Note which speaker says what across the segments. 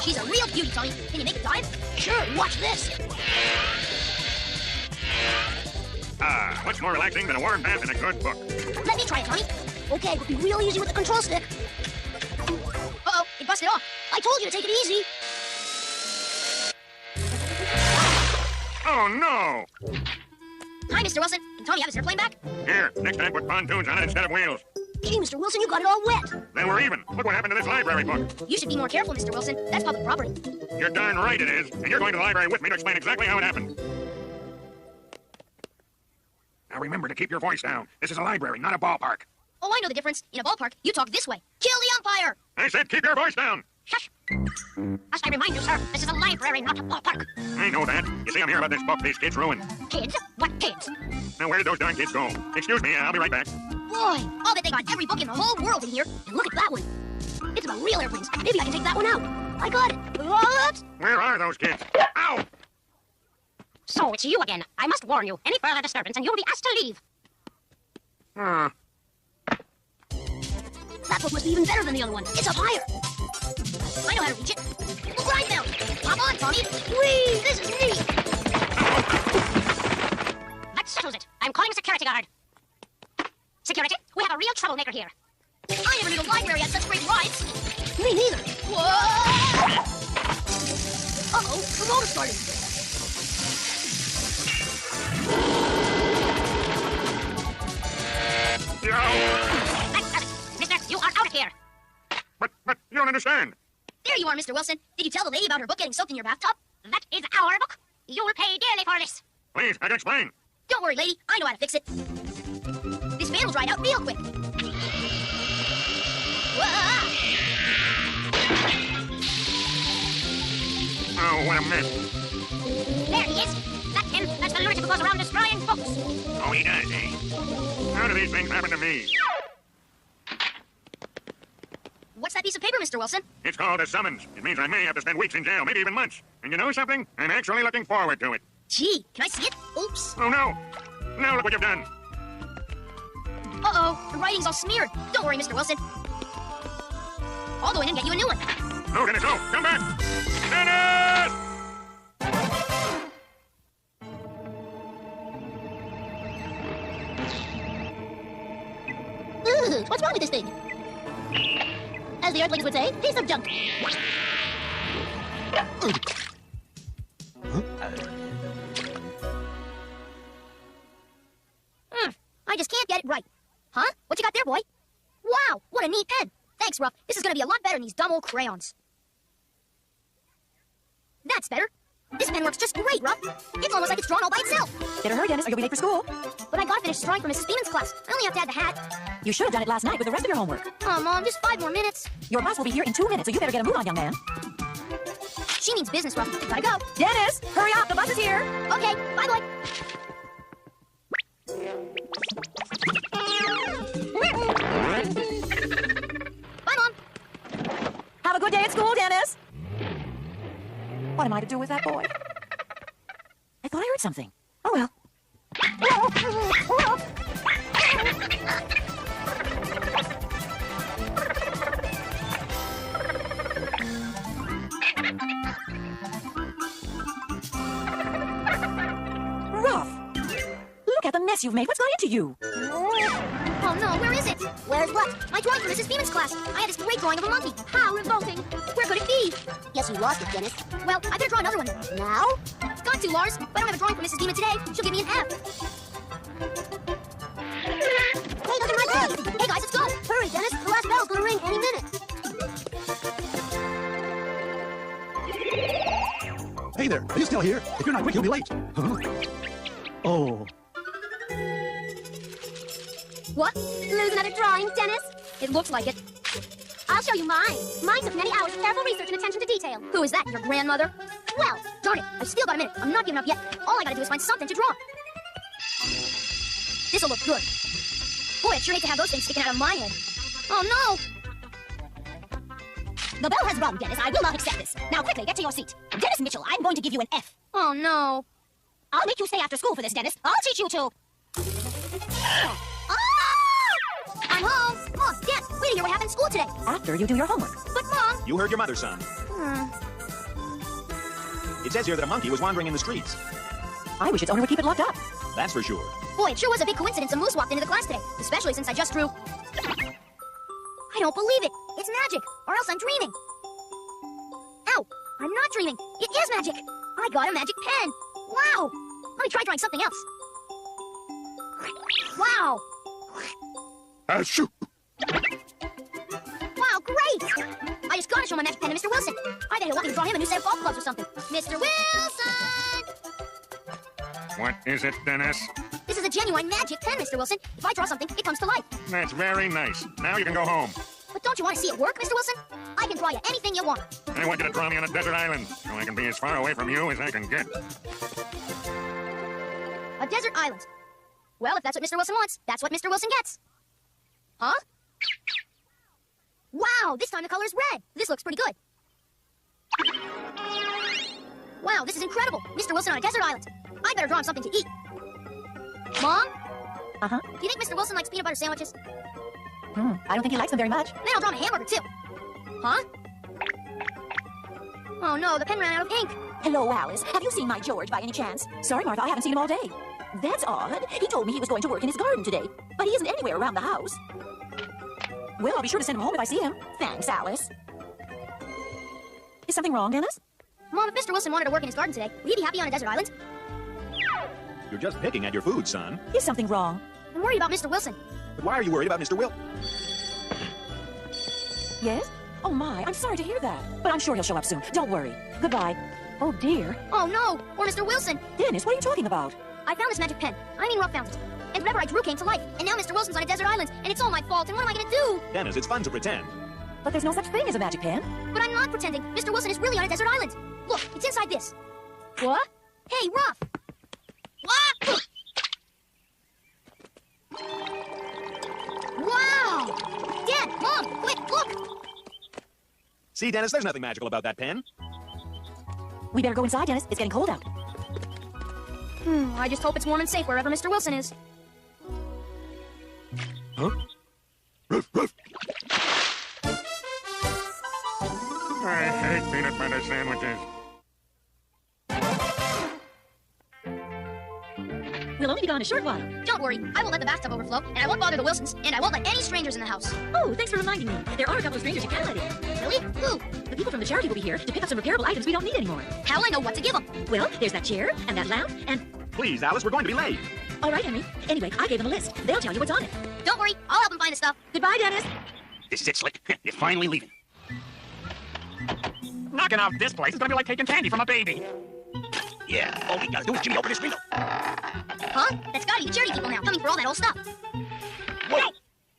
Speaker 1: She's a real beauty, Tommy. Can you make a dime? Sure, watch this.
Speaker 2: What's more relaxing than a warm bath and a good book?
Speaker 1: Let me try it, Tommy. Okay, but be real easy with the control stick. Uh-oh, it busted off. I told you to take it easy.
Speaker 2: Oh, no!
Speaker 1: Hi, Mr. Wilson. Can Tommy have his airplane back?
Speaker 2: Here, next time put pontoons on it instead of wheels.
Speaker 1: Gee, Mr. Wilson, you got it all wet.
Speaker 2: Then we're even. Look what happened to this library book.
Speaker 1: You should be more careful, Mr. Wilson. That's public property.
Speaker 2: You're darn right it is. And you're going to the library with me to explain exactly how it happened. Now remember to keep your voice down. This is a library, not a ballpark.
Speaker 1: Oh, I know the difference. In a ballpark, you talk this way. Kill the umpire!
Speaker 2: I said keep your voice down.
Speaker 1: Shush! Must I remind you, sir, this is a library, not a ballpark.
Speaker 2: I know that. You see, I'm here about this book these kids ruined.
Speaker 1: Kids? What kids?
Speaker 2: Now, where did those darn kids go? Excuse me, I'll be right back.
Speaker 1: Boy, I'll bet they got every book in the whole world in here. And look at that one. It's about real airplanes. Maybe I can take that one out. I got it. What?
Speaker 2: Where are those kids? Ow!
Speaker 1: So, it's you again. I must warn you. Any further disturbance and you'll be asked to leave. That book must be even better than the other one. It's up higher. I know how to reach it. Look where I fell. Hop on, Tommy. Whee! This is neat.
Speaker 3: That settles it. I'm calling a security guard. Security, we have a real troublemaker here.
Speaker 1: I never knew the library had such great rides. Me neither. Whoa! Uh-oh, the motor started.
Speaker 3: That does it. Mister, you are out of here.
Speaker 2: But you don't understand.
Speaker 1: There you are, Mr. Wilson. Did you tell the lady about her book getting soaked in your bathtub?
Speaker 3: That is our book. You will pay dearly for this.
Speaker 2: Please, I can explain.
Speaker 1: Don't worry, lady. I know how to fix it. This fan will dry out real quick. Whoa!
Speaker 2: Oh, what a mess.
Speaker 3: There he is. That's him. That's the lunatic who goes around destroying books.
Speaker 2: Oh, he does, eh? How do these things happen to me?
Speaker 1: What's that piece of paper, Mr. Wilson?
Speaker 2: It's called a summons. It means I may have to spend weeks in jail, maybe even months. And you know something? I'm actually looking forward to it.
Speaker 1: Gee, can I see it? Oops.
Speaker 2: Oh, no. Now look what you've done.
Speaker 1: Uh-oh, the writing's all smeared. Don't worry, Mr. Wilson. I'll go in and get you a new one.
Speaker 2: Oh, Dennis, oh, come back. Dennis!
Speaker 1: Ugh, what's wrong with this thing? As the Earthlings would say, piece of junk. I just can't get it right. Huh? What you got there, boy? Wow, what a neat pen. Thanks, Ruff. This is gonna be a lot better than these dumb old crayons. That's better. This pen works just great, Ruff. It's almost like it's drawn all by itself.
Speaker 4: Better hurry, Dennis, or you'll be late for school.
Speaker 1: But I gotta finish drawing for Mrs. Beeman's class. I only have to add the hat.
Speaker 4: You should have done it last night with the rest of your homework.
Speaker 1: Oh, Mom, just 5 more minutes.
Speaker 4: Your bus will be here in 2 minutes, so you better get a move on, young man.
Speaker 1: She means business, Ruff. Gotta go.
Speaker 4: Dennis, hurry up, the bus is here.
Speaker 1: Okay, bye, boy. Bye, Mom.
Speaker 4: Have a good day at school, Dennis. What am I to do with that boy? I thought I heard something. Oh, well. Ruff! Look at the mess you've made. What's got into you?
Speaker 1: Oh, no, where is it? Where's what? My drawing for Mrs. Beeman's class. I had this great drawing of a monkey. How revolting. Where could it be? Guess you lost it, Dennis. Well, I better draw another one. Now? Got to, Lars. If I don't have a drawing for Mrs. Beeman today, she'll give me an F. Hey, look at my face. Hey, guys, let's go. Hurry, Dennis. The last bell's gonna ring any minute.
Speaker 5: Hey there, are you still here? If you're not quick, you'll be late. Huh? Oh.
Speaker 1: What? Lose another drawing, Dennis? It looks like it. I'll show you mine. Mine took many hours of careful research and attention to detail. Who is that, your grandmother? Well, darn it, I've still got a minute. I'm not giving up yet. All I gotta do is find something to draw. This'll look good. Boy, I'd sure hate to have those things sticking out of my head. Oh, no!
Speaker 3: The bell has rung, Dennis. I will not accept this. Now, quickly, get to your seat. Dennis Mitchell, I'm going to give you an F.
Speaker 1: Oh, no.
Speaker 3: I'll make you stay after school for this, Dennis. I'll teach you to...
Speaker 1: I'm home. Mom, Dad, wait to hear what happened in school today.
Speaker 4: After you do your homework.
Speaker 1: But, Mom...
Speaker 6: You heard your mother, son. It says here that a monkey was wandering in the streets.
Speaker 4: I wish its owner would keep it locked up.
Speaker 6: That's for sure.
Speaker 1: Boy, it sure was a big coincidence a moose walked into the class today, especially since I just drew. I don't believe it. It's magic, or else I'm dreaming. Ow, I'm not dreaming. It is magic. I got a magic pen. Wow. Let me try drawing something else. Wow.
Speaker 2: Shoo!
Speaker 1: Wow, great. I just gotta show my magic pen to Mr. Wilson. I bet he'll want me to draw him a new set of golf clubs or something. Mr. Wilson!
Speaker 2: What is it, Dennis?
Speaker 1: This is a genuine magic pen, Mr. Wilson. If I draw something, it comes to life.
Speaker 2: That's very nice. Now you can go home.
Speaker 1: But don't you want to see it work, Mr. Wilson? I can draw you anything you want.
Speaker 2: I want you to draw me on a desert island, so I can be as far away from you as I can get.
Speaker 1: A desert island. Well, if that's what Mr. Wilson wants, that's what Mr. Wilson gets. Huh? Wow, this time the color's red. This looks pretty good. Wow, this is incredible. Mr. Wilson on a desert island. I better draw him something to eat. Mom?
Speaker 4: Uh-huh.
Speaker 1: Do you think Mr. Wilson likes peanut butter sandwiches?
Speaker 4: I don't think he likes them very much.
Speaker 1: Then I'll draw him a hamburger, too. Huh? Oh, no, the pen ran out of ink.
Speaker 4: Hello, Alice. Have you seen my George by any chance? Sorry, Martha, I haven't seen him all day. That's odd. He told me he was going to work in his garden today, but he isn't anywhere around the house. Well, I'll be sure to send him home if I see him. Thanks, Alice. Is something wrong, Dennis?
Speaker 1: Mom, if Mr. Wilson wanted to work in his garden today, would he be happy on a desert island?
Speaker 6: You're just picking at your food, son.
Speaker 4: Is something wrong?
Speaker 1: I'm worried about Mr. Wilson.
Speaker 6: But why are you worried about Mr. Will?
Speaker 4: Yes? Oh, my, I'm sorry to hear that. But I'm sure he'll show up soon. Don't worry. Goodbye. Oh, dear.
Speaker 1: Oh, no, or Mr. Wilson.
Speaker 4: Dennis, what are you talking about?
Speaker 1: I found this magic pen. I mean, Ruff found it. And whatever I drew came to life. And now Mr. Wilson's on a desert island, and it's all my fault, and what am I gonna do?
Speaker 6: Dennis, it's fun to pretend.
Speaker 4: But there's no such thing as a magic pen.
Speaker 1: But I'm not pretending. Mr. Wilson is really on a desert island. Look, it's inside this. What? Hey, Ruff! What? Wow! Dad, Mom, quick, look!
Speaker 6: See, Dennis, there's nothing magical about that pen.
Speaker 4: We better go inside, Dennis. It's getting cold out.
Speaker 1: I just hope it's warm and safe wherever Mr. Wilson is.
Speaker 2: Huh? I hate peanut butter sandwiches.
Speaker 4: We'll only be gone a short while.
Speaker 1: Don't worry, I won't let the bathtub overflow, and I won't bother the Wilsons, and I won't let any strangers in the house.
Speaker 4: Oh, thanks for reminding me. There are a couple of strangers you can let in.
Speaker 1: Really? Who?
Speaker 4: The people from the charity will be here to pick up some repairable items we don't need anymore.
Speaker 1: How'll I know what to give them?
Speaker 4: Well, there's that chair, and that lamp, and...
Speaker 6: Please, Alice, we're going to be late.
Speaker 4: All right, Henry. Anyway, I gave them a list. They'll tell you what's on it.
Speaker 1: Don't worry, I'll help them find the stuff.
Speaker 4: Goodbye, Dennis.
Speaker 2: This is it, Slick. You're finally leaving.
Speaker 7: Knocking out this place is gonna be like taking candy from a baby.
Speaker 2: Yeah, all we gotta do is Jimmy open this window.
Speaker 1: Huh? That's gotta be the charity people now, coming for all that old stuff.
Speaker 2: Whoa!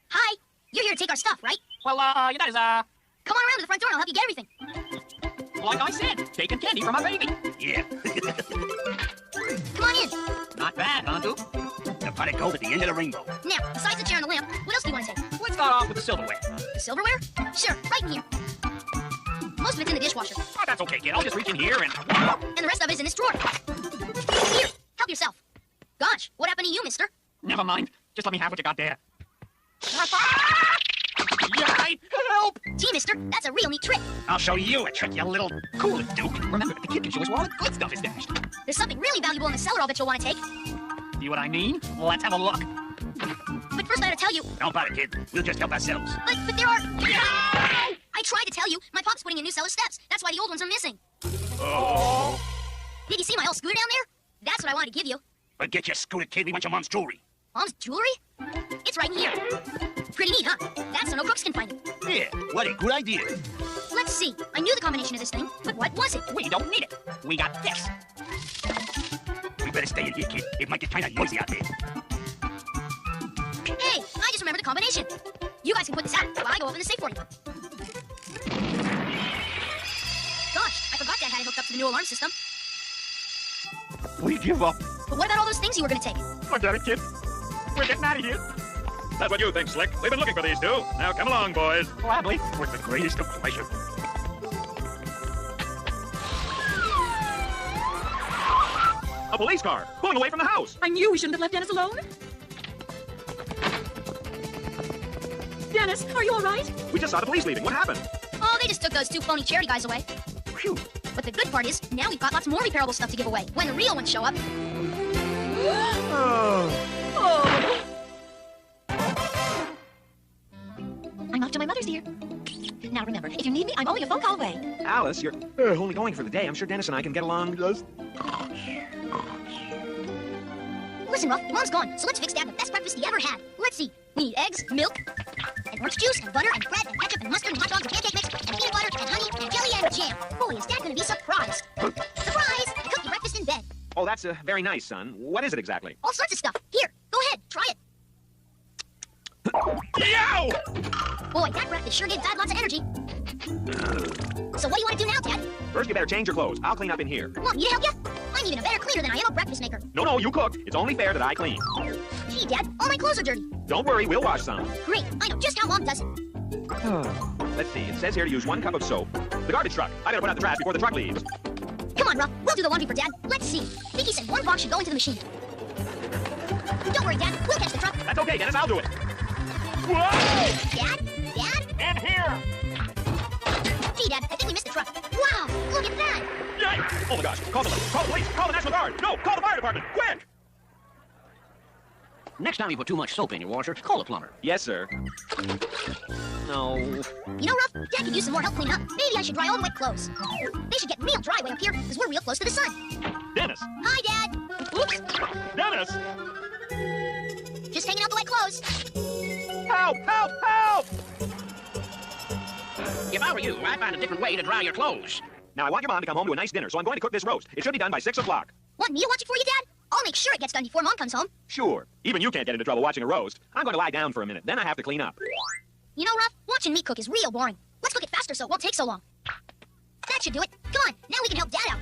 Speaker 1: Hi, you're here to take our stuff, right?
Speaker 7: Well, that is,
Speaker 1: Come on around to the front door and I'll help you get everything.
Speaker 7: like I said, taking candy from a baby.
Speaker 2: Yeah.
Speaker 1: Come on in.
Speaker 7: Not bad, huh, Duke?
Speaker 2: The pot of gold at the end of the rainbow.
Speaker 1: Now, besides the chair and the lamp, what else do you want to take?
Speaker 7: Let's start off with the silverware.
Speaker 1: The silverware? Sure, right in here. Most of it's in the dishwasher,
Speaker 7: Oh, that's okay, kid. I'll just reach in here and...
Speaker 1: and the rest of it is in this drawer. Here, help yourself. Gosh, what happened to you, mister?
Speaker 7: Never mind. Just let me have what you got there. Yay! Help!
Speaker 1: Gee, mister, that's a real neat trick.
Speaker 2: I'll show you a trick, you little...
Speaker 7: Cool it, Duke. Remember, the kid can show us where all the good stuff is stashed.
Speaker 1: There's something really valuable in the cellar I'll bet you'll want to take.
Speaker 7: See what I mean? Let's have a look.
Speaker 1: But first I gotta tell you,
Speaker 2: Don't bother, kid. We'll just help ourselves.
Speaker 1: but there are... I tried to tell you, my pop's putting in new cellar steps. That's why the old ones are missing.
Speaker 2: Oh.
Speaker 1: Did you see my old scooter down there? That's what I wanted to give you.
Speaker 2: Forget your scooter, kid. We want your mom's jewelry.
Speaker 1: Mom's jewelry? It's right in here. Pretty neat, huh? That's so no crooks can find it.
Speaker 2: Yeah, what a good idea.
Speaker 1: Let's see. I knew the combination of this thing, but what was it?
Speaker 7: We don't need it. We got this.
Speaker 2: We better stay in here, kid. It might get kind of noisy out there.
Speaker 1: Hey, I just remembered the combination. You guys can put this out while I go open the safe for you. Gosh, I forgot Dad had it hooked up to the new alarm system.
Speaker 7: We give up.
Speaker 1: But what about all those things you were gonna take?
Speaker 7: Forget it, kid. We're getting out of here.
Speaker 2: That's what you think, Slick. We've been looking for these two. Now come along, boys.
Speaker 7: Gladly.
Speaker 2: With the greatest of pleasure.
Speaker 6: A police car pulling away from the house.
Speaker 4: I knew we shouldn't have left Dennis alone. Dennis, are you all right?
Speaker 6: We just saw the police leaving. What happened?
Speaker 1: Oh, they just took those two phony charity guys away.
Speaker 6: Phew.
Speaker 1: But the good part is, now we've got lots more repairable stuff to give away when the real ones show up.
Speaker 4: I'm off to my mother's, dear. Now remember, if you need me, I'm only a phone call away.
Speaker 6: Alice, you're only going for the day. I'm sure Dennis and I can get along just...
Speaker 1: Listen, Ruff, Mom's gone, so let's fix Dad the best breakfast he ever had. Let's see. We need eggs, milk, and orange juice, and butter, and bread, and ketchup, and mustard, and hot dogs, and pancake mix, and peanut butter, and honey, and jelly, and jam. Boy, is Dad gonna be surprised. Surprise! I cooked you breakfast in bed.
Speaker 6: Oh, that's very nice, son. What is it exactly?
Speaker 1: All sorts of stuff. Here, go ahead, try it.
Speaker 6: Yow!
Speaker 1: Boy, that breakfast sure gave Dad lots of energy. So what do you want to do now, Dad?
Speaker 6: First, you better change your clothes. I'll clean up in here.
Speaker 1: Want me to help you? I'm even a better cleaner than I am a breakfast maker.
Speaker 6: No, you cook. It's only fair that I clean.
Speaker 1: Gee, Dad, all my clothes are dirty.
Speaker 6: Don't worry, we'll wash some.
Speaker 1: Great, I know just how Mom does it.
Speaker 6: Let's see. It says here to use 1 cup of soap. The garbage truck. I better put out the trash before the truck leaves.
Speaker 1: Come on, Ruff, we'll do the laundry for Dad. Let's see. Vicky said 1 box should go into the machine. Don't worry, Dad, we'll catch the truck.
Speaker 6: That's okay, Dennis. I'll do it. Whoa!
Speaker 1: Dad?
Speaker 6: In here!
Speaker 1: Gee, Dad, I think we missed the truck. Wow, look at that.
Speaker 6: Yikes! Oh my gosh! Call the police! Call the National Guard! No! Call the fire department! Quick!
Speaker 7: Next time you put too much soap in your washer, call a plumber.
Speaker 6: Yes, sir. No.
Speaker 1: You know, Ruff, Dad could use some more help cleaning up. Maybe I should dry all the wet clothes. They should get real dry way up here, because we're real close to the sun.
Speaker 6: Dennis!
Speaker 1: Hi, Dad.
Speaker 6: Oops! Dennis!
Speaker 1: Just hanging out the wet clothes.
Speaker 6: Help! Help! Help!
Speaker 7: If I were you, I'd find a different way to dry your clothes.
Speaker 6: Now, I want your mom to come home to a nice dinner, so I'm going to cook this roast. It should be done by 6 o'clock.
Speaker 1: Want me to watch it for you, Dad? I'll make sure it gets done before Mom comes home.
Speaker 6: Sure. Even you can't get into trouble watching a roast. I'm going to lie down for a minute, then I have to clean up.
Speaker 1: You know, Ruff, watching me cook is real boring. Let's cook it faster so it won't take so long. That should do it. Come on, now we can help Dad out.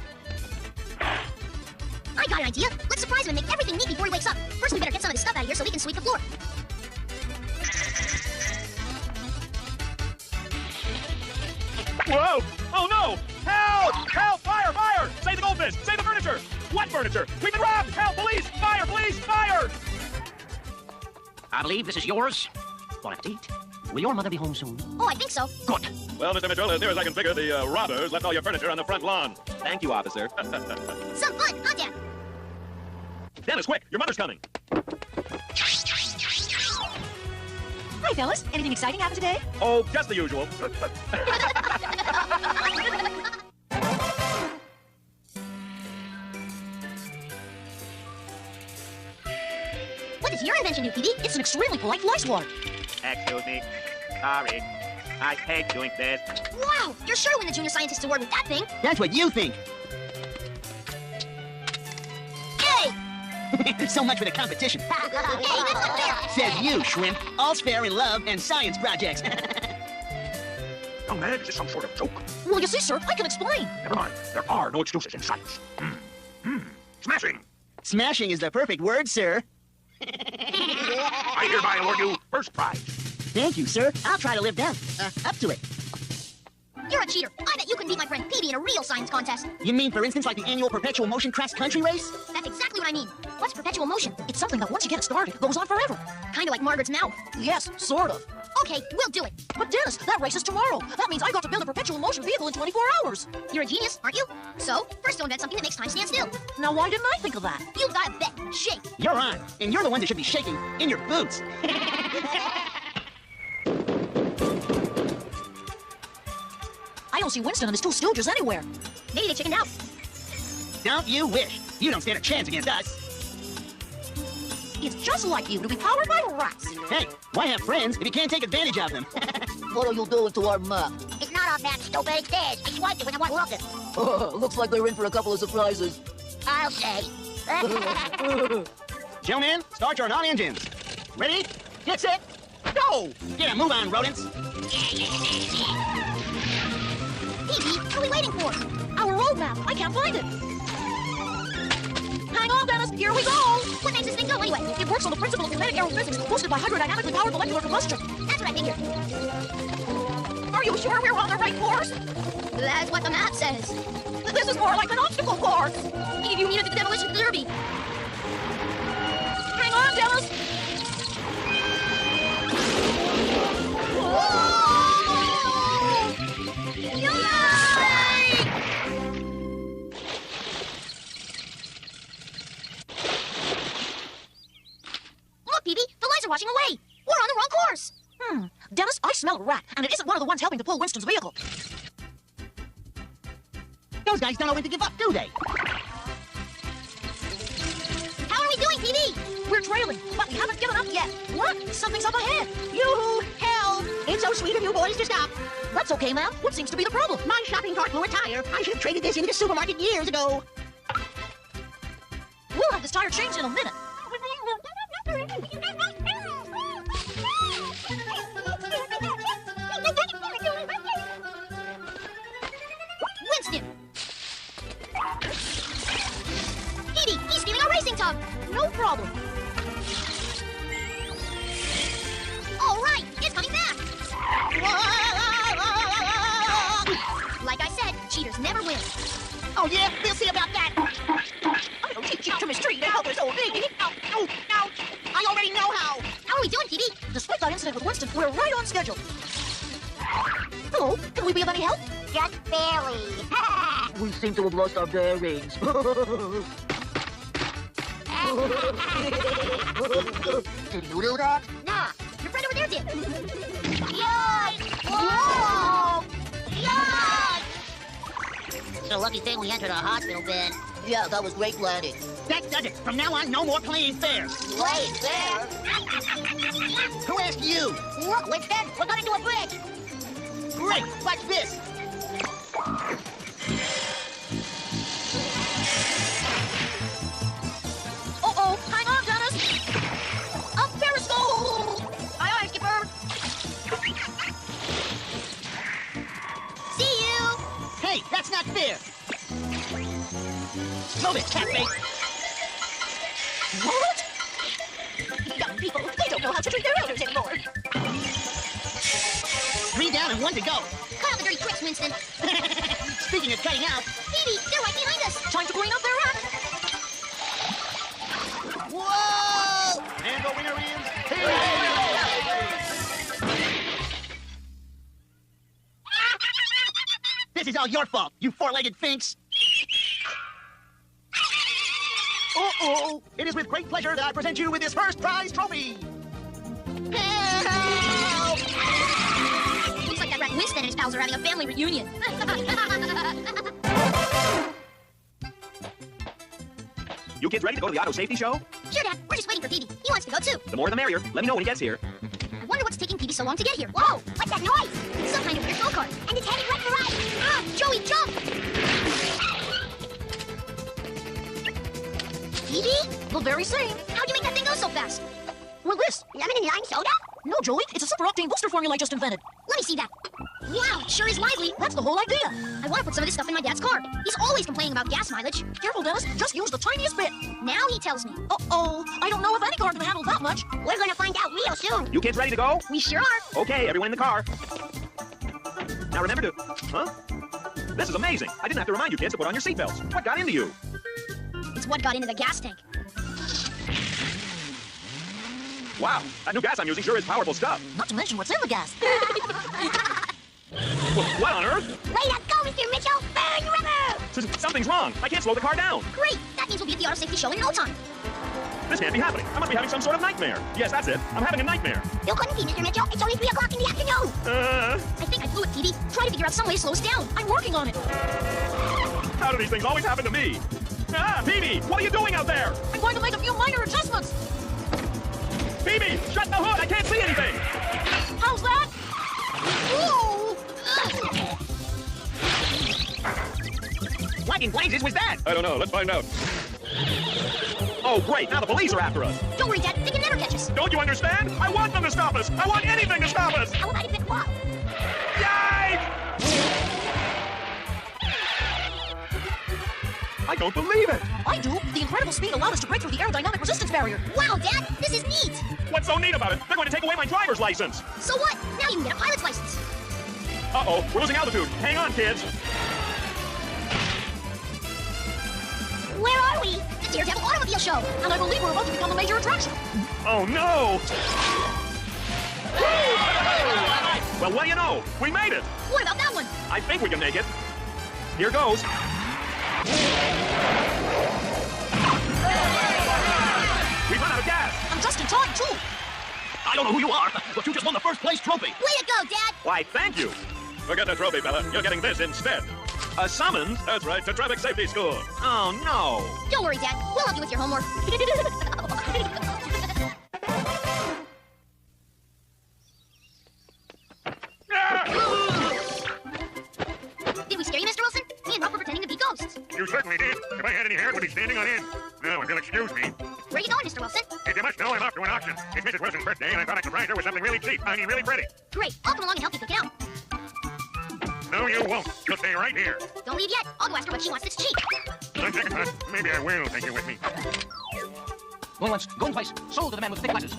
Speaker 1: I got an idea. Let's surprise him and make everything neat before he wakes up. First, we better get some of this stuff out of here so we can sweep the floor.
Speaker 6: Whoa! Oh no! Help! Help! Fire! Fire! Save the goldfish! Save the furniture! What furniture? We've been robbed! Help! Police! Fire! Police! Fire!
Speaker 7: I believe this is yours. Bon appetit. Will your mother be home soon?
Speaker 1: Oh, I think so.
Speaker 7: Good.
Speaker 2: Well, Mr. Mitchell, as near as I can figure, the robbers left all your furniture on the front lawn.
Speaker 6: Thank you, officer.
Speaker 1: Some fun, huh, Dad?
Speaker 6: Dennis, quick! Your mother's coming!
Speaker 4: Hi, fellas. Anything exciting happen today?
Speaker 6: Oh, just the usual.
Speaker 1: What is your invention, new PD?
Speaker 4: It's an extremely polite fly swat.
Speaker 6: Excuse me. Sorry. I hate doing this.
Speaker 1: Wow, you're sure to win the Junior Scientist Award with that thing.
Speaker 8: That's what you think.
Speaker 1: Hey!
Speaker 8: So much for the competition.
Speaker 1: Hey, that's not fair.
Speaker 8: Says you, shrimp. All's fair in love and science projects.
Speaker 2: Oh, man, is this some sort of joke?
Speaker 4: Well, you see, sir, I can explain.
Speaker 2: Never mind. There are no excuses in science. Smashing!
Speaker 8: Smashing is the perfect word, sir.
Speaker 2: I hereby award you first prize.
Speaker 8: Thank you, sir. I'll try to live down. Up to it.
Speaker 1: You're a cheater. I bet you can beat my friend Peavy in a real science contest.
Speaker 8: You mean, for instance, like the annual perpetual motion cross-country race?
Speaker 1: That's exactly what I mean. What's perpetual motion?
Speaker 4: It's something that once you get it started, goes on forever.
Speaker 1: Kind of like Margaret's mouth.
Speaker 4: Yes, sort of.
Speaker 1: Okay, we'll do it.
Speaker 4: But Dennis, that race is tomorrow. That means I got to build a perpetual motion vehicle in 24 hours.
Speaker 1: You're a genius, aren't you? So, first you'll invent something that makes time stand still.
Speaker 4: Now, why didn't I think of that?
Speaker 1: You've got a bet. Shake.
Speaker 8: You're on. And you're the one that should be shaking in your boots.
Speaker 4: I don't see Winston and his 2 stooges anywhere.
Speaker 1: Maybe they chickened out.
Speaker 8: Don't you wish? You don't stand a chance against us.
Speaker 4: It's just like you to be powered by rats.
Speaker 8: Hey, why have friends if you can't take advantage of them?
Speaker 4: What are you doing to our map?
Speaker 1: It's not on that stupid. It's theirs. I swiped it when I want to look it.
Speaker 4: Looks like they're in for a couple of surprises.
Speaker 1: I'll say.
Speaker 8: Gentlemen, start your non-engines. Ready? Get set. Go! Get a move on, rodents.
Speaker 1: Peavy, what are we waiting for?
Speaker 4: Our roadmap. I can't find it. Hang on, Dennis. Here we go.
Speaker 1: What makes this thing go anyway?
Speaker 4: It works on the principle of kinetic aerophysics, boosted by hydrodynamically powered molecular combustion.
Speaker 1: That's what I figured.
Speaker 4: Are you sure we're on the right course?
Speaker 1: That's what the map says.
Speaker 4: This is more like an obstacle course.
Speaker 1: You need it to the demolition derby.
Speaker 4: Hang on, Dennis.
Speaker 1: Whoa! Yay!
Speaker 4: rat, and it isn't one of the ones helping to pull Winston's vehicle.
Speaker 8: Those guys don't know when to give up, do they?
Speaker 1: How are we doing, PB?
Speaker 4: We're trailing, but we haven't given up yet. What? Something's up ahead.
Speaker 8: Yoo-hoo! Help! It's so sweet of you boys to stop.
Speaker 4: That's okay, ma'am. What seems to be the problem?
Speaker 8: My shopping cart blew a tire. I should have traded this into the supermarket years ago.
Speaker 4: We'll have this tire changed in a minute.
Speaker 1: Winston! Petey, he's stealing our racing tub!
Speaker 4: No problem.
Speaker 1: All right, it's coming back! Like I said, cheaters never win.
Speaker 8: Oh, yeah? We'll see about that.
Speaker 4: I'll teach you to mistreat and help us old baby.
Speaker 8: Ow, ow, ouch. I already know how.
Speaker 1: How are we doing, Petey?
Speaker 4: Despite that incident with Winston, we're right on schedule. Hello, can we be of any help?
Speaker 1: Just barely.
Speaker 8: We seem to have lost our bearings. Did you do that?
Speaker 1: Nah, your friend over there did. Yikes! Whoa! Yikes!
Speaker 3: It's a lucky thing we entered a hospital bed.
Speaker 8: Yeah, that was great planning. That does it. From now on, no more playing fair.
Speaker 1: Playing fair?
Speaker 8: Who asked you?
Speaker 1: Look, Winston, we're going into a bridge.
Speaker 8: Great. Watch this.
Speaker 4: Uh-oh, hang on, Dennis. Up periscope!
Speaker 1: Aye, aye, Skipper. See you.
Speaker 8: Hey, that's not fair. Move it, catmate.
Speaker 4: What? Young people, they don't know how to treat their elders anymore.
Speaker 8: 3 down and 1 to go.
Speaker 1: Cut out the dirty tricks, Winston.
Speaker 8: Speaking of cutting out.
Speaker 1: Petey, they're right behind us.
Speaker 4: Time to clean up their act.
Speaker 8: Whoa!
Speaker 6: And the winner is...
Speaker 8: This is all your fault, you 4-legged finks.
Speaker 6: Uh-oh! It is with great pleasure that I present you with this first prize trophy.
Speaker 8: Help!
Speaker 1: Looks like that rat Winston and his pals are having a family reunion.
Speaker 6: You kids ready to go to the auto safety show?
Speaker 1: Sure, Dad. We're just waiting for Petey. He wants to go, too.
Speaker 6: The more the merrier. Let me know when he gets here.
Speaker 1: I wonder what's taking Petey so long to get here. Whoa! What's that noise? Some kind of weird go-kart. And it's heading right for us. Ah! Joey, jump! Petey?
Speaker 4: The very same.
Speaker 1: How'd you make that thing go so fast?
Speaker 4: Well, this.
Speaker 1: Lemon and lime soda?
Speaker 4: No, Joey, it's a super octane booster formula I just invented.
Speaker 1: Let me see that. Wow, it sure is lively.
Speaker 4: That's the whole idea.
Speaker 1: I want to put some of this stuff in my dad's car. He's always complaining about gas mileage.
Speaker 4: Careful, Dennis. Just use the tiniest bit.
Speaker 1: Now he tells me.
Speaker 4: Uh-oh. I don't know if any car can handle that much.
Speaker 1: We're gonna find out real soon.
Speaker 6: You kids ready to go?
Speaker 1: We sure are.
Speaker 6: Okay, everyone in the car. Now remember to... Huh? This is amazing. I didn't have to remind you kids to put on your seatbelts. What got into you?
Speaker 1: It's what got into the gas tank.
Speaker 6: Wow, that new gas I'm using sure is powerful stuff.
Speaker 4: Not to mention what's in the gas.
Speaker 6: What on earth?
Speaker 1: Way to go, Mr. Mitchell! Burn rubber!
Speaker 6: Something's wrong. I can't slow the car down.
Speaker 1: Great! That means we'll be at the auto safety show in no time.
Speaker 6: This can't be happening. I must be having some sort of nightmare. Yes, that's it. I'm having a nightmare.
Speaker 1: You couldn't be, Mr. Mitchell. It's only 3 o'clock in the afternoon. I think I blew it, Petey. Try to figure out some way to slow us down.
Speaker 4: I'm working on it.
Speaker 6: How do these things always happen to me? Ah, Phoebe, what are you doing out there?
Speaker 4: I'm going to make a few minor adjustments.
Speaker 6: Phoebe, shut the hood. I can't see anything.
Speaker 4: How's that?
Speaker 1: Whoa!
Speaker 8: What in blazes was that?
Speaker 6: I don't know. Let's find out. Oh, great. Now the police are after us.
Speaker 1: Don't worry, Dad. They can never catch us.
Speaker 6: Don't you understand? I want them to stop us. I want anything to stop us.
Speaker 1: How about if it was?
Speaker 6: Yikes! I don't believe it.
Speaker 4: I do. The incredible speed allowed us to break through the aerodynamic resistance barrier.
Speaker 1: Wow, Dad, this is neat.
Speaker 6: What's so neat about it? They're going to take away my driver's license.
Speaker 1: So what? Now you can get a pilot's license.
Speaker 6: Uh-oh, we're losing altitude. Hang on, kids.
Speaker 1: Where are we? The Daredevil Automobile Show.
Speaker 4: And I believe we're about to become a major attraction.
Speaker 6: Oh, no. Well, what do you know? We made it.
Speaker 1: What about that one?
Speaker 6: I think we can make it. Here goes. We run out of gas.
Speaker 4: I'm just in time, too.
Speaker 7: I don't know who you are, but you just won the first place trophy.
Speaker 1: Way to go, Dad!
Speaker 6: Why, thank you. Forget the trophy, Bella. You're getting this instead. A summons? That's right, to traffic safety school. Oh, no.
Speaker 1: Don't worry, Dad. We'll help you with your homework. Did we scare you, Mr. Wilson? Me and Rob were pretending to be ghosts.
Speaker 2: You certainly did. If I had any hair, it would be standing on end. Now, if you'll excuse me.
Speaker 1: Where are you going, Mr. Wilson?
Speaker 2: If you must know, I'm off to an auction. It's Mrs. Wilson's birthday, and I thought I'd surprise her with something really cheap. I mean, really pretty.
Speaker 1: Great. I'll come along and help you pick it out.
Speaker 2: No, you won't. You'll stay right here.
Speaker 1: Don't leave yet. I'll go ask her what she wants that's cheap.
Speaker 2: On second thought, maybe I will take you with me.
Speaker 7: Going once, going twice. Sold to the man with the thick glasses.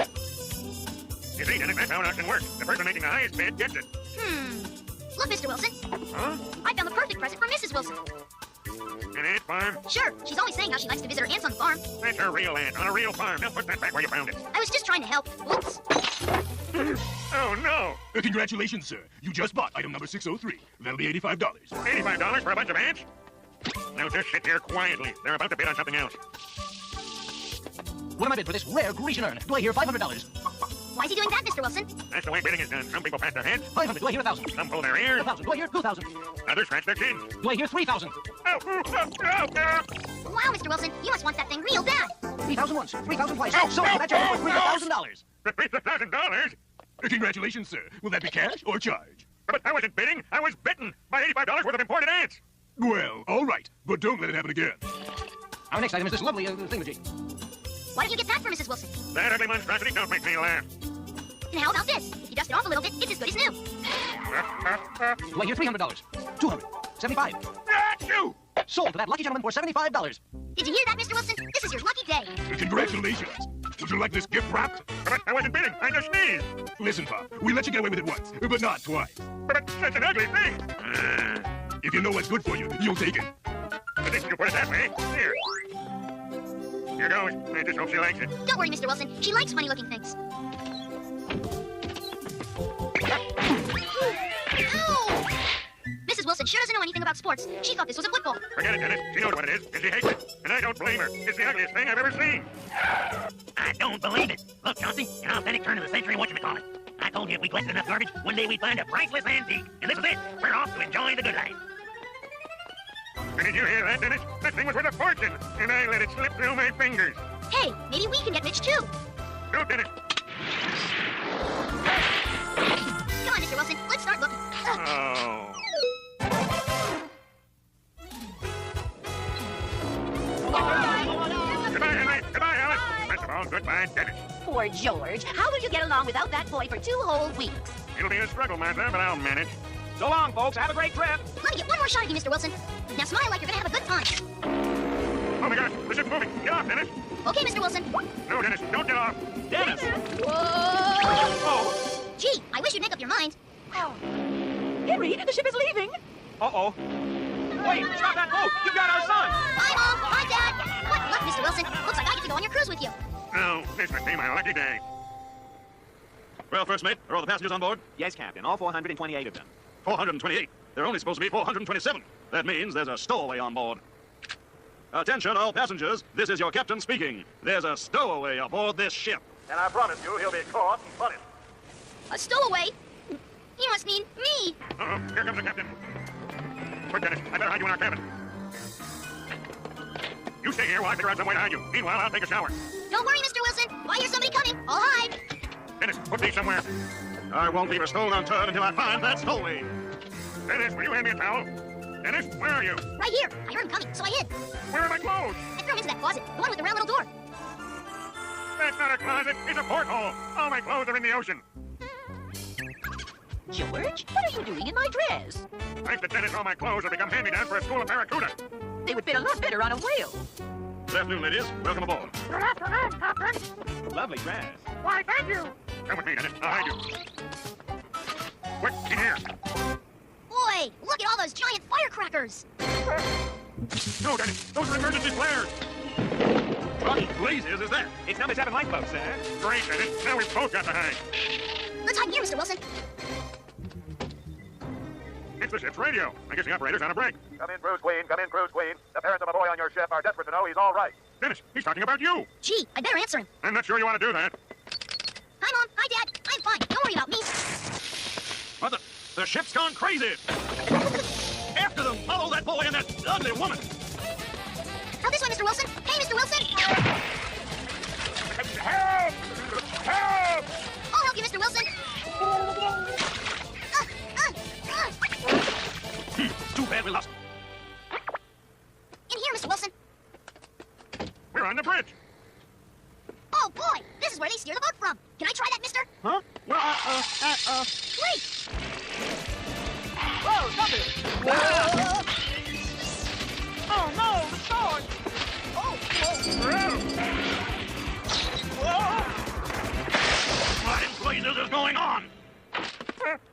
Speaker 2: You see, Dennis, that's how an auction works. The person making the highest bid gets it.
Speaker 1: Look, Mr. Wilson.
Speaker 2: Huh?
Speaker 1: I found the perfect present for Mrs. Wilson.
Speaker 2: An ant farm?
Speaker 1: Sure. She's always saying how she likes to visit her aunts on the farm.
Speaker 2: That's her real ant, on a real farm. Now put that back where you found it.
Speaker 1: I was just trying to help. Oops.
Speaker 2: Oh, no.
Speaker 5: Congratulations, sir. You just bought item number 603. That'll be $85.
Speaker 2: $85 for a bunch of ants? Now just sit here quietly. They're about to bid on something else.
Speaker 7: What am I bid for this rare Grecian urn? Do I hear $500?
Speaker 1: Why is he doing that, Mr. Wilson?
Speaker 2: That's the way bidding is done. Some people pat their heads,
Speaker 7: 500. Do I hear 1,000?
Speaker 2: some pull their ears,
Speaker 7: 1,000. Do I hear 2,000?
Speaker 2: others scratch their chin.
Speaker 7: Do I hear 3,000?
Speaker 2: Oh,
Speaker 1: Wow, Mr. Wilson. You must want that thing real bad.
Speaker 7: 3,000 once, 3,000 twice. So that's your $3,000.
Speaker 2: $3,000?
Speaker 5: Congratulations, sir. Will that be cash or charge?
Speaker 2: But I wasn't bidding. I was bitten by $85 worth of imported ants.
Speaker 5: Well, all right. But don't let it happen again.
Speaker 7: Our next item is this lovely thingamajig.
Speaker 1: Why don't you get that for Mrs. Wilson?
Speaker 2: That ugly monstrosity don't make me laugh.
Speaker 1: And how about this? If you dust it off a little bit, it's as good as new.
Speaker 7: Do I hear $300? 200. 75.
Speaker 2: You!
Speaker 7: Sold to that lucky gentleman for $75.
Speaker 1: Did you hear that, Mr. Wilson? This is your lucky day.
Speaker 5: Congratulations. Would you like this gift wrapped?
Speaker 2: But I wasn't bidding. I just sneezed.
Speaker 5: Listen, Pop. We let you get away with it once, but not twice.
Speaker 2: But it's such an ugly thing.
Speaker 5: If you know what's good for you, you'll take it.
Speaker 2: But if you put it that way, here. Here goes. I just hope she likes it.
Speaker 1: Don't worry, Mr. Wilson. She likes funny-looking things. Ow! Mrs. Wilson sure doesn't know anything about sports. She thought this was a football.
Speaker 2: Forget it, Dennis. She knows what it is, and she hates it. And I don't blame her. It's the ugliest thing I've ever seen.
Speaker 7: I don't believe it. Look, Chauncey, an authentic turn of the century whatchamacallit. I told you if we collected enough garbage, one day we'd find a priceless antique. And this is it. We're off to enjoy the good life.
Speaker 2: And did you hear that, Dennis? That thing was worth a fortune, and I let it slip through my fingers.
Speaker 1: Hey, maybe we can get rich too.
Speaker 2: Go, Dennis.
Speaker 1: Come on, Mr. Wilson. Let's start looking.
Speaker 2: Oh. Goodbye, Henry. Goodbye, Alice. Best of all, goodbye, Dennis.
Speaker 4: Poor George. How will you get along without that boy for 2 whole weeks?
Speaker 2: It'll be a struggle, Martha, but I'll manage.
Speaker 6: So long, folks. Have a great trip.
Speaker 1: Let me get one more shot at you, Mr. Wilson. Now smile like you're gonna have a good time.
Speaker 2: Oh, my gosh. The ship's moving. Get off, Dennis.
Speaker 1: Okay, Mr. Wilson.
Speaker 2: No, Dennis. Don't get off.
Speaker 6: Dennis.
Speaker 1: Whoa! Gee, I wish you'd make up your mind.
Speaker 4: Oh. Henry, the ship is leaving.
Speaker 6: Uh-oh. Wait, stop that boat. You've got our son.
Speaker 1: Bye, Mom. Bye, Dad. What luck, Mr. Wilson. Looks like I get to go on your cruise with you.
Speaker 2: No, this must be my lucky day.
Speaker 6: Well, first mate, are all the passengers on board? Yes, Captain. All 428 of them. 428? There are only supposed to be 427. That means there's a stowaway on board. Attention, all passengers. This is your captain speaking. There's a stowaway aboard this ship. And I promise you he'll be caught and punished.
Speaker 1: A stowaway? You must mean me.
Speaker 2: Uh-oh, here comes the captain. Quick, Dennis, I better hide you in our cabin. You stay here while I figure out some way to hide you. Meanwhile, I'll take a shower.
Speaker 1: Don't worry, Mr. Wilson. If I hear somebody coming, I'll hide.
Speaker 2: Dennis, put these somewhere.
Speaker 6: I won't leave a stone unturned until I find that stowaway.
Speaker 2: Dennis, will you hand me a towel? Dennis, where are you?
Speaker 1: Right here. I heard him coming, so I hid.
Speaker 2: Where are my clothes?
Speaker 1: I threw him into that closet, the one with the round little door.
Speaker 2: That's not a closet. It's a porthole. All my clothes are in the ocean.
Speaker 4: George, what are you doing in my dress?
Speaker 2: Thanks to Dennis, all my clothes have become hand-me-downs for a school of barracuda.
Speaker 4: They would fit a lot better on a whale.
Speaker 6: Good afternoon, ladies. Welcome aboard.
Speaker 2: Good afternoon, Captain.
Speaker 6: Lovely dress.
Speaker 2: Why, thank you. Come with me, Dennis. I'll hide you. Quick, in here.
Speaker 1: Boy, look at all those giant firecrackers.
Speaker 2: No, Dennis. Those are emergency flares.
Speaker 6: What blazes is that? It's number 7 lifeboat, sir.
Speaker 2: Great, Dennis. Now we've both got to hide.
Speaker 1: Let's hide here, Mr. Wilson.
Speaker 2: It's the ship's radio. I guess the operator's on a break.
Speaker 9: Come in, Cruise Queen. Come in, Cruise Queen. The parents of a boy on your ship are desperate to know he's all right.
Speaker 2: Dennis, he's talking about you.
Speaker 1: Gee, I better answer him.
Speaker 2: I'm not sure you want to do that.
Speaker 1: Hi, Mom. Hi, Dad. I'm fine. Don't worry about me.
Speaker 6: What the ship's gone crazy! After them! Follow that boy and that ugly woman!
Speaker 1: Out this way, Mr. Wilson. Hey, Mr. Wilson.
Speaker 2: Help! Help!
Speaker 1: I'll help you, Mr. Wilson.
Speaker 6: Too bad we lost.
Speaker 1: In here, Mr. Wilson.
Speaker 2: We're on the bridge.
Speaker 1: Oh, boy. This is where they steer the boat from. Can I try that, mister?
Speaker 8: Huh? Well,
Speaker 1: Wait.
Speaker 8: Whoa, stop it! Oh, no, the sword!
Speaker 6: What in blazes is going on?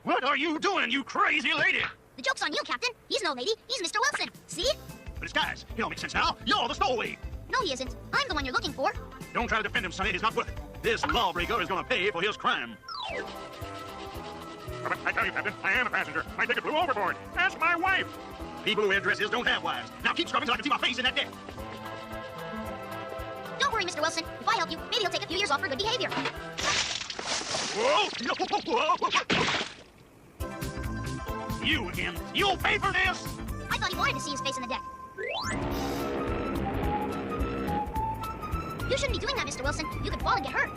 Speaker 6: What are you doing, you crazy lady?
Speaker 1: The joke's on you, Captain. He's no lady. He's Mr. Wilson. See?
Speaker 6: But it's guys, it all makes sense now. You're the stowaway.
Speaker 1: No, he isn't. I'm the one you're looking for.
Speaker 6: Don't try to defend him, Sonny. He's not worth it. This lawbreaker is going to pay for his crime.
Speaker 2: But I tell you, Captain, I am a passenger. My ticket flew overboard. Ask my wife.
Speaker 6: People who wear dresses don't have wives. Now keep scrubbing so I can see my face in that deck.
Speaker 1: Don't worry, Mr. Wilson. If I help you, maybe he'll take a few years off for good behavior.
Speaker 6: Whoa! You again. You'll pay for this!
Speaker 1: I thought he wanted to see his face in the deck. You shouldn't be doing that, Mr. Wilson. You could fall and get hurt.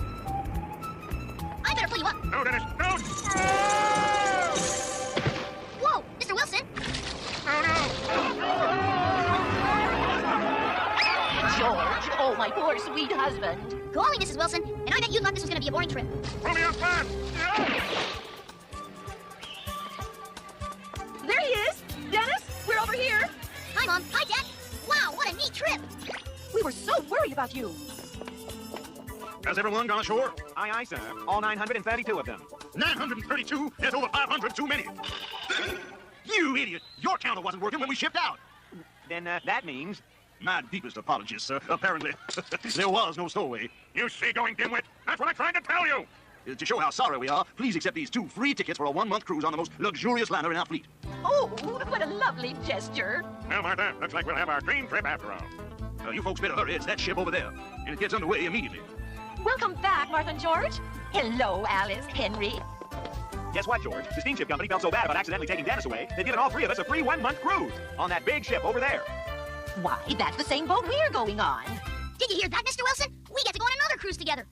Speaker 1: I better pull you up.
Speaker 2: No, Dennis, no!
Speaker 1: Whoa, Mr. Wilson.
Speaker 2: Oh, no!
Speaker 4: George, oh, my poor sweet husband.
Speaker 1: Golly, Mrs. Wilson. And I bet you thought this was going to be a boring trip.
Speaker 2: Pull me up fast!
Speaker 4: There he is. Dennis, we're over here.
Speaker 1: Hi, Mom. Hi, Dad. Wow, what a neat trip.
Speaker 4: We were so worried about you.
Speaker 6: Has everyone gone ashore?
Speaker 8: Aye, aye, sir. All 932 of them.
Speaker 6: 932? That's over 500 too many. You idiot! Your counter wasn't working when we shipped out.
Speaker 8: Then that means...
Speaker 6: My deepest apologies, sir. Apparently, there was no stowaway.
Speaker 2: You seagoing dimwit! That's what I tried to tell you!
Speaker 6: To show how sorry we are, please accept these 2 free tickets for a 1-month cruise on the most luxurious liner in our fleet.
Speaker 4: Oh, what a lovely gesture.
Speaker 2: Well, Martha, looks like we'll have our dream trip after all.
Speaker 6: You folks better hurry. It's that ship over there. And it gets underway immediately.
Speaker 4: Welcome back, Martha and George. Hello, Alice, Henry.
Speaker 8: Guess what, George? The steamship company felt so bad about accidentally taking Dennis away, they've given all 3 of us a free 1-month cruise on that big ship over there.
Speaker 4: Why, that's the same boat we're going on.
Speaker 1: Did you hear that, Mr. Wilson? We get to go on another cruise together.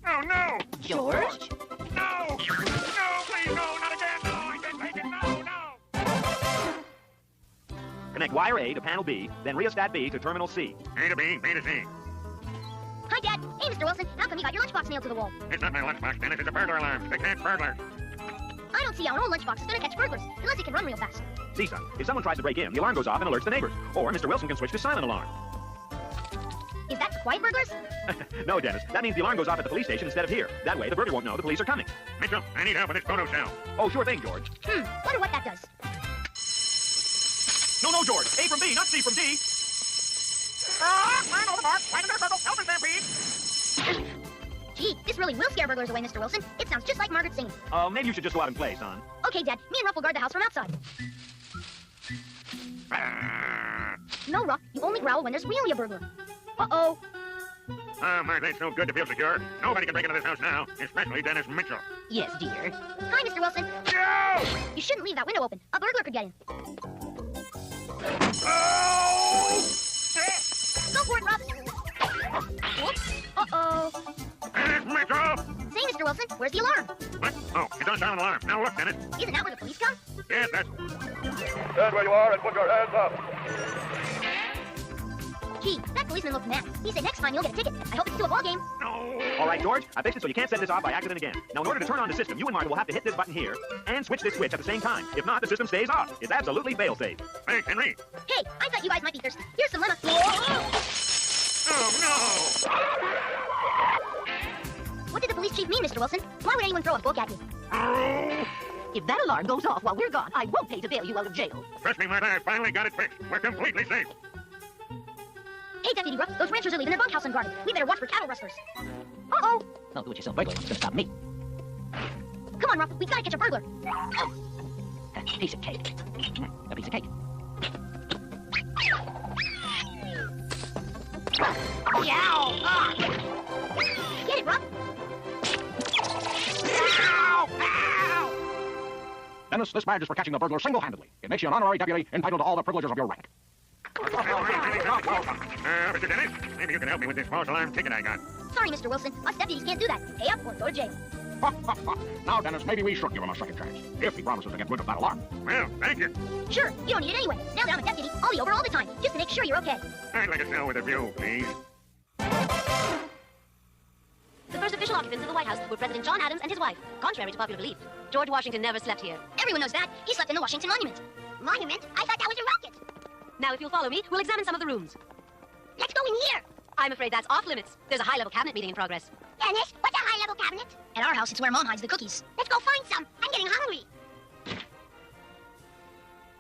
Speaker 2: Oh, no!
Speaker 4: George?
Speaker 2: No! No, please, no, not again! No, I can't take it! No, no!
Speaker 8: Connect wire A to panel B, then rheostat B to terminal C.
Speaker 2: A to B, B to C.
Speaker 1: Hi, Dad. Hey, Mr. Wilson. How come you got your lunchbox nailed to the wall?
Speaker 2: It's not my lunchbox, Dennis. It's a burglar alarm. They catch burglars.
Speaker 1: I don't see how an old lunchbox is going to catch burglars, unless it can run real fast.
Speaker 8: See, son, if someone tries to break in, the alarm goes off and alerts the neighbors. Or Mr. Wilson can switch to silent alarm.
Speaker 1: Is that for quiet burglars?
Speaker 8: No, Dennis. That means the alarm goes off at the police station instead of here. That way, the burglar won't know the police are coming.
Speaker 2: Mitchell, I need help with this photo cell.
Speaker 8: Oh, sure thing, George.
Speaker 1: Wonder what that does.
Speaker 8: No, George. A from B, not C from D.
Speaker 2: Line overboard! Line in their circle! Help us, Stampede!
Speaker 1: Gee, this really will scare burglars away, Mr. Wilson. It sounds just like Margaret singing.
Speaker 8: Maybe you should just go out and play, son.
Speaker 1: Okay, Dad. Me and Ruff will guard the house from outside. No, Ruff. You only growl when there's really a burglar. Uh-oh.
Speaker 2: Oh, Martha, it's no good to feel secure. Nobody can break into this house now, especially Dennis Mitchell.
Speaker 4: Yes, dear.
Speaker 1: Hi, Mr. Wilson.
Speaker 2: No!
Speaker 1: You shouldn't leave that window open. A burglar could get in.
Speaker 2: Oh!
Speaker 1: Go for it, Ruff. Whoops. Uh-oh.
Speaker 2: Dennis Mitchell!
Speaker 1: Say, Mr. Wilson, where's the alarm?
Speaker 2: What? Oh, it's on silent alarm. Now look, Dennis.
Speaker 1: Isn't that where the police come?
Speaker 2: Yes, that's...
Speaker 9: Stand where you are and put your hands up.
Speaker 1: Gee, that policeman looked mad. He said next time you'll get a ticket. I hope it's to a ball game.
Speaker 2: No!
Speaker 8: All right, George, I fixed it so you can't set this off by accident again. Now, in order to turn on the system, you and Martha will have to hit this button here and switch this switch at the same time. If not, the system stays off. It's absolutely fail-safe.
Speaker 2: Thanks, Henry.
Speaker 1: Hey, I thought you guys might be thirsty. Here's some lemon.
Speaker 2: Oh, no!
Speaker 1: What did the police chief mean, Mr. Wilson? Why would anyone throw a book at you?
Speaker 2: Oh!
Speaker 4: If that alarm goes off while we're gone, I won't pay to bail you out of jail.
Speaker 2: Trust me, Martha, I finally got it fixed. We're completely safe.
Speaker 1: Hey, Deputy Ruff, those ranchers are leaving their bunkhouse unguarded. We better watch for cattle rustlers. Uh-oh.
Speaker 7: Don't do it yourself, burglar. It's gonna stop me.
Speaker 1: Come on, Ruff, we gotta catch a burglar.
Speaker 7: A piece of cake. A piece of cake.
Speaker 1: Yow! Get it, Ruff.
Speaker 5: Dennis, this badge is for catching the burglar single-handedly. It makes you an honorary deputy entitled to all the privileges of your rank.
Speaker 2: Mr. Dennis, maybe you can help me with this false alarm ticket I got.
Speaker 1: Sorry, Mr. Wilson. Us deputies can't do that. Pay up or go to jail.
Speaker 5: Now, Dennis, maybe we should give him a second chance, if he promises to get rid of that alarm.
Speaker 2: Well, thank you.
Speaker 1: Sure, you don't need it anyway. Now that I'm a deputy, I'll be over all the time, just to make sure you're okay.
Speaker 2: I'd like a cell with a view, please.
Speaker 3: The first official occupants of the White House were President John Adams and his wife. Contrary to popular belief, George Washington never slept here.
Speaker 1: Everyone knows that. He slept in the Washington Monument. Monument? I thought that was a rocket.
Speaker 3: Now, if you'll follow me, we'll examine some of the rooms.
Speaker 1: Let's go in here.
Speaker 3: I'm afraid that's off limits. There's a high-level cabinet meeting in progress.
Speaker 1: Dennis, what's a high-level cabinet? At our house, it's where Mom hides the cookies. Let's go find some. I'm getting hungry.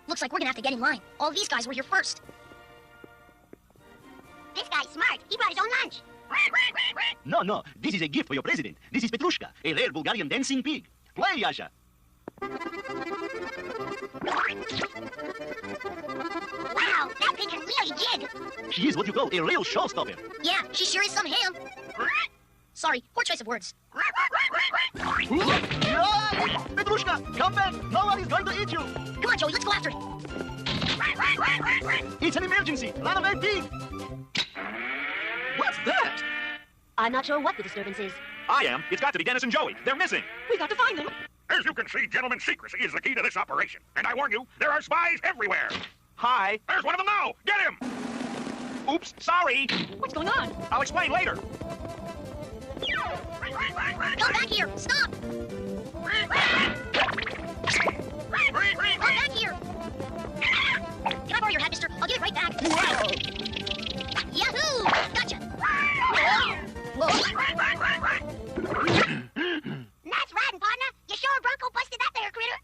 Speaker 1: Looks like we're gonna have to get in line. All these guys were here first. This guy's smart. He brought his own lunch.
Speaker 7: No, this is a gift for your president. This is Petrushka, a rare Bulgarian dancing pig. Play, Yasha.
Speaker 1: Wow, that pig can really jig.
Speaker 7: She is what you call a real showstopper.
Speaker 1: Yeah, she sure is some ham. Sorry, poor choice of words.
Speaker 7: Petrushka, come back! No one is going to eat you!
Speaker 1: Come on, Joey, let's go after it.
Speaker 7: It's an emergency! Run away, pig!
Speaker 6: What's that?
Speaker 3: I'm not sure what the disturbance is.
Speaker 6: I am. It's got to be Dennis and Joey. They're missing.
Speaker 4: We got to find them.
Speaker 2: As you can see, gentlemen, secrecy is the key to this operation. And I warn you, there are spies everywhere.
Speaker 6: Hi.
Speaker 2: There's one of them now. Get him!
Speaker 6: Oops, sorry.
Speaker 4: What's going on?
Speaker 6: I'll explain later.
Speaker 1: Come back here. Stop. Come back here. Can I borrow your hat, mister? I'll give it right back. Yahoo! Gotcha. That's riding, partner. You sure Bronco busted that there critter?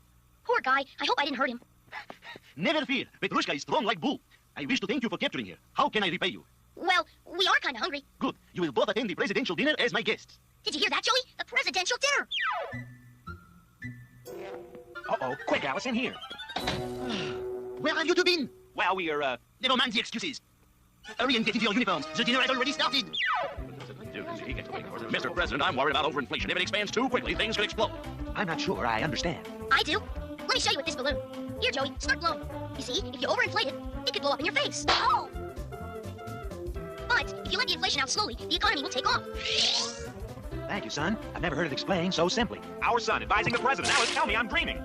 Speaker 1: Poor guy. I hope I didn't hurt him.
Speaker 7: Never fear. Petrushka is strong like bull. I wish to thank you for capturing her. How can I repay you?
Speaker 1: Well, we are kind of hungry.
Speaker 7: Good. You will both attend the presidential dinner as my guests.
Speaker 1: Did you hear that, Joey? The presidential dinner.
Speaker 8: Uh-oh. Quick, Alice, in here.
Speaker 7: Where have you two been?
Speaker 8: Well, we are,
Speaker 7: Never mind the excuses. Hurry and get into your uniforms. The dinner has already started.
Speaker 6: Mr. President, I'm worried about overinflation. If it expands too quickly, things could explode.
Speaker 8: I'm not sure I understand.
Speaker 1: I do. Let me show you with this balloon. Here, Joey, start blowing. You see, if you overinflate it, it could blow up in your face. Oh! But if you let the inflation out slowly, the economy will take off.
Speaker 8: Thank you, son. I've never heard it explained so simply. Our son advising the president. Alice, tell me I'm dreaming.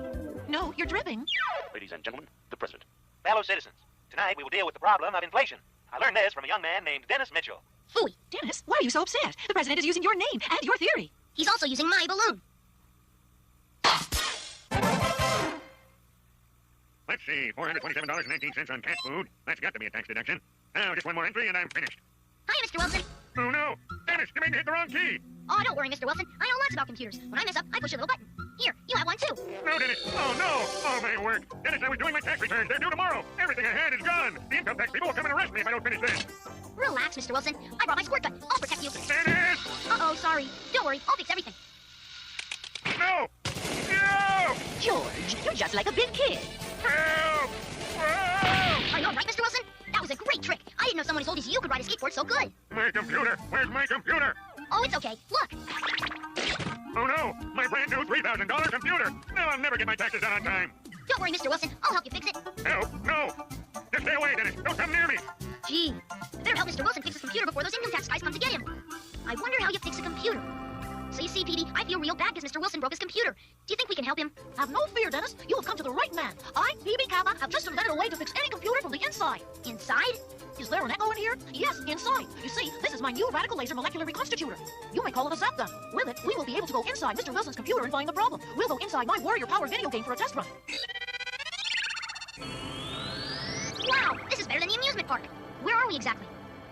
Speaker 4: No, you're dripping.
Speaker 6: Ladies and gentlemen, the president.
Speaker 9: Fellow citizens, tonight we will deal with the problem of inflation. I learned this from a young man named Dennis Mitchell.
Speaker 1: Phooey.
Speaker 4: Dennis, why are you so upset? The president is using your name and your theory.
Speaker 1: He's also using my balloon.
Speaker 2: Let's see, $427.19 on cat food. That's got to be a tax deduction. Now, just one more entry and I'm finished.
Speaker 1: Hi, Mr. Wilson.
Speaker 2: Oh, no. Dennis, you made me hit the wrong key.
Speaker 1: Oh, don't worry, Mr. Wilson. I know lots about computers. When I mess up, I push a little button. Here, you have one too.
Speaker 2: No, Dennis. Oh, no. All my work. Dennis, I was doing my tax returns. They're due tomorrow. Everything I had is gone. The income tax people will come and arrest me if I don't finish this.
Speaker 1: Relax, Mr. Wilson. I brought my squirt gun. I'll protect you.
Speaker 2: Dennis!
Speaker 1: Uh-oh, sorry. Don't worry. I'll fix everything.
Speaker 2: No! No!
Speaker 4: George, you're just like a big kid.
Speaker 2: Help! Whoa!
Speaker 1: I know, right, Mr. Wilson? That was a great trick. I didn't know someone as old as you could ride a skateboard so good.
Speaker 2: My computer! Where's my computer?
Speaker 1: Oh, it's okay. Look.
Speaker 2: Oh, no! My brand new $3,000 computer! Now I'll never get my taxes done on time.
Speaker 1: Don't worry, Mr. Wilson. I'll help you fix it.
Speaker 2: Help! No! Just stay away, Dennis! Don't come near me!
Speaker 1: Gee. Better help Mr. Wilson fix his computer before those income tax guys come to get him. I wonder how you fix a computer. So you see, Petey, I feel real bad because Mr. Wilson broke his computer. Do you think we can help him?
Speaker 4: Have no fear, Dennis. You have come to the right man. I, PB Kappa, have just invented a way to fix any computer from the inside.
Speaker 1: Inside?
Speaker 4: Is there an echo in here? Yes, inside. You see, this is my new radical laser molecular reconstitutor. You may call it a zap gun. With it, we will be able to go inside Mr. Wilson's computer and find the problem. We'll go inside my Warrior Power video game for a test run.
Speaker 1: Wow, this is better than the amusement park. Where are we exactly?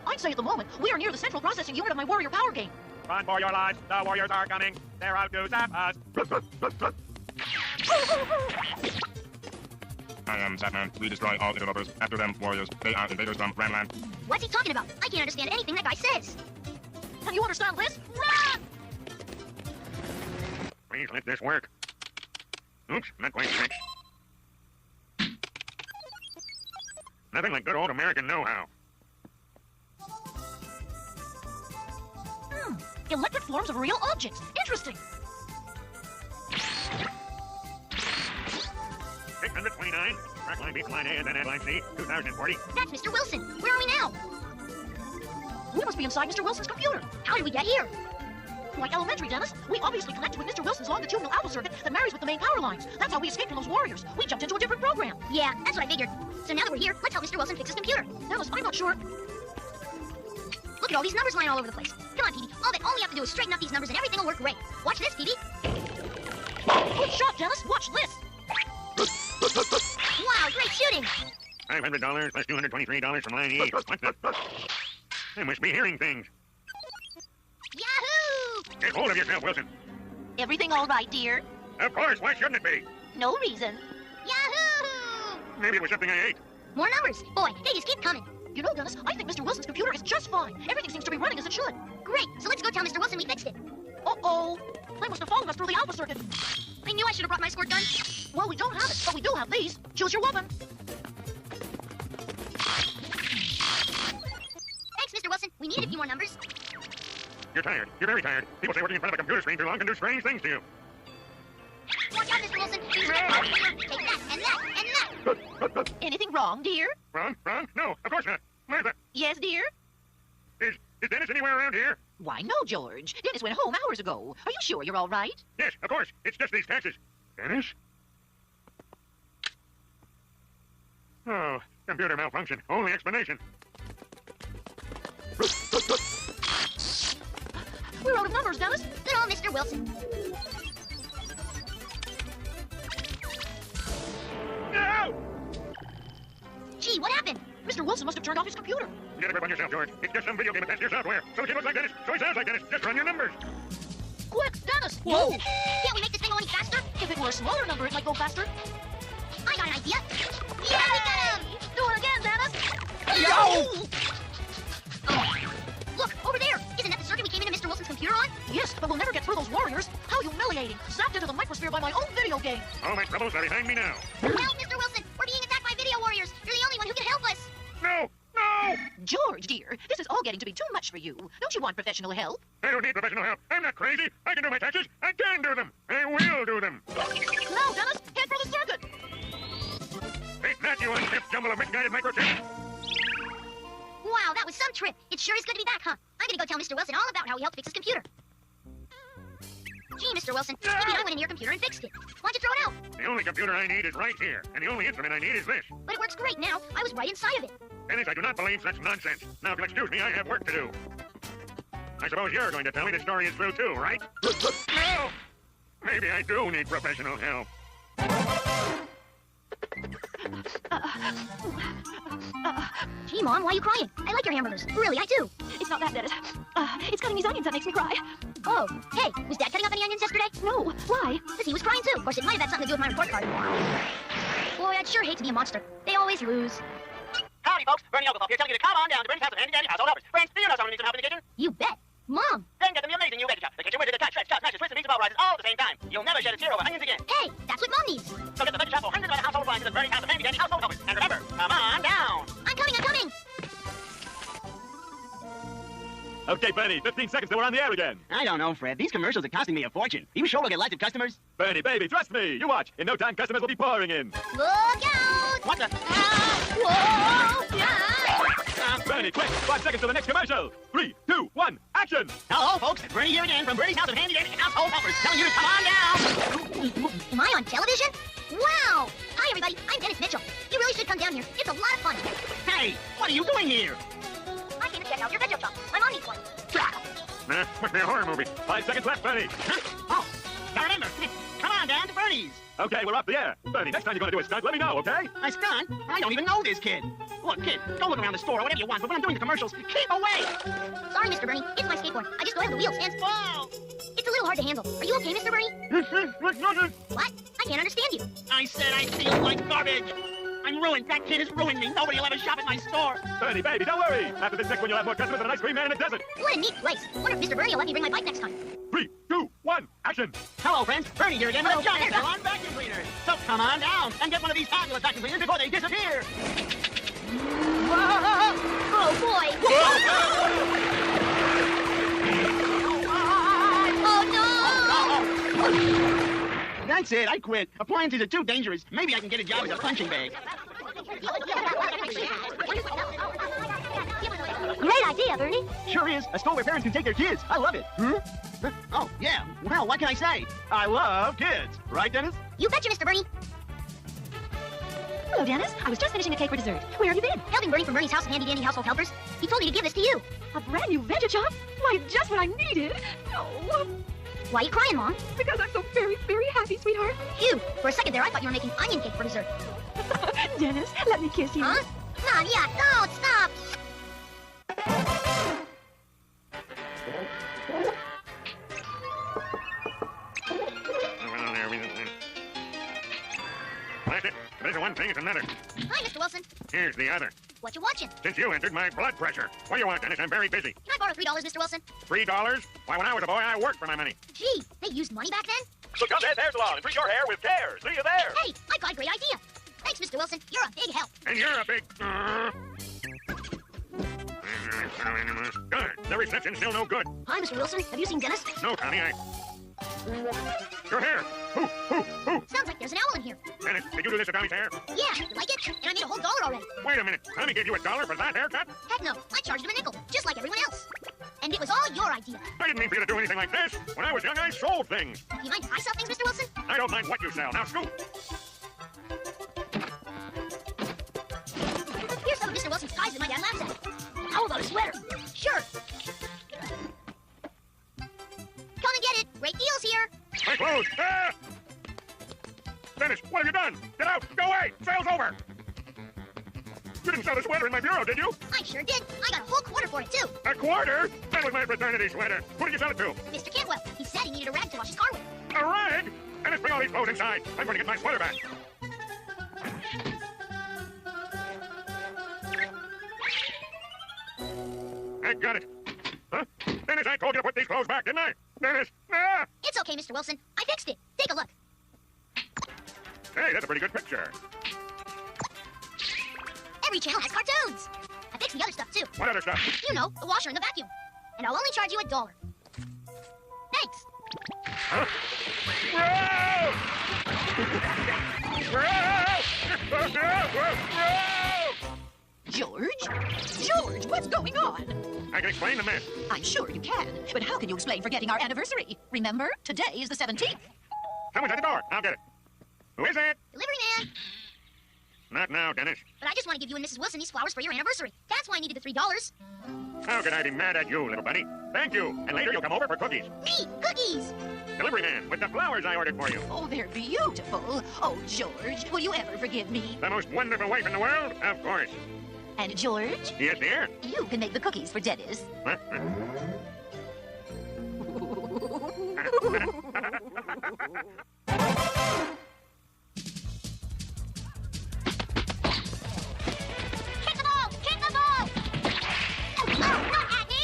Speaker 4: I'd say at the moment, we are near the central processing unit of my Warrior Power game.
Speaker 8: Run for your lives. The warriors are coming. They're out to zap us.
Speaker 2: I am Zapman. We destroy all interlopers. After them, warriors. They are invaders from Ramland.
Speaker 1: What's he talking about? I can't understand anything that guy says.
Speaker 4: Can you understand this? Run!
Speaker 2: Please let this work. Oops, not quite fixed. Nothing like good old American know-how.
Speaker 4: Electric forms of real objects. Interesting.
Speaker 2: 629. Track line B from line A and then add line C. 2040.
Speaker 1: That's Mr. Wilson. Where are we now?
Speaker 4: We must be inside Mr. Wilson's computer.
Speaker 1: How did we get here?
Speaker 4: Like elementary, Dennis. We obviously connected with Mr. Wilson's longitudinal alpha circuit that marries with the main power lines. That's how we escaped from those warriors. We jumped into a different program.
Speaker 1: Yeah, that's what I figured. So now that we're here, let's help Mr. Wilson fix his computer.
Speaker 4: Dennis, I'm not sure.
Speaker 1: Look at all these numbers lying all over the place. Come on, Petey. All we have to do is straighten up these numbers and everything will work great. Watch this, Petey.
Speaker 4: Good shot, Dennis. Watch this.
Speaker 1: Wow, great shooting.
Speaker 2: $500 plus $223 from line E. What's that? I must be hearing things.
Speaker 1: Yahoo!
Speaker 2: Get hold of yourself, Wilson.
Speaker 4: Everything all right, dear?
Speaker 2: Of course, why shouldn't it be?
Speaker 4: No reason.
Speaker 1: Yahoo!
Speaker 2: Maybe it was something I ate.
Speaker 1: More numbers. Boy, they just keep coming.
Speaker 4: You know, Dennis, I think Mr. Wilson's computer is just fine. Everything seems to be running as it should.
Speaker 1: Great, so let's go tell Mr. Wilson we fixed it.
Speaker 4: Uh-oh. They must have followed us through the alpha circuit.
Speaker 1: I knew I should have brought my squirt gun.
Speaker 4: Well, we don't have it, but we do have these. Choose your weapon.
Speaker 1: Thanks, Mr. Wilson. We needed a few more numbers.
Speaker 2: You're tired. You're very tired. People say working in front of a computer screen too long can do strange things to you.
Speaker 1: Watch out, Mr. Wilson. Take that, and that, and that.
Speaker 4: Anything wrong, dear?
Speaker 2: Wrong? Wrong? No, of course not. Martha,
Speaker 4: Yes, dear?
Speaker 2: is Dennis anywhere around here?
Speaker 4: Why, no, George. Dennis went home hours ago. Are you sure you're all right?
Speaker 2: Yes, of course. It's just these taxes. Dennis? Oh, computer malfunction. Only explanation.
Speaker 4: We're out of numbers, Dennis.
Speaker 1: Good old Mr. Wilson.
Speaker 2: No!
Speaker 1: Gee, what happened?
Speaker 4: Mr. Wilson must have turned off his computer.
Speaker 2: Get a grip on yourself, George. It's just some video game attached to your software. So he looks like Dennis, so he sounds like Dennis. Just run your numbers.
Speaker 4: Quick, Dennis! Whoa!
Speaker 1: Can't we make this thing go any faster?
Speaker 4: If it were a smaller number, it might go faster.
Speaker 1: I got an idea. Yeah, we got him!
Speaker 4: Do it again, Dennis!
Speaker 1: Oh. Look, over there. Isn't that the circuit we came into Mr. Wilson's computer on?
Speaker 4: Yes, but we'll never get through those warriors. How humiliating! Zapped into the microsphere by my own video game.
Speaker 2: All my troubles are behind me now.
Speaker 1: Help, Mr. Wilson! We're being attacked by video warriors! You're the only one who can help us!
Speaker 2: No! No!
Speaker 4: George, dear, this is all getting to be too much for you. Don't you want professional help?
Speaker 2: I don't need professional help. I'm not crazy. I can do my taxes. I can do them. I will do them.
Speaker 4: Now, Dennis, head for the circuit.
Speaker 2: Take that, you unhip jumble of misguided microchips.
Speaker 1: Wow, that was some trip. It sure is good to be back, huh? I'm gonna go tell Mr. Wilson all about how he helped fix his computer. Gee, Mr. Wilson, maybe I went in your computer and fixed it. Why'd you throw it out?
Speaker 2: The only computer I need is right here, and the only instrument I need is this.
Speaker 1: But it works great now. I was right inside of it.
Speaker 2: Dennis, I do not believe such nonsense. Now, if you'll excuse me, I have work to do. I suppose you're going to tell me the story is true, too, right? No! Maybe I do need professional help.
Speaker 1: Gee, Mom, why are you crying? I like your hamburgers. Really, I do.
Speaker 4: It's not that, Dennis. It's cutting these onions that makes me cry.
Speaker 1: Oh, hey, was Dad cutting up any onions yesterday?
Speaker 4: No, why?
Speaker 1: Because he was crying, too. Of course, it might have had something to do with my report card. Boy, I'd sure hate to be a monster. They always lose.
Speaker 9: Howdy, folks. Bernie Oglethorpe here telling you to come on down to Bernie's house of handy dandy household helpers. Friends, do you know someone who needs some help in the kitchen?
Speaker 1: You bet. Mom!
Speaker 9: Then get them the amazing new Veggie Cup. The kitchen where they cut, shred, cut, smashes, twists, and beats about rises all at the same time. You'll never shed a tear over onions again.
Speaker 1: Hey, that's what Mom needs.
Speaker 9: So get the Veggie Cup for hundreds of other household appliances at Bernie's house of handy dandy household helpers. And remember, come on down.
Speaker 1: I'm coming, I'm coming.
Speaker 6: Okay, Bernie, 15 seconds till we're on the air again.
Speaker 10: I don't know, Fred. These commercials are costing me a fortune. You sure we'll get lots of customers?
Speaker 6: Bernie, baby, trust me. You watch. In no time, customers will be pouring in.
Speaker 1: Look out!
Speaker 9: What the?
Speaker 1: Whoa! Yeah!
Speaker 6: Bernie, quick, 5 seconds till the next commercial. 3, 2, 1, action!
Speaker 10: Hello, folks. It's Bernie here again from Bernie's house of handy dandy household helpers, telling you to come on down.
Speaker 1: Am I on television? Wow! Hi, everybody. I'm Dennis Mitchell. You really should come down here. It's a lot of fun.
Speaker 10: Hey, what are you doing here?
Speaker 1: I came to check out your video shop. My mom needs one.
Speaker 2: Nah, must be a horror movie.
Speaker 6: 5 seconds left, Bernie.
Speaker 10: Huh? Oh, now remember, come on down to Bernie's.
Speaker 6: Okay, we're off the air. Bernie, next time you're going to do a stunt, let me know, okay?
Speaker 10: My son? I don't even know this kid. Look, kid, go look around the store or whatever you want, but when I'm doing the commercials, keep away.
Speaker 1: Sorry, Mr. Bernie. It's my skateboard. I just don't have the wheels, and
Speaker 10: Whoa!
Speaker 1: it's a little hard to handle. Are you okay, Mr. Bernie? What? I can't understand you.
Speaker 10: I said I feel like garbage. I'm ruined. That kid has ruined me. Nobody will ever shop at my store.
Speaker 6: Bernie, baby, don't worry. After this next one, you'll have more customers than an ice cream man in a desert.
Speaker 1: What a neat place. Wonder if Mr. Bernie will let me bring my bike next time.
Speaker 6: 3, 2, 1, action!
Speaker 10: Hello, friends. Bernie here again with
Speaker 1: Oh,
Speaker 10: a giant
Speaker 1: there's a-
Speaker 10: salon vacuum cleaner. So come on down and get one of these fabulous vacuum cleaners before they disappear.
Speaker 1: Oh, boy. Oh, no!
Speaker 10: That's it. I quit. Appliances are too dangerous. Maybe I can get a job as a punching bag.
Speaker 1: Great idea, Bernie.
Speaker 10: Sure is. A store where parents can take their kids. I love it. Oh, yeah. Well, what can I say? I love kids. Right, Dennis?
Speaker 1: You betcha, Mr. Bernie.
Speaker 4: Hello, Dennis. I was just finishing a cake for dessert. Where have you been?
Speaker 1: Helping Bernie from Bernie's House of Handy Dandy Household Helpers. He told me to give this to you.
Speaker 4: A brand new veggie chop? Why, just what I needed. Oh,
Speaker 1: Why are you crying, Mom?
Speaker 4: because I'm so very, very happy, sweetheart.
Speaker 1: Phew. For a second there, I thought you were making onion cake for dessert.
Speaker 4: Dennis, let me kiss you.
Speaker 1: Huh? Mom, yeah, don't stop.
Speaker 2: That's it. If it isn't one thing, it's another.
Speaker 1: Hi, Mr. Wilson.
Speaker 2: Here's the other.
Speaker 1: What you watching?
Speaker 2: Since you entered my blood pressure. What do you want, Dennis? I'm very busy.
Speaker 1: Can I borrow $3, Mr. Wilson?
Speaker 2: $3? Why, when I was a boy, I worked for my money.
Speaker 1: Gee, they used money back then?
Speaker 8: So come to Ed's Hair Salon and treat your hair with care. See you there.
Speaker 1: Hey, I got a great idea. Thanks, Mr. Wilson. You're a big help.
Speaker 2: And you're a big... Good. The reception's still no good.
Speaker 1: Hi, Mr. Wilson. Have you seen Dennis?
Speaker 2: No, Connie, Your hair. Who?
Speaker 1: Sounds like there's an owl in here.
Speaker 2: Dennis, did you do this to Tommy's hair?
Speaker 1: Yeah, you like it? And I made a whole $1 already.
Speaker 2: Wait a minute. Tommy gave you $1 for that haircut?
Speaker 1: Heck no. I charged him a nickel, just like everyone else. And it was all your idea.
Speaker 2: I didn't mean for you to do anything like this. When I was young, I sold things.
Speaker 1: Do you mind if I sell things, Mr. Wilson?
Speaker 2: I don't mind what you sell. Now, scoot.
Speaker 1: Here's some of Mr. Wilson's ties that my dad laughs at. How about a sweater? Sure. Come and get it. Great deals here.
Speaker 2: My clothes. Ah! Dennis, what have you done? Get out. Go away. Sale's over. You didn't sell the sweater in my bureau, did you?
Speaker 1: I sure did. I got a whole quarter for it, too.
Speaker 2: A quarter? That was my fraternity sweater. Who did you sell it to?
Speaker 1: Mr. Cantwell. He said he needed a rag to wash his car with.
Speaker 2: A rag? Dennis, bring all these clothes inside. I'm going to get my sweater back. I got it. Huh? Dennis, I told you to put these clothes back, didn't I? Dennis! Ah!
Speaker 1: It's okay, Mr. Wilson. I fixed it. Take a look.
Speaker 2: Hey, that's a pretty good picture.
Speaker 1: Every channel has cartoons. I fixed the other stuff, too.
Speaker 2: What other stuff?
Speaker 1: You know, the washer and the vacuum. And I'll only charge you $1. Thanks.
Speaker 2: Huh?
Speaker 4: George, what's going on?
Speaker 2: I can explain the mess.
Speaker 4: I'm sure you can, but how can you explain forgetting our anniversary? Remember, today is the 17th.
Speaker 2: Someone's at the door. I'll get it. Who is it?
Speaker 1: Delivery man.
Speaker 2: Not now, Dennis.
Speaker 1: But I just want to give you and Mrs. Wilson these flowers for your anniversary. That's why I needed the $3.
Speaker 2: How could I be mad at you, little buddy? Thank you. And later you'll come over for cookies.
Speaker 1: Me, cookies.
Speaker 2: Delivery man, with the flowers I ordered for you.
Speaker 4: Oh, they're beautiful. Oh, George, will you ever forgive me?
Speaker 2: The most wonderful wife in the world? Of course.
Speaker 4: And George,
Speaker 2: Yes, dear.
Speaker 4: you can make the cookies for Dennis.
Speaker 2: Huh?
Speaker 1: Kick the ball! Kick the ball! Oh, not at me!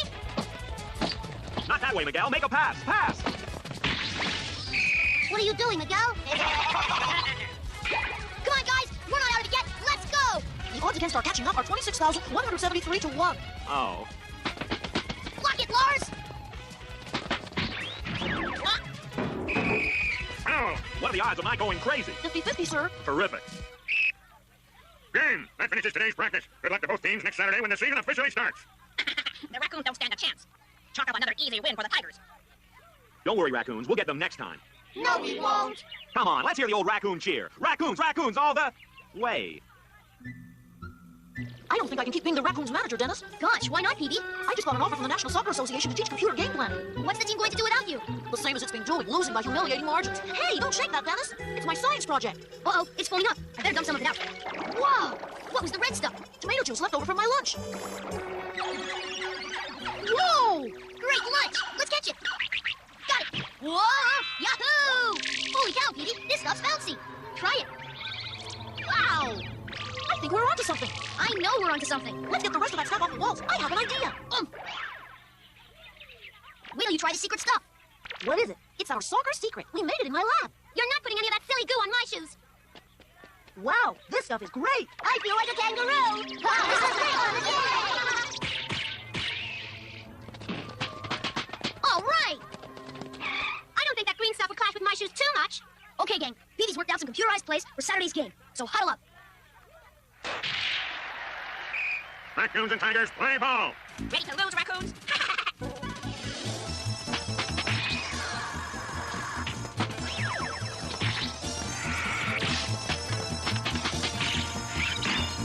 Speaker 8: Not that way, Miguel. Make a pass. Pass.
Speaker 1: What are you doing, Miguel? Come on, guys! We're not out of it yet! Let's go!
Speaker 4: The odds against our catching up are 26,173 to 1.
Speaker 8: Oh.
Speaker 1: Lock it, Lars!
Speaker 2: Oh,
Speaker 8: What are the odds of my going crazy?
Speaker 4: 50-50, sir.
Speaker 8: Terrific.
Speaker 2: game. That finishes today's practice. Good luck to both teams next Saturday when the season officially starts.
Speaker 3: The Raccoons don't stand a chance. Chalk up another easy win for the Tigers.
Speaker 8: Don't worry, Raccoons. We'll get them next time.
Speaker 1: No, we won't.
Speaker 8: Come on, let's hear the old Raccoon cheer. Raccoons, Raccoons, all the way.
Speaker 4: I don't think I can keep being the Raccoons manager, Dennis.
Speaker 1: Gosh, why not, PB?
Speaker 4: I just got an offer from the National Soccer Association to teach computer game planning.
Speaker 1: What's the team going to do without you?
Speaker 4: The same as it's been doing, losing by humiliating margins. Hey, don't shake that, Dennis. It's my science project.
Speaker 1: Uh-oh, it's foaming up. I better dump some of it out. Whoa! What was the red stuff?
Speaker 4: Tomato juice left over from my lunch.
Speaker 1: Whoa! Great lunch! Let's catch it! Got it! Whoa! Yahoo! Holy cow, PB, this stuff's bouncy. Try it. Wow!
Speaker 4: I think we're onto something.
Speaker 1: I know we're onto something.
Speaker 4: Let's get the rest of that stuff off the walls. I have an idea.
Speaker 1: Wait till you try the secret stuff.
Speaker 4: What is it? It's our soccer secret. We made it in my lab.
Speaker 1: You're not putting any of that silly goo on my shoes.
Speaker 4: Wow, this stuff is great.
Speaker 1: I feel like a kangaroo. All right. I don't think that green stuff would clash with my shoes too much. Okay, gang. Petey's worked out some computerized plays for Saturday's game, so huddle up.
Speaker 2: Raccoons and tigers play ball.
Speaker 3: Ready to lose, raccoons?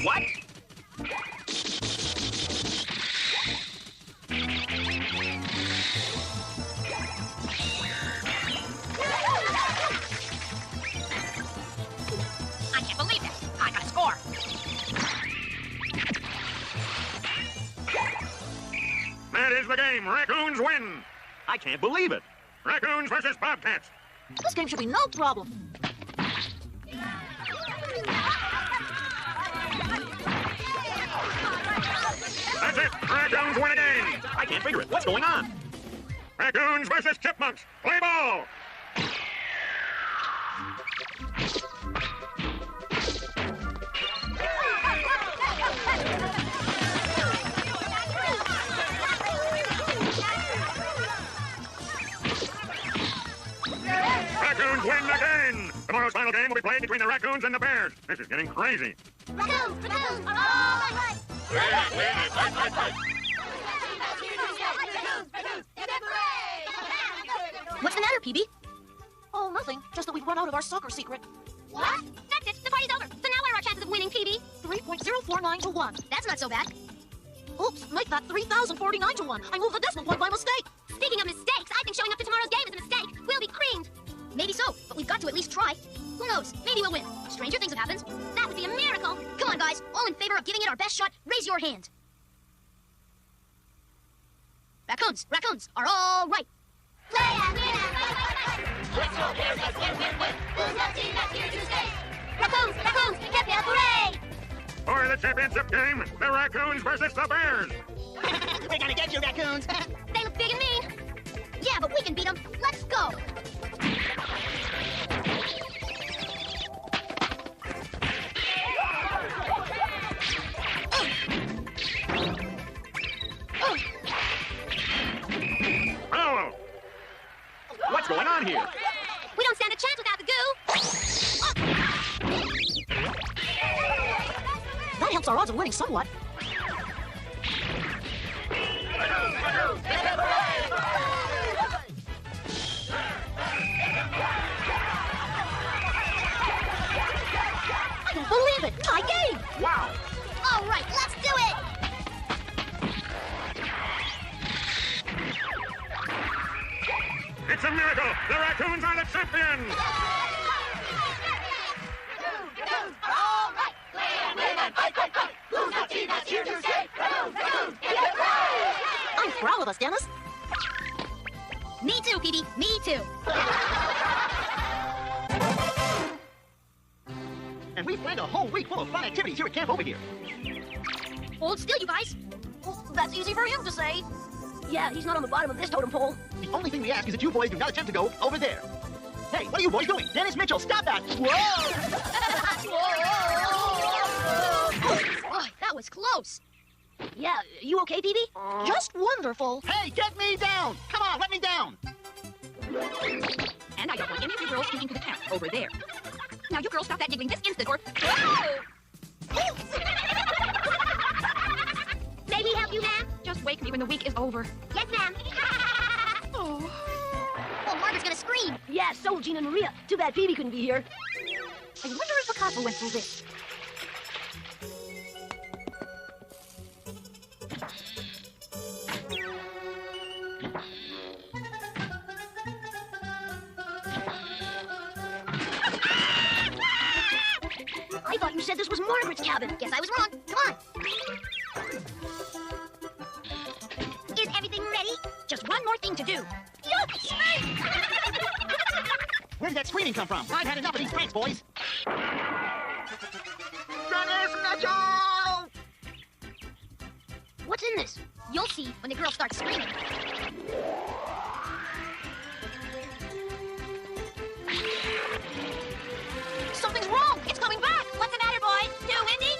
Speaker 8: What?
Speaker 3: I can't believe this. I got a score.
Speaker 2: That is the game. Raccoons win.
Speaker 8: I can't believe it.
Speaker 2: Raccoons versus Bobcats.
Speaker 4: This game should be no problem.
Speaker 2: That's it. Raccoons win again.
Speaker 8: I can't figure it. What's going on?
Speaker 2: Raccoons versus chipmunks. Play ball. Raccoons win again. Tomorrow's final game will be played between the Raccoons and the Bears. This is getting crazy.
Speaker 1: Raccoons are all right. What's the matter, PB?
Speaker 4: Oh, nothing. Just that we've run out of our soccer secret.
Speaker 1: What? That's it. The party's over. So now what are our chances of winning, PB?
Speaker 4: 3.049 to 1.
Speaker 1: That's not so bad.
Speaker 4: Oops, make that 3,049 to 1. I moved the decimal point by mistake.
Speaker 1: Speaking of mistakes, I think showing up to tomorrow's game is a mistake. We'll be creamed. Maybe so, but we've got to at least try. Who knows? Maybe we'll win. Stranger things have happened. That would be a miracle. Come on, guys. All in favor of giving it our best shot, raise your hand. Raccoons are all right. Play and win and fight, fight, fight. Let's go, Bears, let's win. Who's the team that's here to stay? Raccoons, hip hip hooray!
Speaker 2: For the championship game, the Raccoons versus the Bears.
Speaker 10: We're gonna get you, Raccoons.
Speaker 1: They look big and mean. Yeah, but we can beat them. Let's go.
Speaker 2: Oh,
Speaker 8: What's going on here?
Speaker 1: We don't stand a chance without the goo.
Speaker 4: That helps our odds of winning somewhat. I don't believe it! Tie game!
Speaker 8: Wow.
Speaker 1: All right, let's do it.
Speaker 2: it's a miracle. The Raccoons are the champions.
Speaker 4: I'm proud of us, Dennis.
Speaker 1: Me too, PB. Me too.
Speaker 10: And we've planned a whole week full of fun activities here at Camp Over Here.
Speaker 1: Hold still, you guys.
Speaker 4: Well, that's easy for him to say. Yeah, he's not on the bottom of this totem pole.
Speaker 10: The only thing we ask is that you boys do not attempt to go over there. Hey, what are you boys doing? Dennis Mitchell, stop that! Whoa!
Speaker 1: Oh, that was close.
Speaker 4: Yeah, you okay, PB? Just wonderful.
Speaker 10: Hey, get me down! Come on, let me down!
Speaker 3: And I don't want any of you girls speaking to the camp over there. Now you girls stop that giggling this instant or...
Speaker 1: May we help you, ma'am?
Speaker 3: Just wake me when the week is over.
Speaker 1: Yes, ma'am. Oh, Margaret's gonna scream.
Speaker 4: Yeah, so will Gina and Maria. Too bad PB couldn't be here. I wonder if Picasso went through this. I thought you said this was Margaret's cabin.
Speaker 1: Guess I was wrong. Come on. Is everything ready?
Speaker 3: Just one more thing to do.
Speaker 1: Yup, scream!
Speaker 10: Where did that screaming come from? I've had enough of these pranks, boys! Dennis Mitchell!
Speaker 1: What's in this? You'll see when the girl starts screaming.
Speaker 4: Something's wrong. It's coming back.
Speaker 3: What's the matter, boys? Too windy?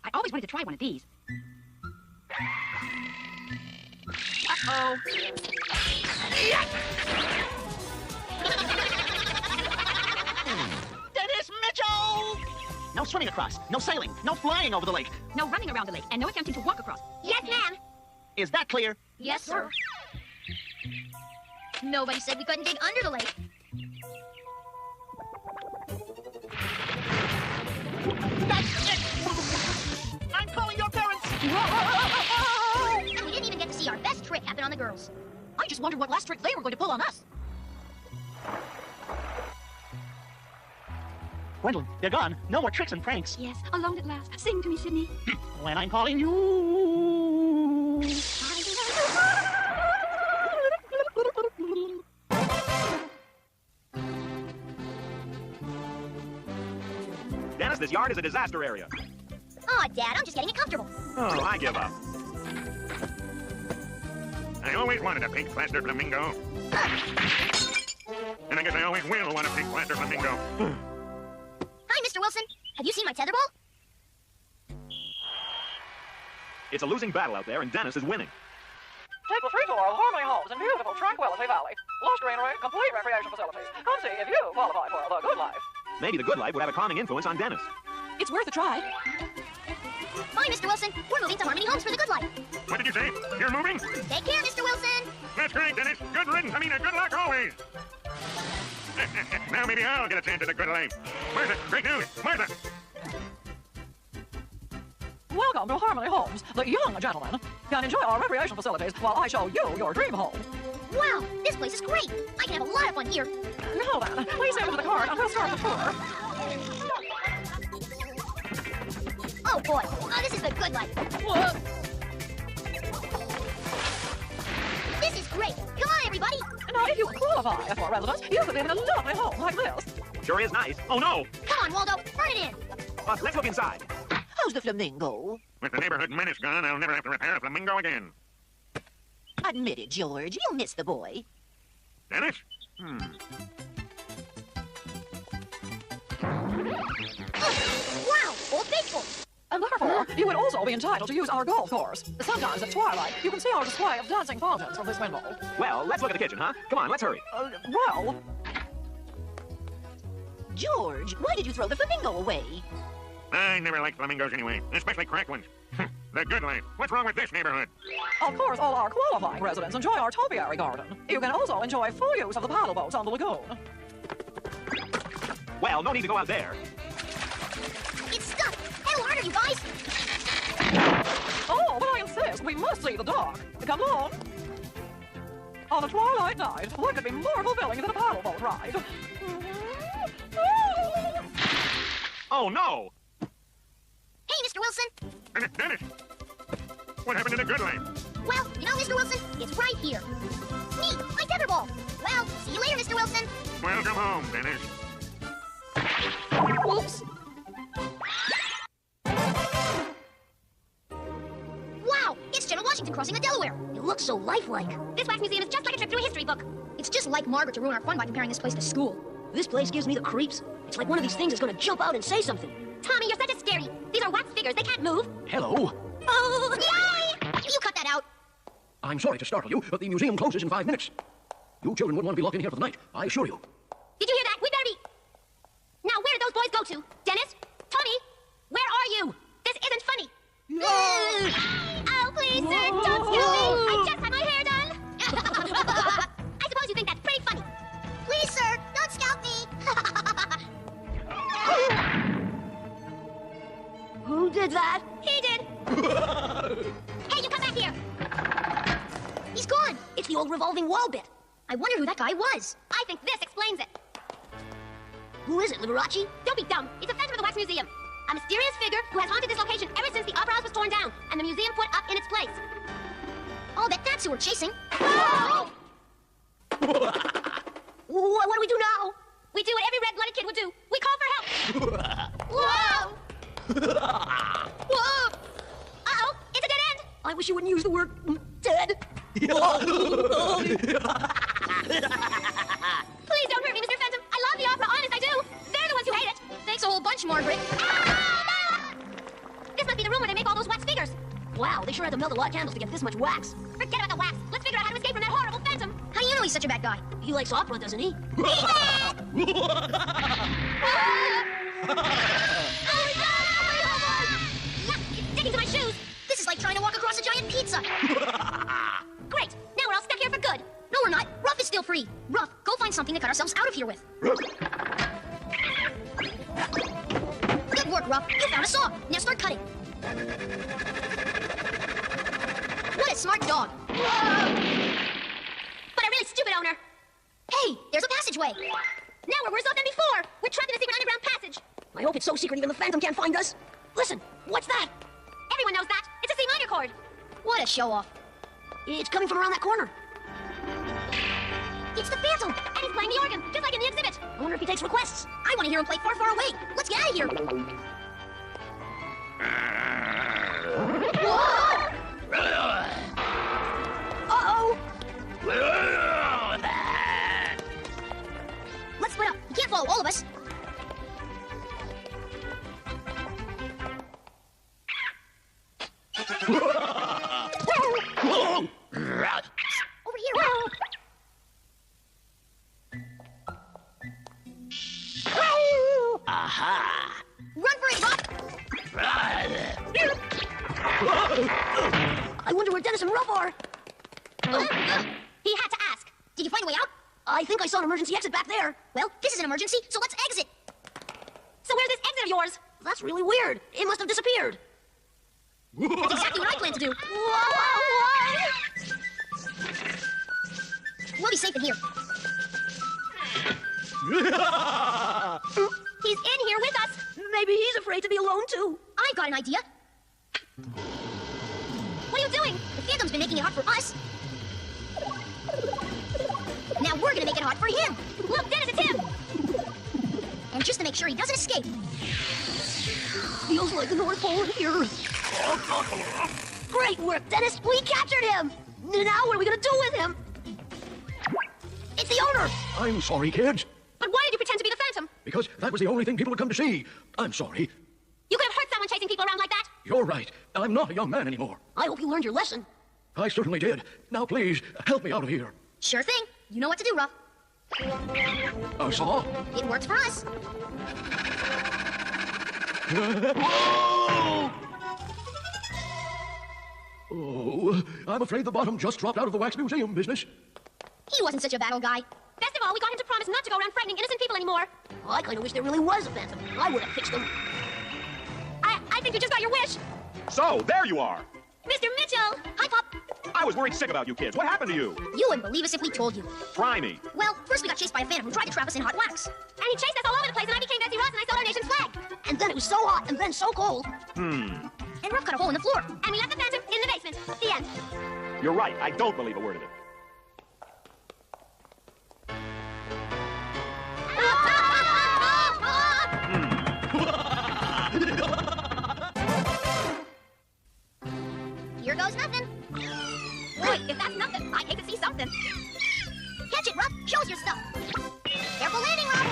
Speaker 3: I always wanted to try one of these.
Speaker 4: Oh.
Speaker 10: Dennis Mitchell! No swimming across, no sailing, no flying over the lake.
Speaker 4: No running around the lake, and no attempting to walk across.
Speaker 1: Yes, ma'am.
Speaker 10: Is that clear?
Speaker 1: Yes, sir. Nobody said we couldn't dig under the lake.
Speaker 10: That's it! I'm calling your parents!
Speaker 1: And we didn't even get to see our best trick happen on the girls.
Speaker 4: I just wondered what last trick they were going to pull on us.
Speaker 10: Gwendolyn, they're gone. No more tricks and pranks.
Speaker 4: Yes, alone at last. Sing to me, Sydney.
Speaker 10: When I'm calling you.
Speaker 8: Dennis, this yard is a disaster area.
Speaker 1: Aw, Dad, I'm just getting it comfortable.
Speaker 8: Oh, I give up.
Speaker 2: I always wanted a pink plaster flamingo. And I guess I always will want a pink plaster flamingo.
Speaker 1: Hi, Mr. Wilson. Have you seen my tetherball?
Speaker 8: It's a losing battle out there, and Dennis is winning.
Speaker 11: Take the free tour of Harmony Homes in beautiful Tranquility Valley. Lush greenery, complete recreation facilities. Come see if you qualify for the good life.
Speaker 8: Maybe the good life would have a calming influence on Dennis.
Speaker 4: It's worth a try.
Speaker 1: Bye, Mr. Wilson. We're moving to Harmony Homes for the good life.
Speaker 2: What did you say? You're moving?
Speaker 1: Take care, Mr. Wilson.
Speaker 2: That's great, Dennis. Good riddance. Good luck always. Now maybe I'll get a chance at the good life. Martha, great news. Martha.
Speaker 11: Welcome to Harmony Homes. The young gentleman can enjoy our recreation facilities while I show you your dream home.
Speaker 1: Wow, this place is great. I can have a lot of fun here.
Speaker 11: Now then, please step into the cart and we'll start the tour.
Speaker 1: Oh, boy. Oh, this is the good life.
Speaker 11: What?
Speaker 1: This is great. Come on, everybody.
Speaker 11: Now, if you qualify for residence, you could live in a lovely home like this.
Speaker 8: Sure is nice. Oh, no.
Speaker 1: Come on, Waldo. Turn it in.
Speaker 8: Let's look inside.
Speaker 4: How's the flamingo?
Speaker 2: With the neighborhood menace gone, I'll never have to repair a flamingo again.
Speaker 4: Admit it, George. You miss the boy.
Speaker 2: Dennis?
Speaker 1: Wow, old faithful.
Speaker 11: And therefore, you would also be entitled to use our golf course. Sometimes at twilight, you can see our display of dancing fountains from this window.
Speaker 8: Well, let's look at the kitchen, huh? Come on, let's hurry.
Speaker 11: Well...
Speaker 4: George, why did you throw the flamingo away?
Speaker 2: I never liked flamingos anyway, especially cracked ones. The good life. What's wrong with this neighborhood?
Speaker 11: Of course, all our qualifying residents enjoy our topiary garden. You can also enjoy full use of the paddle boats on the lagoon.
Speaker 8: Well, no need to go out there.
Speaker 1: It's stuck. That'll hurt you guys.
Speaker 11: Oh, but I insist, we must see the dock. Come on. On a twilight night, what could be more fulfilling than a paddle boat ride?
Speaker 8: Oh, no!
Speaker 1: Hey, Mr. Wilson.
Speaker 2: Dennis! What happened to the good life?
Speaker 1: Well, you know, Mr. Wilson, it's right here. Me, my tetherball. Well, see you later, Mr. Wilson.
Speaker 2: Welcome home, Dennis.
Speaker 1: Whoops. Wow, it's General Washington crossing the Delaware. It looks so lifelike.
Speaker 3: This wax museum is just like a trip through a history book.
Speaker 1: It's just like Margaret to ruin our fun by comparing this place to school. This place gives me the creeps. It's like one of these things is gonna jump out and say something.
Speaker 3: Tommy, you're such a scary. These are wax figures. They can't move.
Speaker 5: Hello.
Speaker 1: Oh, yay! You cut that out.
Speaker 5: I'm sorry to startle you, but the museum closes in 5 minutes. You children wouldn't want to be locked in here for the night, I assure you.
Speaker 3: Did you hear that? We better be... Now, where did those boys go to? Dennis? Tommy? Where are you? This isn't funny. Oh, please, sir, don't scare me. I just had my hair done. I suppose you think that's pretty funny.
Speaker 1: Please, sir, don't scout me.
Speaker 3: Who did that? He did. Hey, you come back here.
Speaker 1: He's gone. It's the old revolving wall bit. I wonder who that guy was.
Speaker 3: I think this explains it.
Speaker 1: Who is it, Liberace?
Speaker 3: Don't be dumb. It's a phantom of the wax museum. A mysterious figure who has haunted this location ever since the opera house was torn down and the museum put up in its place.
Speaker 1: I'll bet that's who we're chasing.
Speaker 3: Oh!
Speaker 1: What do we do now?
Speaker 3: We do what every red-blooded kid would do. We call for help.
Speaker 1: Whoa! Whoa!
Speaker 3: Uh-oh, it's a dead end.
Speaker 1: I wish you wouldn't use the word dead.
Speaker 3: Please don't hurt me, Mr. Phantom. I love the opera, honest, I do. They're the ones who hate it.
Speaker 1: Thanks a whole bunch, Margaret.
Speaker 3: Ah! This must be the room where they make all those wax figures.
Speaker 1: Wow, they sure had to melt a lot of candles to get this much wax.
Speaker 3: Forget about the wax. Let's figure out how
Speaker 1: know he's such a bad guy.
Speaker 3: He likes opera, doesn't he?
Speaker 1: Sticking to my shoes. This is like trying to walk across a giant pizza.
Speaker 3: Great. Now we're all stuck here for good.
Speaker 1: No, we're not. Ruff is still free. Ruff, go find something to cut ourselves out of here with. Good work, Ruff. You found a saw. Now start cutting. What a smart dog.
Speaker 3: But a really stupid owner.
Speaker 1: Hey, there's a passageway.
Speaker 3: Now we're worse off than before. We're trapped in a secret underground passage.
Speaker 4: I hope it's so secret even the Phantom can't find us. Listen, what's that?
Speaker 3: Everyone knows that. It's a C minor chord.
Speaker 1: What a show-off.
Speaker 4: It's coming from around that corner.
Speaker 1: It's the Phantom.
Speaker 3: And he's playing the organ, just like in the exhibit.
Speaker 4: I wonder if he takes requests.
Speaker 1: I want to hear him play Far, Far Away. Let's get out of here.
Speaker 4: Uh-oh.
Speaker 1: Let's split up. You can't follow all of us. Over here.
Speaker 7: Aha!
Speaker 1: Run for it, Ruff.
Speaker 4: I wonder where Dennis and Ruff are.
Speaker 3: He had to ask.
Speaker 1: Did you find a way out?
Speaker 4: I think I saw an emergency exit back there.
Speaker 1: Well, this is an emergency, so let's exit.
Speaker 3: So where's this exit of yours?
Speaker 4: That's really weird. It must have disappeared.
Speaker 1: That's exactly what I plan to do. We'll be safe in here.
Speaker 3: He's in here with us.
Speaker 4: Maybe he's afraid to be alone, too.
Speaker 1: I've got an idea.
Speaker 3: What are you doing?
Speaker 1: The Phantom's been making it hot for us. Now we're gonna make it hot for him.
Speaker 3: Look, Dennis, it's him.
Speaker 1: And just to make sure he doesn't escape.
Speaker 4: Feels like the North Pole in here. Great work, Dennis. We captured him. Now what are we going to do with him? It's the owner.
Speaker 5: I'm sorry, kids.
Speaker 3: But why did you pretend to be the Phantom?
Speaker 5: Because that was the only thing people would come to see. I'm sorry.
Speaker 3: You could have hurt someone chasing people around like that.
Speaker 5: You're right. I'm not a young man anymore.
Speaker 4: I hope you learned your lesson.
Speaker 5: I certainly did. Now, please, help me out of here.
Speaker 1: Sure thing. You know what to do, Ruff.
Speaker 5: A saw?
Speaker 1: It works for us.
Speaker 5: Oh, I'm afraid the bottom just dropped out of the wax museum business.
Speaker 1: He wasn't such a bad old guy.
Speaker 3: Best of all, we got him to promise not to go around frightening innocent people anymore.
Speaker 4: Oh, I kind of wish there really was a Phantom. I would have fixed him.
Speaker 3: I think you just got your wish.
Speaker 8: So, there you are.
Speaker 3: Mr. Mitchell!
Speaker 1: Hi, Pop.
Speaker 8: I was worried sick about you kids. What happened to you?
Speaker 1: You wouldn't believe us if we told you.
Speaker 8: Try me.
Speaker 1: Well, first we got chased by a Phantom who tried to trap us in hot wax.
Speaker 3: And he chased us all over the place, and I became Betsy Ross, and I sold our nation's flag.
Speaker 4: And then it was so hot, and then so cold.
Speaker 1: And Ruff cut a hole in the floor.
Speaker 3: And we left the Phantom in the basement. The end.
Speaker 8: You're right. I don't believe a word of it.
Speaker 1: Here goes nothing.
Speaker 3: Wait, if that's nothing, I'd hate to see something.
Speaker 1: Catch it, Ruff. Show us your stuff. Careful landing, Ruff.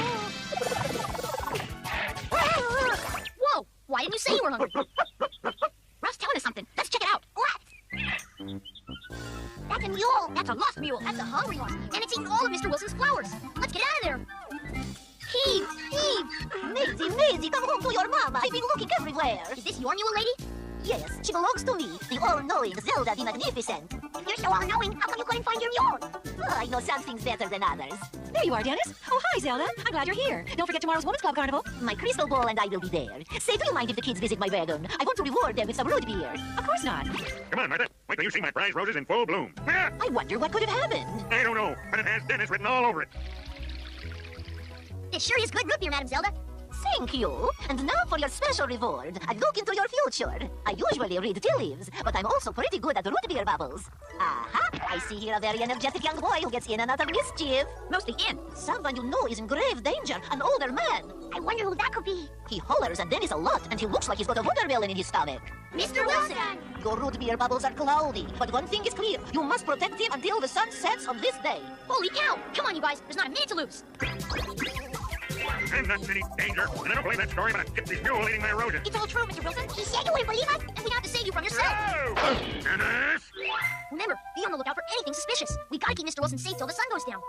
Speaker 1: Whoa, why didn't you say you were hungry?
Speaker 3: Ruff's telling us something. Let's check it out.
Speaker 1: What? That's a mule. That's a lost mule. That's a hungry one. And it's eaten all of Mr. Wilson's flowers. Let's get out of there. Heave, heave.
Speaker 4: Maisie, Maisie, come home to your mama. I've been looking everywhere.
Speaker 1: Is this your mule, lady?
Speaker 4: Yes, she belongs to me, the all-knowing Zelda the Magnificent.
Speaker 1: If you're so all-knowing, how come you couldn't find your mule?
Speaker 4: I know some things better than others. There you are, Dennis. Oh, hi, Zelda. I'm glad you're here. Don't forget tomorrow's Women's Club Carnival.
Speaker 12: My crystal ball and I will be there. Say, do you mind if the kids visit my wagon? I want to reward them with some root beer.
Speaker 4: Of course not.
Speaker 2: Come on, Martha. Wait till you see my prize roses in full bloom. Ah,
Speaker 12: I wonder what could have happened.
Speaker 2: I don't know, but it has Dennis written all over it.
Speaker 1: It sure is good root beer, Madam Zelda.
Speaker 12: Thank you. And now for your special reward. A look into your future. I usually read tea leaves, but I'm also pretty good at root beer bubbles. Aha! I see here a very energetic young boy who gets in and out of mischief.
Speaker 4: Mostly in.
Speaker 12: Someone you know is in grave danger, an older man.
Speaker 1: I wonder who that could be.
Speaker 12: He hollers and Dennis a lot, and he looks like he's got a watermelon in his stomach.
Speaker 1: Mr. Wilson!
Speaker 12: Your root beer bubbles are cloudy, but one thing is clear. You must protect him until the sun sets on this day.
Speaker 1: Holy cow! Come on, you guys. There's not a minute to lose.
Speaker 2: I'm not in any danger, and I don't believe that story about a gypsy mule eating my roses.
Speaker 1: It's all true, Mr. Wilson. He said you wouldn't believe us, and we have to save you from yourself.
Speaker 2: No! Dennis!
Speaker 1: Remember, be on the lookout for anything suspicious. We gotta keep Mr. Wilson safe till the sun goes down.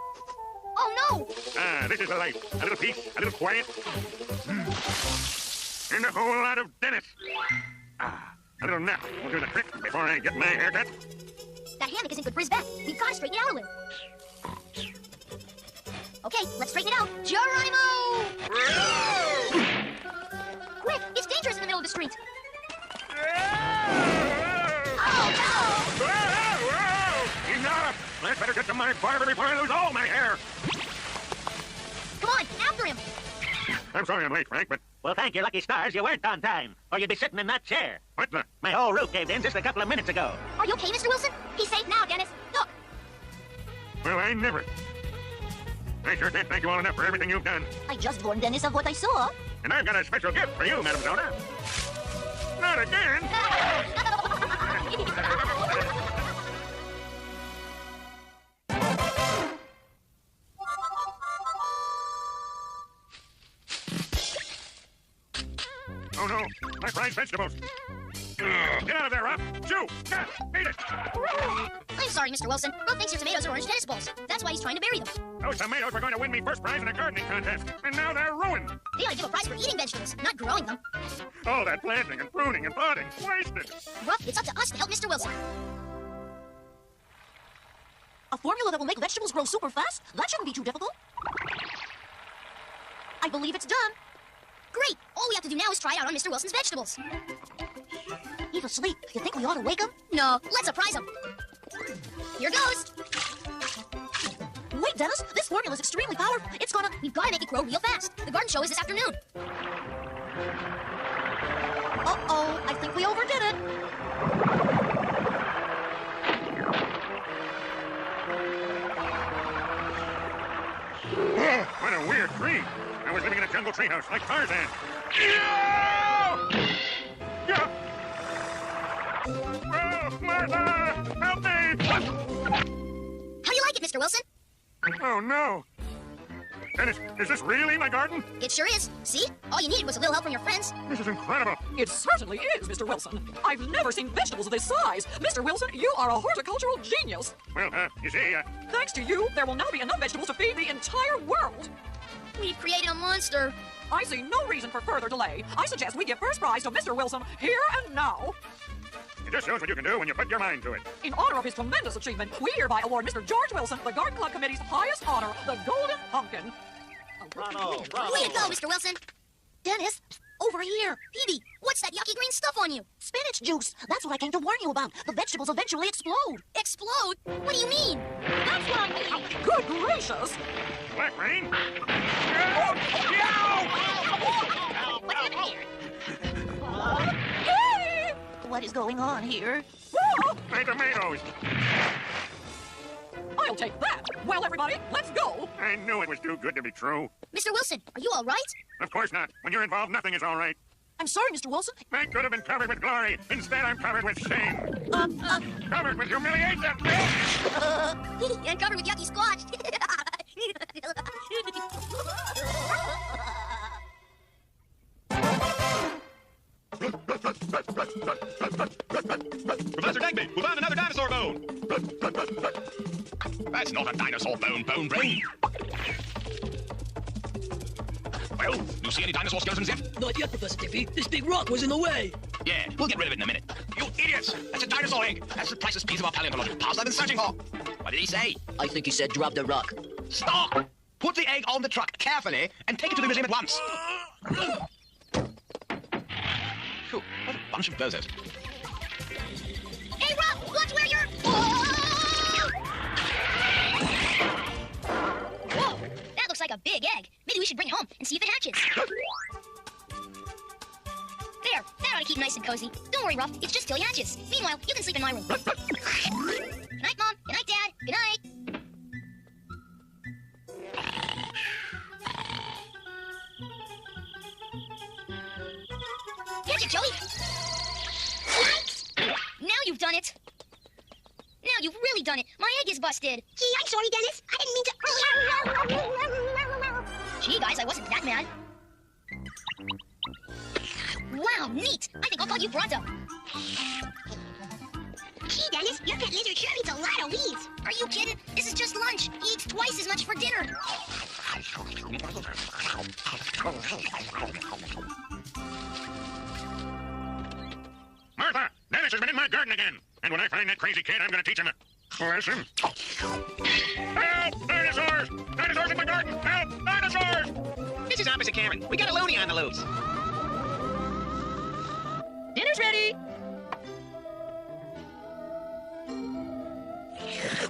Speaker 1: Oh, no!
Speaker 2: Ah, this is the life. A little peace, a little quiet. And a whole lot of Dennis. Ah, a little nap will do the trick before I get my haircut.
Speaker 1: That hammock isn't good for his back. We've got to straighten it out a little. Okay, let's straighten it out. Geronimo! Quick, it's dangerous in the middle of the street. Oh, no!
Speaker 2: Enough! Let's better get to my barber before I lose all my hair.
Speaker 1: Come on, after him.
Speaker 2: I'm sorry I'm late, Frank, but...
Speaker 7: Well, thank your lucky stars you weren't on time, or you'd be sitting in that chair.
Speaker 2: What the...
Speaker 7: My whole roof caved in just a couple of minutes ago.
Speaker 1: Are you okay, Mr. Wilson? He's safe now, Dennis. Look.
Speaker 2: Well, I never... I sure can't thank you all enough for everything you've done.
Speaker 12: I just warned Dennis of what I saw.
Speaker 2: And I've got a special gift for you, Madam Zona. Not again! Oh no, my fried vegetables. Get out of there, Rob. Chew! Eat it!
Speaker 1: I'm sorry, Mr. Wilson. Rob thinks your tomatoes are orange tennis balls. That's why he's trying to bury them.
Speaker 2: Those tomatoes were going to win me first prize in a gardening contest, and now they're ruined.
Speaker 1: They ought to give a prize for eating vegetables, not growing them.
Speaker 2: All that planting and pruning and potting, wasted.
Speaker 1: Rob, it's up to us to help Mr. Wilson.
Speaker 4: A formula that will make vegetables grow super fast? That shouldn't be too difficult. I believe it's done.
Speaker 1: Great! All we have to do now is try it out on Mr. Wilson's vegetables.
Speaker 12: He's asleep. You think we ought to wake him?
Speaker 1: No, let's surprise him. Here goes.
Speaker 4: Wait, Dennis, this formula is extremely powerful. It's gonna...
Speaker 1: We've got to make it grow real fast. The garden show is this afternoon.
Speaker 4: Uh-oh, I think we overdid it.
Speaker 2: What a weird tree. I was living in a jungle treehouse like Tarzan. Oh, Martha! Help me!
Speaker 1: How do you like it, Mr. Wilson?
Speaker 2: Oh, no. Dennis, is this really my garden?
Speaker 1: It sure is. See? All you needed was a little help from your friends.
Speaker 2: This is incredible.
Speaker 11: It certainly is, Mr. Wilson. I've never seen vegetables of this size. Mr. Wilson, you are a horticultural genius.
Speaker 2: Well, you see,
Speaker 11: Thanks to you, there will now be enough vegetables to feed the entire world.
Speaker 1: We've created a monster.
Speaker 11: I see no reason for further delay. I suggest we give first prize to Mr. Wilson here and now.
Speaker 2: It just shows what you can do when you put your mind to it.
Speaker 11: In honor of his tremendous achievement, we hereby award Mr. George Wilson the Garden Club Committee's highest honor, the Golden Pumpkin.
Speaker 7: Bravo, bravo.
Speaker 1: Way to go, Mr. Wilson.
Speaker 4: Dennis, over here.
Speaker 1: Evie, what's that yucky green stuff on you?
Speaker 4: Spinach juice. That's what I came to warn you about. The vegetables eventually explode.
Speaker 1: Explode? What do you mean?
Speaker 11: That's what I mean. Good gracious.
Speaker 2: Black rain?
Speaker 1: What happened here?
Speaker 11: Hey!
Speaker 4: What is going on here?
Speaker 2: My tomatoes.
Speaker 11: I'll take that. Well, everybody, let's go.
Speaker 2: I knew it was too good to be true.
Speaker 1: Mr. Wilson, are you all right?
Speaker 2: Of course not. When you're involved, nothing is all right.
Speaker 4: I'm sorry, Mr. Wilson.
Speaker 2: I could have been covered with glory. Instead, I'm covered with shame. Covered with humiliation.
Speaker 1: And covered with yucky squash.
Speaker 6: Professor Digby, we found another dinosaur bone. That's not a dinosaur bone, Bone Brain. Well, you see any dinosaur skeletons yet?
Speaker 5: Not yet, Professor Digby. This big rock was in the way.
Speaker 6: Yeah, we'll get rid of it in a minute. You idiots! That's a dinosaur egg. That's the priceless piece of our paleontological past I've been searching for. What did he say?
Speaker 5: I think he said drop the rock.
Speaker 6: Stop! Put the egg on the truck carefully and take it to the museum at once. Phew, what a bunch of bozos.
Speaker 1: Hey, Rob, watch where you're... Whoa, that looks like a big egg. Maybe we should bring it home and see if it hatches. There, that ought to keep nice and cozy. Don't worry, Ruff, it's just till he hatches. Meanwhile, you can sleep in my room. Good night, Mom. Good night, Dad. Good night. Catch it, Joey. Now you've done it. Now you've really done it. My egg is busted. Gee, I'm sorry, Dennis. I didn't mean to... Gee, guys, I wasn't that mad. Wow, neat. I think I'll call you Bronto. Gee, Dennis, your pet lizard sure eats a lot of weeds. Are you kidding? This is just lunch. He eats twice as much for dinner.
Speaker 2: Martha, Dennis has been in my garden again. And when I find that crazy kid, I'm going to teach him a lesson. Help! Dinosaurs! Dinosaurs in my garden! Help! Dinosaurs!
Speaker 10: This is Officer Karen. We got a loony on the loose.
Speaker 4: Dinner's ready.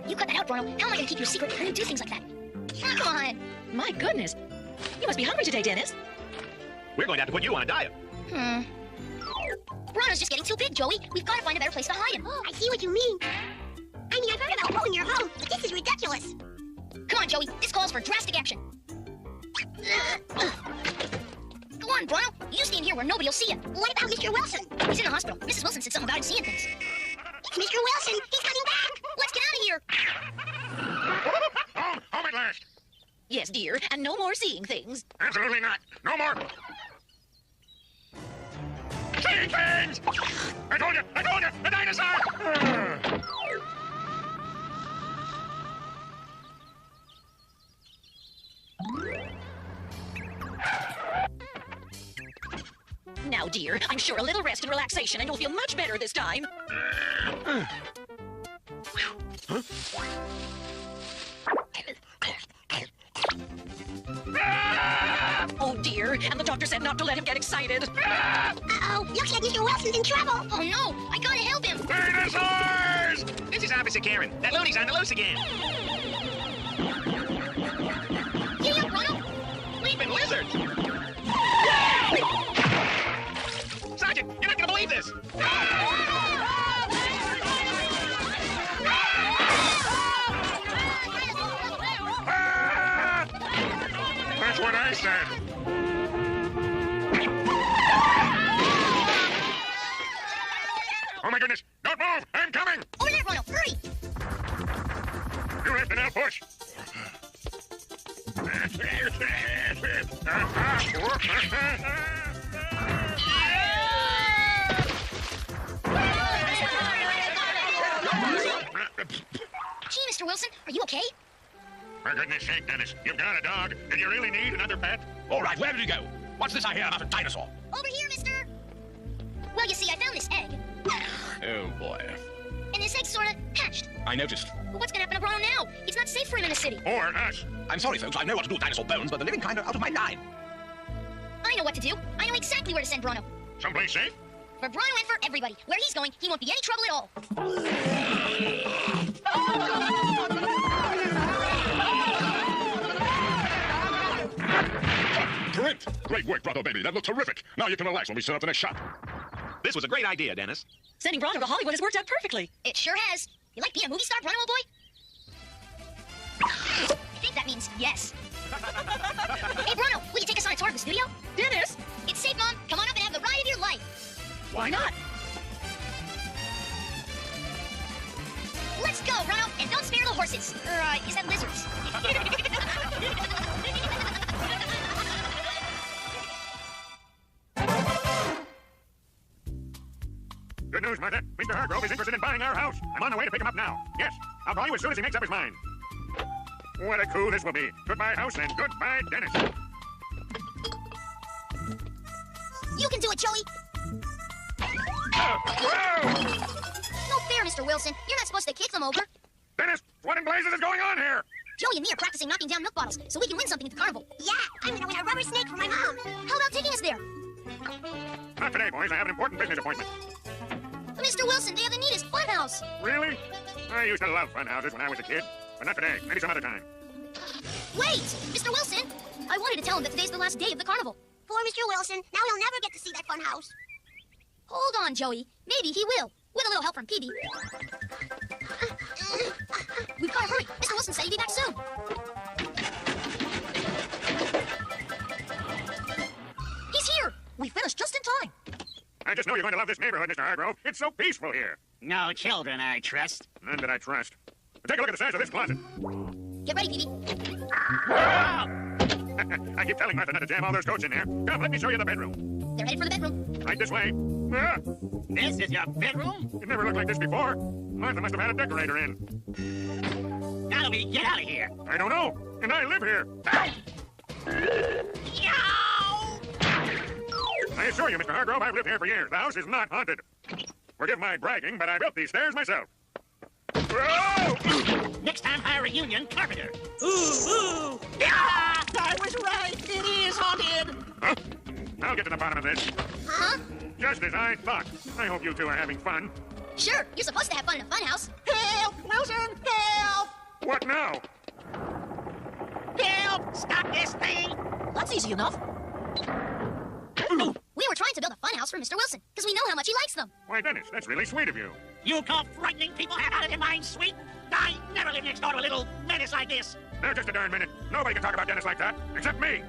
Speaker 1: You cut that out, Bruno. How am I going to keep your secret when you do things like that? Oh, come on.
Speaker 4: My goodness. You must be hungry today, Dennis.
Speaker 8: We're going to have to put you on a diet.
Speaker 1: Bruno's just getting too big, Joey. We've got to find a better place to hide him.
Speaker 3: I see what you mean. I mean, I've heard about mowing your home, but this is ridiculous.
Speaker 1: Come on, Joey. This calls for drastic action. Go on, Bruno. You stay in here where nobody will see you.
Speaker 3: What about Mr. Wilson?
Speaker 1: He's in the hospital. Mrs. Wilson said something about him seeing things.
Speaker 3: It's Mr. Wilson. He's coming back.
Speaker 1: Let's get out of here.
Speaker 2: Home at last.
Speaker 4: Yes, dear, and no more seeing things.
Speaker 2: Absolutely not. No more. Seeing things! I told you! A dinosaur!
Speaker 4: Now, dear, I'm sure a little rest and relaxation and you'll feel much better this time. Oh, dear, and the doctor said not to let him get excited.
Speaker 3: Uh-oh, looks like Mr. Wilson's in trouble.
Speaker 1: Oh, no, I gotta help him.
Speaker 2: Dinosaurs!
Speaker 10: This is Officer Karen. That loony's on the loose again.
Speaker 1: Giddy up, Bruno.
Speaker 10: Leaping lizards. Sergeant, you're not going to believe this.
Speaker 2: That's what I said. Oh my goodness! Don't move! I'm coming!
Speaker 1: Over there, Bruno. Hurry!
Speaker 2: You have to now push.
Speaker 1: Gee, Mr. Wilson, are you okay?
Speaker 2: For goodness sake, Dennis, you've got a dog. Did you really need another pet?
Speaker 5: All right, where did he go? What's this I hear about a dinosaur?
Speaker 1: Over here, mister. Well, you see, I found this egg.
Speaker 5: Oh, boy.
Speaker 1: And this egg sort of hatched.
Speaker 5: I noticed.
Speaker 1: But what's going to happen to Bruno now? It's not safe for him in the city.
Speaker 2: Or us.
Speaker 5: I'm sorry, folks. I know what to do with dinosaur bones, but the living kind are out of my line.
Speaker 1: I know what to do. I know exactly where to send Bruno.
Speaker 2: Someplace safe?
Speaker 1: For Bruno and for everybody. Where he's going, he won't be any trouble at all.
Speaker 2: Great work, Brother Baby. That looked terrific. Now you can relax when we set up the next shot.
Speaker 8: This was a great idea, Dennis.
Speaker 4: Sending Bruno to Hollywood has worked out perfectly.
Speaker 1: It sure has. You like being a movie star, Bruno, old boy? I think that means yes. Hey, Bruno, will you take us on a tour of the studio?
Speaker 4: Dennis!
Speaker 1: It's safe, Mom. Come on up and have the ride of your life.
Speaker 4: Why not?
Speaker 1: Let's go, Bruno, and don't spare the horses. Is that lizards?
Speaker 2: Good news, Martha. Mr. Hargrove is interested in buying our house. I'm on the way to pick him up now. Yes, I'll call you as soon as he makes up his mind. What a coup this will be. Goodbye, house, and goodbye, Dennis.
Speaker 1: You can do it, Joey. No fair, Mr. Wilson. You're not supposed to kick them over.
Speaker 2: Dennis, what in blazes is going on here?
Speaker 1: Joey and me are practicing knocking down milk bottles so we can win something at the carnival.
Speaker 3: Yeah, I'm gonna win a rubber snake for my mom.
Speaker 1: How about taking us there?
Speaker 2: Not today, boys. I have an important business appointment.
Speaker 1: Mr. Wilson, they have the neatest funhouse.
Speaker 2: Really? I used to love fun houses when I was a kid. But not today. Maybe some other time.
Speaker 1: Wait! Mr. Wilson! I wanted to tell him that today's the last day of the carnival.
Speaker 3: Poor Mr. Wilson. Now he'll never get to see that fun house.
Speaker 1: Hold on, Joey. Maybe he will. With a little help from Peebee. We've got to hurry. Mr. Wilson said he'd be back soon. He's here!
Speaker 4: We finished just in time.
Speaker 2: I just know you're going to love this neighborhood, Mr. Hargrove. It's so peaceful here.
Speaker 7: No children, I trust.
Speaker 2: None that I trust. Take a look at the size of this closet.
Speaker 1: Get ready, Peebee.
Speaker 2: I keep telling Martha not to jam all those coats in there. Come, let me show you the bedroom.
Speaker 1: They're headed for the bedroom.
Speaker 2: Right this way. Ah!
Speaker 7: This is your bedroom?
Speaker 2: It never looked like this before. Martha must have had a decorator in.
Speaker 7: Now tell me to get out of here?
Speaker 2: I don't know, and I live here. I assure you, Mr. Hargrove, I've lived here for years. The house is not haunted. Forgive my bragging, but I built these stairs myself. Whoa!
Speaker 7: Next time, hire a union carpenter.
Speaker 10: Ooh! Yeah! I was right. It is haunted.
Speaker 2: Huh? I'll get to the bottom of this.
Speaker 1: Huh?
Speaker 2: Just as I thought. I hope you two are having fun.
Speaker 1: Sure, you're supposed to have fun in a funhouse.
Speaker 10: Help! Wilson, help!
Speaker 2: What now?
Speaker 7: Help! Stop this thing!
Speaker 4: That's easy enough.
Speaker 1: We were trying to build a funhouse for Mr. Wilson, because we know how much he likes them.
Speaker 2: Why, Dennis, that's really sweet of you.
Speaker 7: You call frightening people out of their minds sweet? I never lived next door to a little menace like this.
Speaker 2: Now, just a darn minute. Nobody can talk about Dennis like that, except me.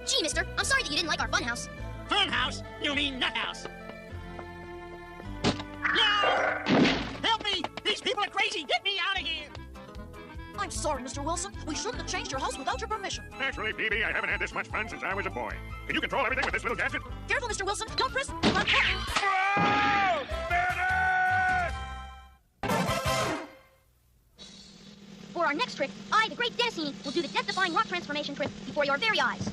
Speaker 1: Gee, mister, I'm sorry that you didn't like our funhouse.
Speaker 7: Funhouse? You mean nut house? No! Help me! These people are crazy! Get me out of here!
Speaker 4: I'm sorry, Mr. Wilson. We shouldn't have changed your house without your permission.
Speaker 2: Actually, Phoebe, I haven't had this much fun since I was a boy. Can you control everything with this little gadget?
Speaker 4: Careful, Mr. Wilson. Don't press the button.
Speaker 2: Oh!
Speaker 1: For our next trick, I, the great Dennisini, will do the death-defying rock transformation trick before your very eyes.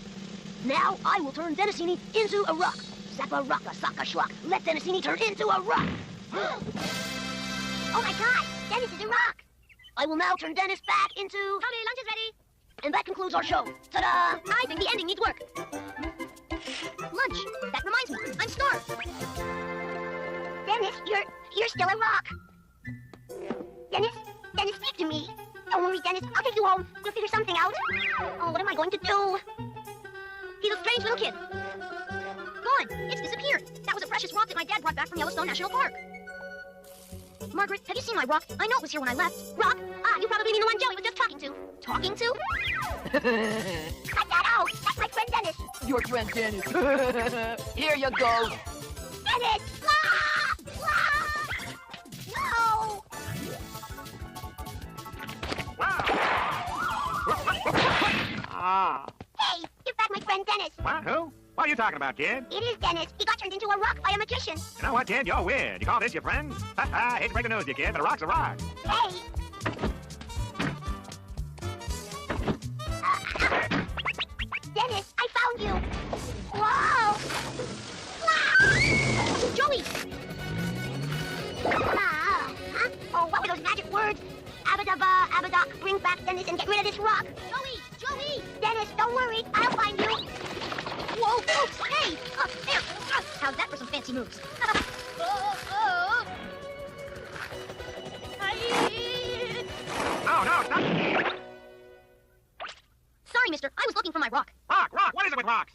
Speaker 12: Now I will turn Dennisini into a rock. Zappa rocka socka schlock. Let Dennisini turn into a rock. Oh my god! Dennis is a rock! I will now turn Dennis back into...
Speaker 1: Howdy, lunch is ready.
Speaker 12: And that concludes our show. Ta-da!
Speaker 1: I think the ending needs work. Lunch. That reminds me, I'm starved.
Speaker 12: Dennis, you're still a rock. Dennis, speak to me. Don't worry, Dennis. I'll take you home. We'll figure something out. Oh, what am I going to do?
Speaker 1: He's a strange little kid. Gone. It's disappeared. That was a precious rock that my dad brought back from Yellowstone National Park. Margaret, have you seen my rock? I know it was here when I left.
Speaker 12: Rock? Ah, you probably mean the one Joey was just talking to.
Speaker 1: Talking to?
Speaker 12: Cut that out! That's my friend Dennis!
Speaker 10: Your friend Dennis. Here you go.
Speaker 12: Dennis! Ah! Ah! No!
Speaker 8: Ah.
Speaker 12: Hey, give back my friend Dennis.
Speaker 8: What? Who? What are you talking about, kid?
Speaker 12: It is Dennis. He got turned into a rock by a magician.
Speaker 8: You know what, kid? You're weird. You call this your friend? Ha ha! Hate to break the news to you, kid, but a rock's a rock.
Speaker 12: Hey! Dennis, I found you. Whoa!
Speaker 1: Joey!
Speaker 12: Huh? Oh, what were those magic words? Abadaba, abadoc, bring back Dennis and get rid of this rock.
Speaker 1: Joey!
Speaker 12: Dennis, don't worry. I'll find you.
Speaker 1: Whoa, folks! Hey! There! How's that for some fancy moves?
Speaker 8: Oh, no, stop!
Speaker 1: Sorry, mister. I was looking for my rock.
Speaker 8: Rock! What is it with rocks?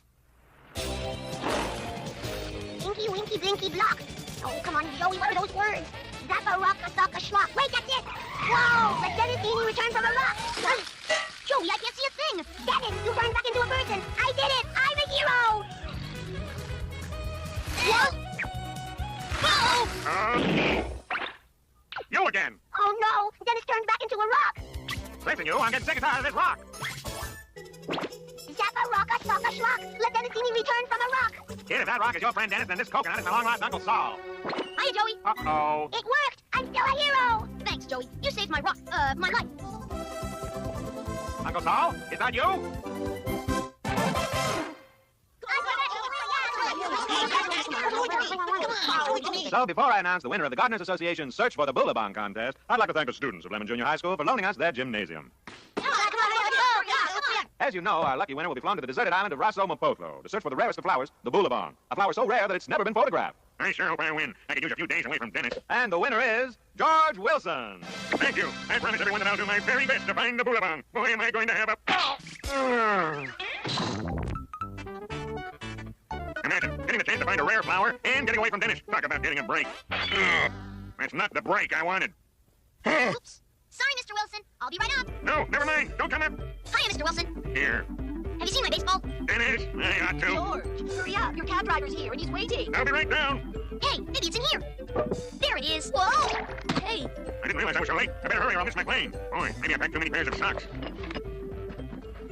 Speaker 12: Inky, winky, blinky, block. Oh, come on, Joey. What are those words? Zappa, rocka, socka, schlock. Wait, that's it. Whoa! Let Dennis Beanie return from a rock.
Speaker 1: Joey, I can't see a thing.
Speaker 12: Dennis, you turned back into a person. I did it. I'm a hero.
Speaker 1: Whoa!
Speaker 2: You again!
Speaker 12: Oh, no. Dennis turned back into a rock.
Speaker 8: Listen, you, I'm getting sick and tired of this rock.
Speaker 12: Zappa, rocka, socka, schlock. Let Dennis Beanie return from a rock.
Speaker 8: Kid, if that rock is your friend Dennis, then this coconut is my long-lost Uncle Saul.
Speaker 1: Hiya, Joey.
Speaker 8: Uh-oh.
Speaker 12: It worked. I'm still a hero.
Speaker 1: Thanks, Joey. You saved my rock, my life.
Speaker 8: Uncle Saul, is that you? So, before I announce the winner of the Gardeners Association's Search for the Bullabong contest, I'd like to thank the students of Lemon Junior High School for loaning us their gymnasium. As you know, our lucky winner will be flown to the deserted island of Raso Mapotlo to search for the rarest of flowers, the Bullabong, a flower so rare that it's never been photographed.
Speaker 2: I sure hope I win. I could use a few days away from Dennis.
Speaker 8: And the winner is George Wilson.
Speaker 2: Thank you. I promise everyone that I'll do my very best to find the Bullabong. Boy, am I going to have a... Imagine getting the chance to find a rare flower and getting away from Dennis. Talk about getting a break. That's not the break I wanted.
Speaker 1: Oops. Sorry, Mr. Wilson. I'll be right up.
Speaker 2: No, never mind. Don't come up.
Speaker 1: Hiya, Mr. Wilson.
Speaker 2: Here.
Speaker 1: Have you seen my baseball?
Speaker 2: Dennis, I ought to.
Speaker 4: George, hurry up. Your cab driver's here, and he's waiting.
Speaker 2: I'll be right down.
Speaker 1: Hey, maybe it's in here. There it is. Whoa! Hey.
Speaker 2: I didn't realize I was so late. I better hurry or I'll miss my plane. Boy, maybe I packed too many pairs of socks.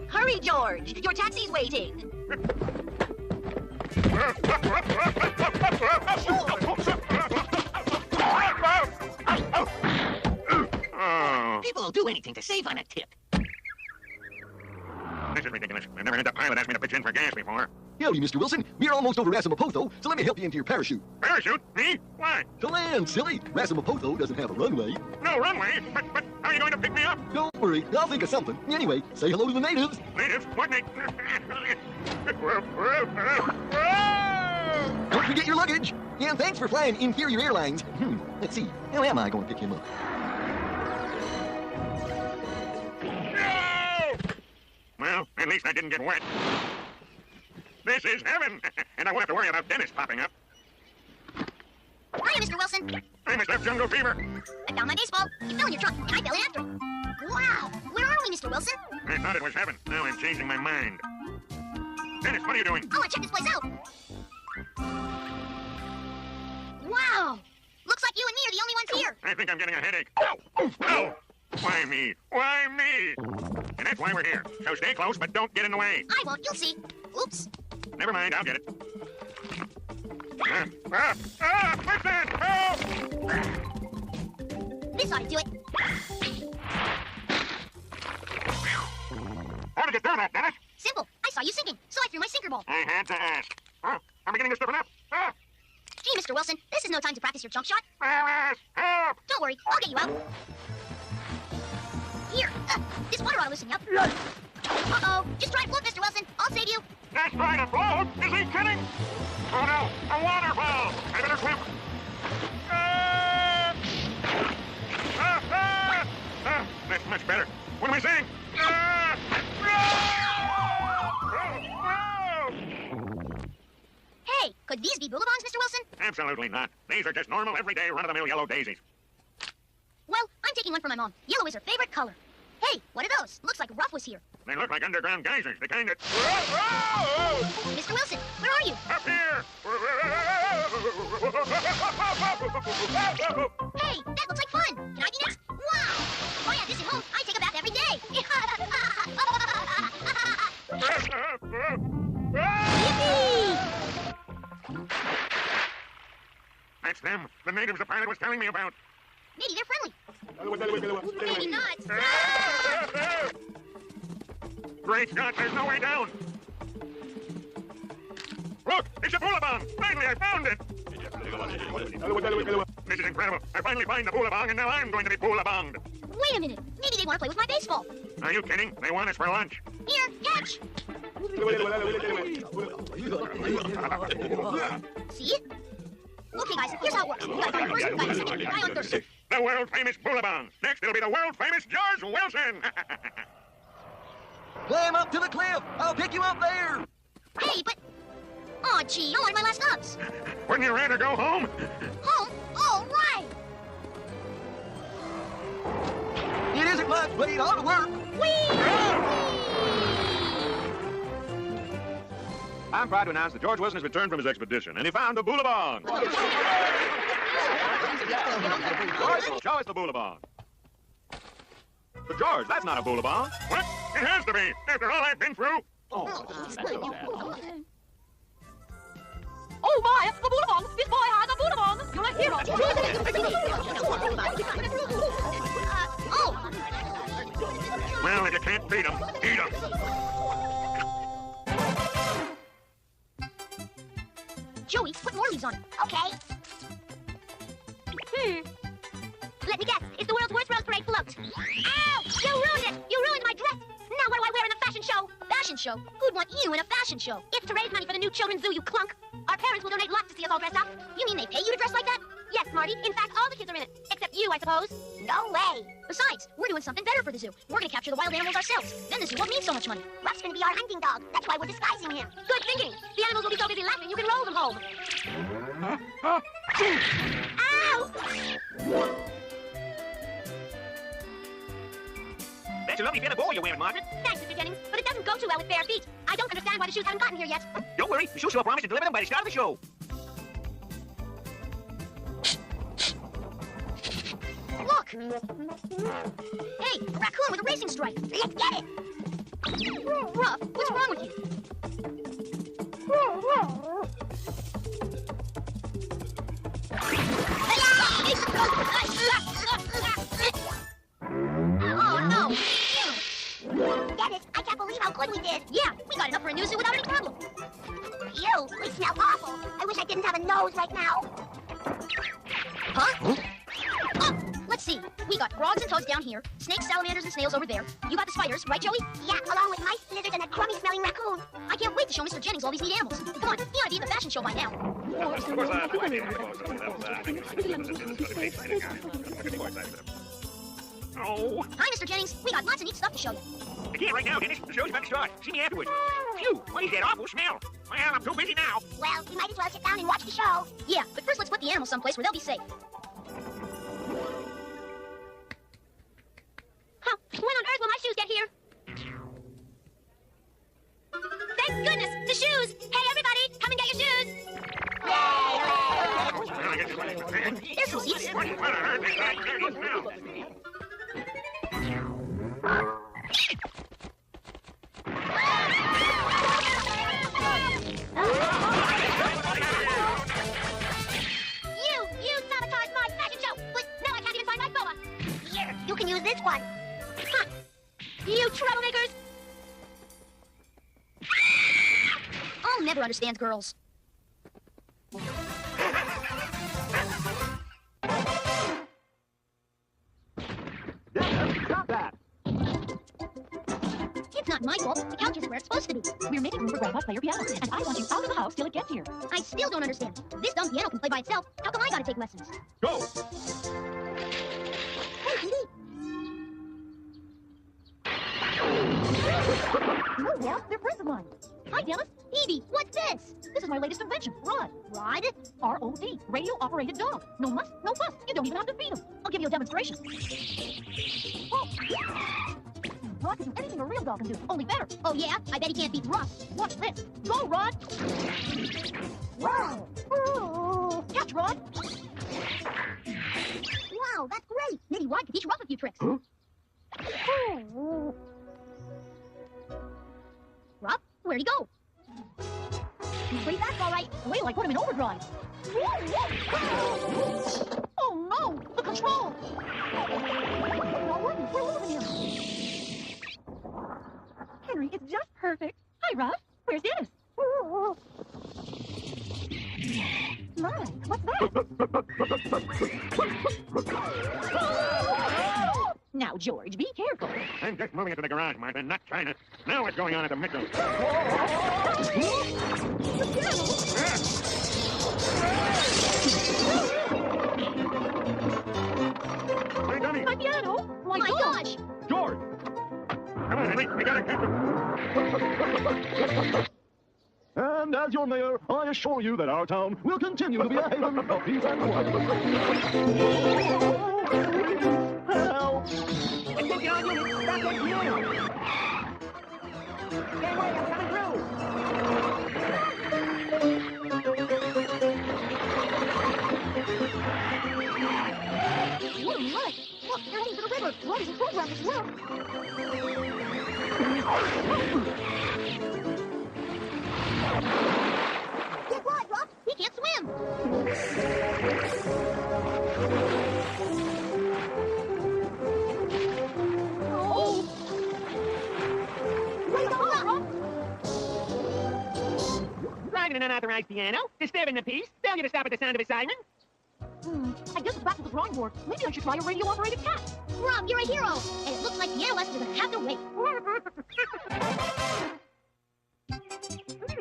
Speaker 4: Hurry, George. Your taxi's waiting.
Speaker 2: Oh.
Speaker 7: People will do anything to save on a tip.
Speaker 2: This is ridiculous. I've never had the pilot ask me to pitch in for gas before.
Speaker 5: Howdy, Mr. Wilson. We're almost over Rasamapotho, so let me help you into your parachute.
Speaker 2: Parachute? Me? Why?
Speaker 5: To land, silly. Rasamapotho doesn't have a runway.
Speaker 2: No runway? But how are you going to pick me up?
Speaker 5: Don't worry, I'll think of something. Anyway, say hello to the natives.
Speaker 2: Natives? What natives?
Speaker 5: Don't forget your luggage. And thanks for flying Inferior Airlines. Let's see, how am I going to pick him up?
Speaker 2: Well, at least I didn't get wet. This is heaven, and I won't have to worry about Dennis popping up.
Speaker 1: Hiya, Mr. Wilson.
Speaker 2: I must have jungle fever.
Speaker 1: I found my baseball. It fell in your trunk, and I fell in after it. Wow. Where are we, Mr. Wilson?
Speaker 2: I thought it was heaven. Now I'm changing my mind. Dennis, what are you doing?
Speaker 1: I want to check this place out. Wow. Looks like you and me are the only ones here.
Speaker 2: I think I'm getting a headache. Oh! Why me? Why me? And that's why we're here. So stay close, but don't get in the way.
Speaker 1: I won't. You'll see. Oops.
Speaker 2: Never mind, I'll get it. What's that? Help!
Speaker 1: This ought to do it.
Speaker 2: How did you do that, Dennis?
Speaker 1: Simple. I saw you sinking, so I threw my sinker ball.
Speaker 2: I had to ask. I'm beginning to stiffen up.
Speaker 1: Gee, Mr. Wilson, this is no time to practice your jump shot.
Speaker 2: Help!
Speaker 1: Don't worry, I'll get you out. Here, this water ought to loosen you up. Uh-oh, just try to float, Mr. Wilson. I'll save you.
Speaker 2: Just try to float? Is he kidding? Oh no, a waterfall! I better swim. That's much better. What am I saying?
Speaker 1: Hey, could these be boolabongs, Mr. Wilson?
Speaker 2: Absolutely not. These are just normal, everyday, run-of-the-mill yellow daisies.
Speaker 1: Well, I'm taking one for my mom. Yellow is her favorite color. Hey, what are those? Looks like Ruff was here.
Speaker 2: They look like underground geysers. The kind that...
Speaker 1: Mr. Wilson, where are you?
Speaker 2: Up here!
Speaker 1: Hey, that looks like fun. Can I be next? Wow! If I had this at home, I'd take a bath every day.
Speaker 2: That's them. The natives the pilot was telling me about.
Speaker 1: Maybe they're friendly. Maybe not.
Speaker 2: Great Scott, there's no way down. Look, it's a boolabong. Finally, I found it. This is incredible. I finally find the boolabong, and now I'm going to be boolabonged.
Speaker 1: Wait a minute. Maybe they want to play with my baseball.
Speaker 2: Are you kidding? They want us for lunch.
Speaker 1: Here, catch. See? Okay, guys, here's how it works. We gotta find the person who got us guy on third.
Speaker 2: The world-famous boolabong. Next, it'll be the world-famous George Wilson.
Speaker 5: Climb up to the cliff. I'll pick you up there.
Speaker 1: Hey, but... Aw, gee, I wanted my last ups.
Speaker 2: Wouldn't you rather go home?
Speaker 1: Home? All right.
Speaker 5: It isn't much, but it ought to work.
Speaker 8: I'm proud to announce that George Wilson has returned from his expedition, and he found a boolabong. Show us the boolabong. But George, that's not a boolabong.
Speaker 2: What? It has to be, after all I've been through.
Speaker 4: Oh, my, a boolabong! This boy has a boolabong! You're a hero!
Speaker 1: Oh!
Speaker 2: Well, if you can't beat them, eat them.
Speaker 1: Joey, put more leaves on it. Okay. Let me guess. It's the world's worst rose parade float. Ow! You ruined it! You ruined my dress! Now what do I wear in the fashion show? Fashion show? Who'd want you in a fashion show? It's to raise money for the new children's zoo, you clunk. Our parents will donate lots to see us all dressed up. You mean they pay you to dress like that? Yes, Marty. In fact, all the kids are in it. Except you, I suppose. No way. Besides, we're doing something better for the zoo. We're gonna capture the wild animals ourselves. Then the zoo won't need so much money. Ruff's gonna be our hunting dog. That's why we're disguising him. Good thinking. The animals will be so busy laughing you can roll them home. Ow!
Speaker 9: That's a lovely pair of bow you're wearing, Margaret.
Speaker 1: Thanks, Mr. Jennings, but it doesn't go too well with bare feet. I don't understand why the shoes haven't gotten here yet.
Speaker 9: Don't worry, the shoe store promised to deliver them by the start of the show.
Speaker 1: Look! Hey, a raccoon with a racing stripe. Let's get it! Ruff, what's wrong with you? good we did. Yeah, we got enough for a new zoo without any problem. Ew, we smell awful. I wish I didn't have a nose right now. Huh? Oh, let's see. We got frogs and toads down here, snakes, salamanders, and snails over there. You got the spiders, right, Joey? Yeah, along with mice, lizards, and a crummy-smelling raccoon. I can't wait to show Mr. Jennings all these neat animals. Come on, he ought to be at the fashion show by now.
Speaker 2: Oh.
Speaker 1: Hi, Mr. Jennings. We got lots of neat stuff to show you.
Speaker 2: I can't right now, Dennis. The show's about to start. See me afterwards. Phew, what is that awful smell? Well, I'm too busy now.
Speaker 1: Well, we might as well sit down and watch the show. Yeah, but first let's put the animals someplace where they'll be safe.
Speaker 3: Huh, when on earth will my shoes get here? Thank goodness, the shoes! Hey, everybody, come and get your shoes!
Speaker 1: There's some seats.
Speaker 2: What on earth is that dirty smell?
Speaker 3: You sabotaged my fashion show! But now I can't even find my boa!
Speaker 1: Here, you can use this one.
Speaker 3: Huh! You troublemakers!
Speaker 1: I'll never understand girls.
Speaker 10: Stop that!
Speaker 1: It's not my fault. The couch isn't where it's supposed to be.
Speaker 4: We're making room for Grandpa's player piano, and I want you out of the house till it gets here.
Speaker 1: I still don't understand. This dumb piano can play by itself. How come I gotta take lessons?
Speaker 10: Go!
Speaker 4: Oh, yeah, they're friends of mine. Hi, Dennis.
Speaker 1: Evie, what's this?
Speaker 4: This is my latest invention, Rod.
Speaker 1: Rod?
Speaker 4: R-O-D, radio-operated dog. No muss, no fuss. You don't even have to feed him. I'll give you a demonstration. Oh. Rod can do anything a real dog can do, only better.
Speaker 1: Oh, yeah? I bet he can't beat Russ.
Speaker 4: Watch this. Go, Rod.
Speaker 1: Wow.
Speaker 4: Oh. Catch, Rod.
Speaker 1: Wow, that's great. Maybe Rod could teach Russ a few tricks.
Speaker 10: Huh?
Speaker 1: Oh. Rob, where'd he go? He's pretty fast, all right.
Speaker 4: Wait till I put him in overdrive. Oh, no. The control. Not working. We're losing him. Henry, it's just perfect. Hi, Ruff. Where's Dennis? My, what's that? Now, George, be careful.
Speaker 2: I'm just moving it to the garage, Martha, not trying to. Now what's going on at the Mitchell? My dummy!
Speaker 4: My piano!
Speaker 1: My gosh!
Speaker 10: George!
Speaker 2: Come on, Henry, we gotta catch him!
Speaker 10: And as your mayor, I assure you that our town will continue to be a haven of peace and quiet. Help!
Speaker 11: Attention all units, stop that piano! Stay away, I'm coming through!
Speaker 1: What a mud! Look, they're heading for the river. Rod isn't programmed as well. Get Rod, Rob! He can't swim! Oh! Where you going, Rob?
Speaker 11: Driving an unauthorized piano, disturbing the peace, failure to stop at the sound of a siren.
Speaker 4: I guess it's back to the drawing board. Maybe I should try a radio-operated cat.
Speaker 1: Rob, you're a hero! And it looks like piano lessons are gonna have to wait.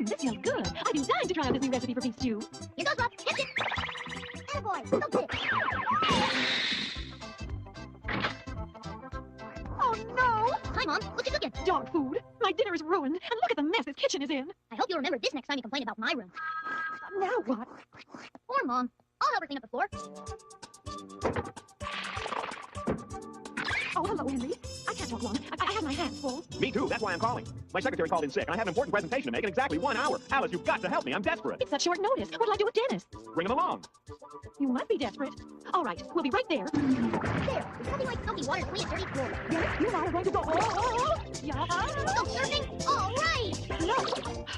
Speaker 4: This smells good. I've been dying to try out this new recipe for beef stew.
Speaker 1: Here goes, Rob. Hit it! Attaboy! Go get it!
Speaker 4: Oh, no!
Speaker 1: Hi, Mom. What you cooking?
Speaker 4: Dog food. My dinner is ruined. And look at the mess this kitchen is in.
Speaker 1: I hope you'll remember this next time you complain about my room.
Speaker 4: Now what?
Speaker 1: Or Mom. I'll help her clean up the floor.
Speaker 4: Oh, hello, Henry. I can't talk long. I have my hands full.
Speaker 8: Me too, that's why I'm calling. My secretary called in sick, and I have an important presentation to make in exactly 1 hour. Alice, you've got to help me. I'm desperate.
Speaker 4: It's such short notice. What'll I do with Dennis?
Speaker 8: Bring him along.
Speaker 4: You must be desperate. All right, we'll be right there.
Speaker 1: There. There's nothing like soapy water to clean a dirty floor.
Speaker 4: Dennis, you and I are going to go. Yeah.
Speaker 1: Go surfing? All right!
Speaker 4: No,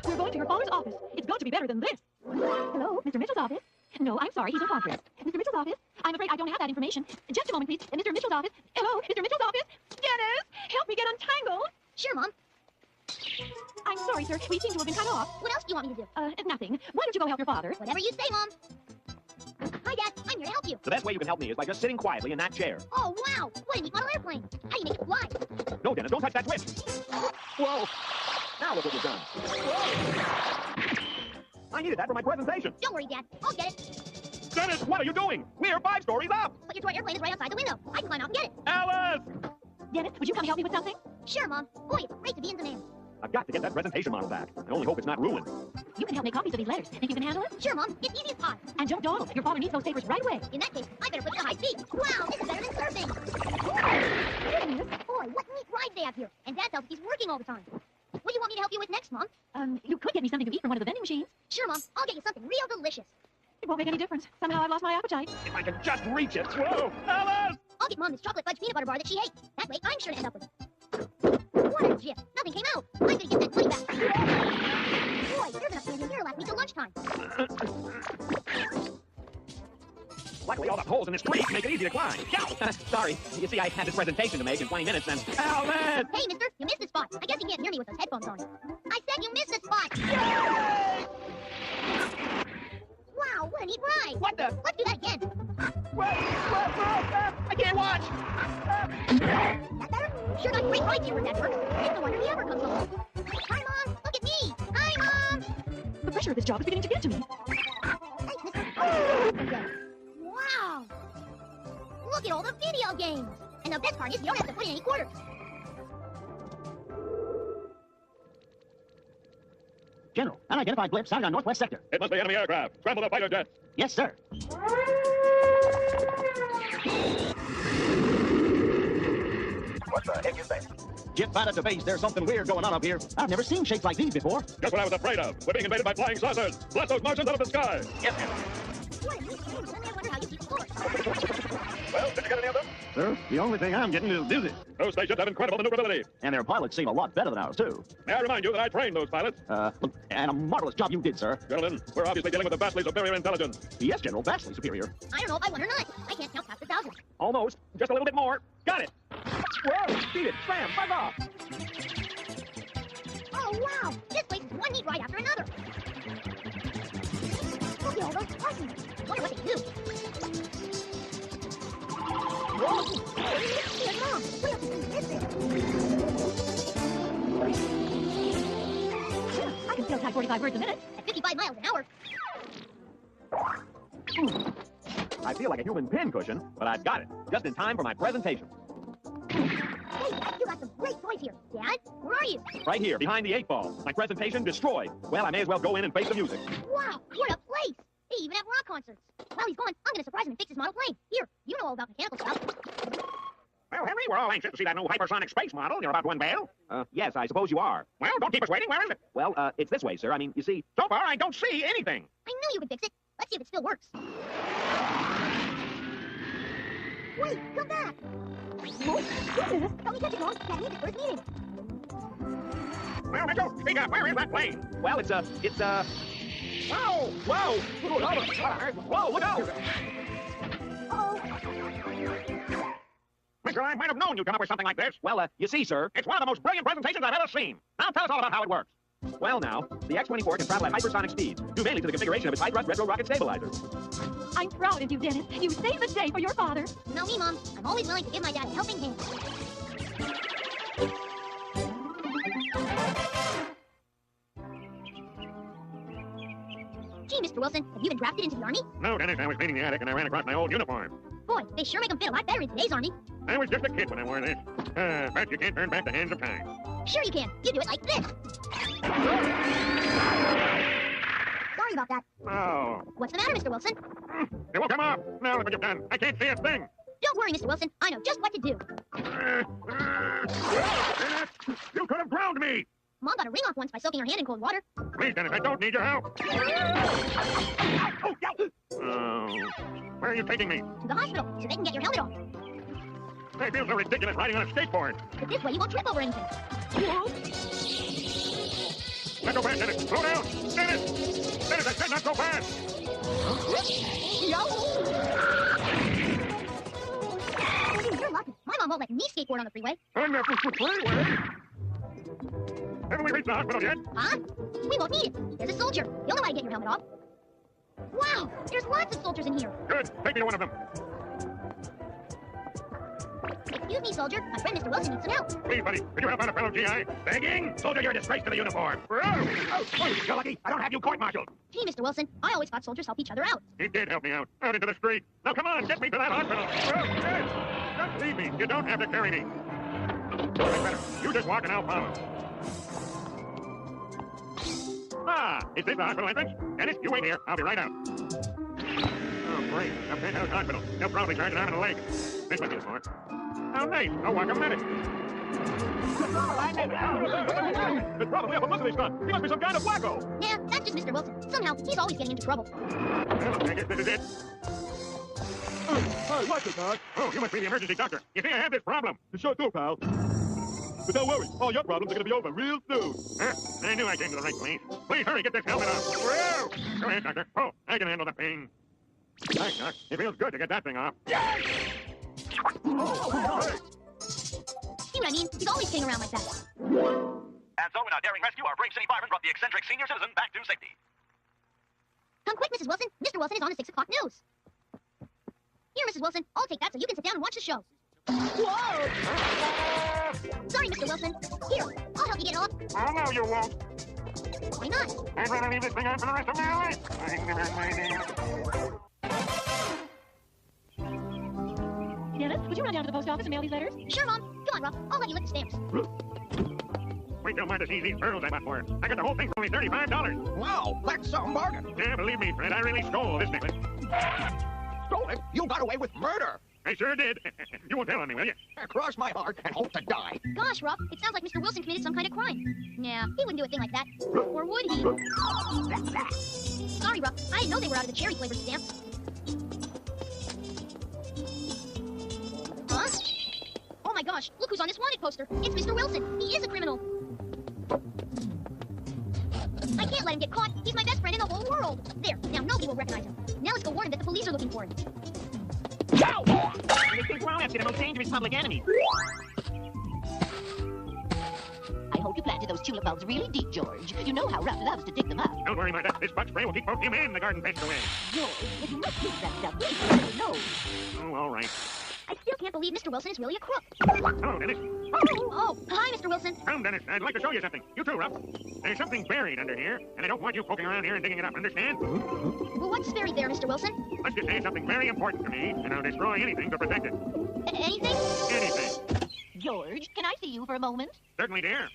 Speaker 4: we're going to your father's office. It's got to be better than this. Hello, Mr. Mitchell's office. No, I'm sorry, he's in conference. Mr. Mitchell's office? I'm afraid I don't have that information. Just a moment, please. Mr. Mitchell's office? Hello, Mr. Mitchell's office? Dennis, help me get untangled.
Speaker 1: Sure, Mom.
Speaker 4: Sorry, sir. We seem to have been cut off.
Speaker 1: What else do you want me to do?
Speaker 4: Nothing. Why don't you go help your father?
Speaker 1: Whatever you say, Mom. Hi, Dad. I'm here to help you.
Speaker 8: The best way you can help me is by just sitting quietly in that chair.
Speaker 1: Oh, wow. What a neat model airplane. How do you make it fly?
Speaker 8: No, Dennis, don't touch that switch. Whoa. Now look what you've done. I needed that for my presentation.
Speaker 1: Don't worry, Dad. I'll get it.
Speaker 8: Dennis, what are you doing? We're 5 stories up.
Speaker 1: But your toy airplane is right outside the window. I can climb out and get it.
Speaker 8: Alice!
Speaker 4: Dennis, would you come help me with something?
Speaker 1: Sure, Mom. Boy, it's great to be in demand.
Speaker 8: I've got to get that presentation model back. I only hope it's not ruined.
Speaker 4: You can help make copies of these letters. Think you can handle it?
Speaker 1: Sure, Mom. It's easy as pie.
Speaker 4: And don't dawdle. Your father needs those papers right away.
Speaker 1: In that case, I better put it at high speed. Wow, this is better than surfing. Boy, what neat rides they have here. And Dad tells me he's working all the time. What do you want me to help you with next, Mom?
Speaker 4: You could get me something to eat from one of the vending machines.
Speaker 1: Sure, Mom. I'll get you something real delicious.
Speaker 4: It won't make any difference. Somehow I've lost my appetite.
Speaker 8: If I can just reach it. Whoa! Alice!
Speaker 1: I'll get Mom this chocolate fudge peanut butter bar that she hates. That way, I'm sure to end up with it. What a jiff. Nothing came out. I'm gonna get that money back. Boy, there's enough candy in here to last me till lunchtime.
Speaker 8: Luckily, all the holes in this street make it easy to climb. Sorry. You see, I had this presentation to make in 20 minutes and... Alice!
Speaker 1: Hey, mister, you missed the spot. I guess you can't hear me with those headphones on. I said you missed the spot.
Speaker 8: Yay!
Speaker 1: Wow, what a neat ride.
Speaker 8: What the?
Speaker 1: Let's do that again.
Speaker 8: I can't watch!
Speaker 1: That better? Sure got great rides here with that work. It's no wonder he ever comes home. Hi, Mom. Look at me. Hi, Mom.
Speaker 4: The pressure of this job is beginning to get to me.
Speaker 1: Thanks, mister. Wow. Look at all the video games. And the best part is you don't have to put in any quarters.
Speaker 10: General, unidentified blip sounded on northwest sector.
Speaker 2: It must be enemy aircraft. Scramble the fighter jets.
Speaker 10: Yes, sir.
Speaker 9: What the heck is that?
Speaker 10: Jet pilot to base, there's something weird going on up here. I've never seen shapes like these before.
Speaker 2: Just what I was afraid of. We're being invaded by flying saucers. Blast those Martians out of the sky.
Speaker 9: Yes, sir.
Speaker 1: What a neat game. Suddenly I wonder how you keep score.
Speaker 2: Well, did you get any of them?
Speaker 10: Sir, the only thing I'm getting is dizzy.
Speaker 2: Those spaceships have incredible maneuverability.
Speaker 10: And their pilots seem a lot better than ours, too.
Speaker 2: May I remind you that I trained those pilots?
Speaker 10: And a marvelous job you did, sir.
Speaker 2: Gentlemen, we're obviously dealing with a vastly superior intelligence.
Speaker 10: Yes, General, vastly superior.
Speaker 1: I don't know if I won or not. I can't count past 1,000.
Speaker 8: Almost. Just a little bit more. Got it. Whoa! Beat it. Scram. Buzz off.
Speaker 1: Oh, wow. This place is one neat ride after another. Look at all those buttons. Wonder what they do. Here's Mom. What else is this thing?
Speaker 4: I can still type 45 words a minute.
Speaker 1: At 55 miles an hour.
Speaker 8: I feel like a human pincushion, but I've got it. Just in time for my presentation.
Speaker 1: Hey, you got some great toys here. Dad, where are you?
Speaker 8: Right here, behind the 8-ball. My presentation destroyed. Well, I may as well go in and face the music.
Speaker 1: Wow, what a place. They even have rock concerts. While he's gone, I'm going to surprise him and fix his model plane. Here, you know all about mechanical stuff.
Speaker 2: Well, Henry, we're all anxious to see that new hypersonic space model you're about to unveil.
Speaker 8: Yes, I suppose you are.
Speaker 2: Well, don't keep us waiting. Where is it?
Speaker 8: Well, it's this way, sir. I mean, you see...
Speaker 2: So far, I don't see anything.
Speaker 1: I knew you could fix it. Let's see if it still works. Wait, come back. Whoa, don't you touch it, Mom. That means it's first meeting.
Speaker 2: Well, Mitchell, speak up. Where is that plane?
Speaker 8: Well, it's Whoa! Whoa! Whoa, look out!
Speaker 1: Uh-oh.
Speaker 2: Mitchell, I might have known you'd come up with something like this.
Speaker 8: Well, you see, sir...
Speaker 2: It's one of the most brilliant presentations I've ever seen. Now tell us all about how it works.
Speaker 8: Well, now, the X-24 can travel at hypersonic speeds, due mainly to the configuration of its high-thrust retro rocket stabilizer.
Speaker 4: I'm proud of you, Dennis. You saved the day for your father.
Speaker 1: Know me, Mom. I'm always willing to give my dad a helping hand. Gee, Mr. Wilson, have you been drafted into the Army?
Speaker 2: No, Dennis, I was cleaning the attic and I ran across my old uniform.
Speaker 1: Boy, they sure make them fit a lot better in today's Army.
Speaker 2: I was just a kid when I wore this. But you can't turn back the hands of time.
Speaker 1: Sure you can. You do it like this. Sorry about that.
Speaker 2: Oh.
Speaker 1: What's the matter, Mr. Wilson?
Speaker 2: It won't come off. Now look what you've done. I can't see a thing.
Speaker 1: Don't worry, Mr. Wilson. I know just what to do.
Speaker 2: Dennis, you could have drowned me.
Speaker 1: Mom got a ring off once by soaking her hand in cold water.
Speaker 2: Please, Dennis, I don't need your help. Oh, where are you taking me?
Speaker 1: To the hospital, so they can get your helmet off.
Speaker 2: I feel so ridiculous riding on a skateboard.
Speaker 1: But this way you won't trip over anything.
Speaker 2: Not go fast, Dennis. Slow down. Dennis! Dennis, I said not so fast.
Speaker 1: You're lucky. My mom won't let me skateboard on the freeway.
Speaker 2: On the freeway? Haven't we reached the hospital yet?
Speaker 1: Huh? We won't need it. There's a soldier. You'll know how to get your helmet off. Wow, there's lots of soldiers in here.
Speaker 2: Good. Take me to one of them.
Speaker 1: Excuse me, soldier. My friend Mr. Wilson needs some help.
Speaker 2: Please, buddy, could you help out a fellow GI? Begging? Soldier, you're a disgrace to the uniform. You're lucky. I don't have you court-martialed.
Speaker 1: Gee, Mr. Wilson, I always thought soldiers help each other out.
Speaker 2: He did help me out into the street. Now, come on, get me to that hospital. Just leave me. You don't have to carry me. That's better. You just walk and I'll follow. Ah, is this the hospital entrance? Dennis, you wait here. I'll be right out. Oh, great. A penthouse hospital. They'll probably charge an arm and a leg. This must be the floor. How nice. A welcome medic.
Speaker 8: It's probably a publicity stunt. He must be some kind of wacko.
Speaker 1: Yeah, that's just Mr. Wilson. Somehow, he's always getting into trouble.
Speaker 2: Well, I guess this is it.
Speaker 8: Hey, what's it, Doc?
Speaker 2: Oh, you must be the emergency doctor. You see, I have this problem.
Speaker 8: You sure do, pal. But don't worry, all your problems are going to be over real soon.
Speaker 2: I knew I came to the right place. Please hurry, get this helmet on. Whoa! Go ahead, doctor. Oh, I can handle the pain. Thanks, Doc. It feels good to get that thing off.
Speaker 1: See what I mean? He's always getting around like that.
Speaker 9: And so, in our daring rescue, our brave city firemen brought the eccentric senior citizen back to safety.
Speaker 1: Come quick, Mrs. Wilson. Mr. Wilson is on the 6 o'clock news. Here, Mrs. Wilson. I'll take that so you can sit down and watch the show. Whoa! Sorry, Mr. Wilson. Here, I'll help you get off.
Speaker 2: Oh, no, you won't.
Speaker 1: Why not?
Speaker 2: I'd rather leave this thing on for the rest of my life.
Speaker 4: Dennis, would you run down to the post office and mail these letters?
Speaker 1: Sure, Mom. Come on, Rob. I'll let you lick the stamps.
Speaker 2: Wait till Martha sees these pearls I bought for her. I got the whole thing for only $35.
Speaker 5: Wow, that's some bargain.
Speaker 2: Yeah, believe me, Fred, I really stole this necklace.
Speaker 5: Stole it? You got away with murder.
Speaker 2: I sure did. You won't tell on me, will you?
Speaker 5: Cross my heart and hope to die.
Speaker 1: Gosh, Rob, it sounds like Mr. Wilson committed some kind of crime. Nah, he wouldn't do a thing like that. Or would he? Sorry, Rob. I didn't know they were out of the cherry-flavored stamps. Huh? Oh my gosh, look who's on this wanted poster. It's Mr. Wilson. He is a criminal. I can't let him get caught. He's my best friend in the whole world. There, now nobody will recognize him. Now let's go warn him that the police are looking for him.
Speaker 10: They think we're after the most dangerous public enemy.
Speaker 12: I hope you planted those tulip bulbs really deep, George. You know how Ruff loves to dig them up.
Speaker 2: Don't worry, Martha. This bug spray will keep both him and the garden pests away.
Speaker 12: George, if you must use that stuff, please no.
Speaker 2: Oh, all right.
Speaker 1: I still can't believe Mr. Wilson is really a crook.
Speaker 2: Hello, Dennis.
Speaker 1: Oh, hi, Mr. Wilson.
Speaker 2: Come, Dennis. I'd like to show you something. You too, Ruff. There's something buried under here, and I don't want you poking around here and digging it up, understand?
Speaker 1: Well, what's buried there, Mr. Wilson?
Speaker 2: Let's just say something very important to me, and I'll destroy anything to protect it.
Speaker 1: Anything?
Speaker 2: Anything.
Speaker 12: George, can I see you for a moment?
Speaker 2: Certainly, dear.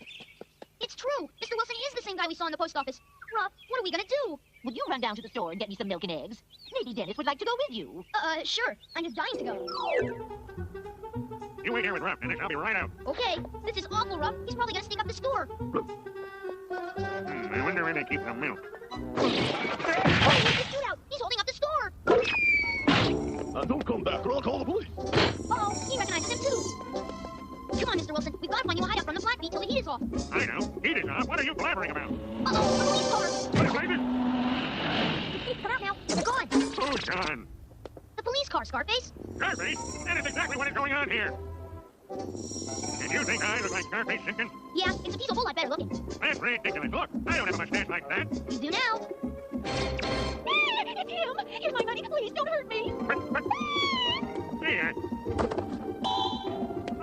Speaker 1: It's true. Mr. Wilson is the same guy we saw in the post office. Ruff, what are we gonna do?
Speaker 12: Would you run down to the store and get me some milk and eggs? Maybe Dennis would like to go with you.
Speaker 1: Sure. I'm just dying to go.
Speaker 2: You wait here with Ruff, Dennis. I'll be right out.
Speaker 1: Okay. This is awful, Ruff. He's probably gonna sneak up the store.
Speaker 2: I wonder where they keep the milk.
Speaker 1: Oh, he's out. He's holding up the store.
Speaker 5: Don't come back or I'll call the police.
Speaker 1: Uh-oh, he recognizes him too. Come on, Mr. Wilson. We've got to find you a hideout from the flat beat till the heat is off.
Speaker 2: I know. Heat is off. What are you blabbering about?
Speaker 1: Uh-oh, the police car.
Speaker 2: What is it?
Speaker 1: Come out now. They're gone.
Speaker 2: Who's gone?
Speaker 1: The police car, Scarface.
Speaker 2: Scarface? That is exactly what is going on here. And you think I look like Scarface Simpkins?
Speaker 1: Yeah, except he's a whole lot better looking.
Speaker 2: That's ridiculous. Look, I don't have a mustache like that.
Speaker 1: You do now.
Speaker 4: It's him! Here's my money. Please don't hurt me.
Speaker 2: But, here.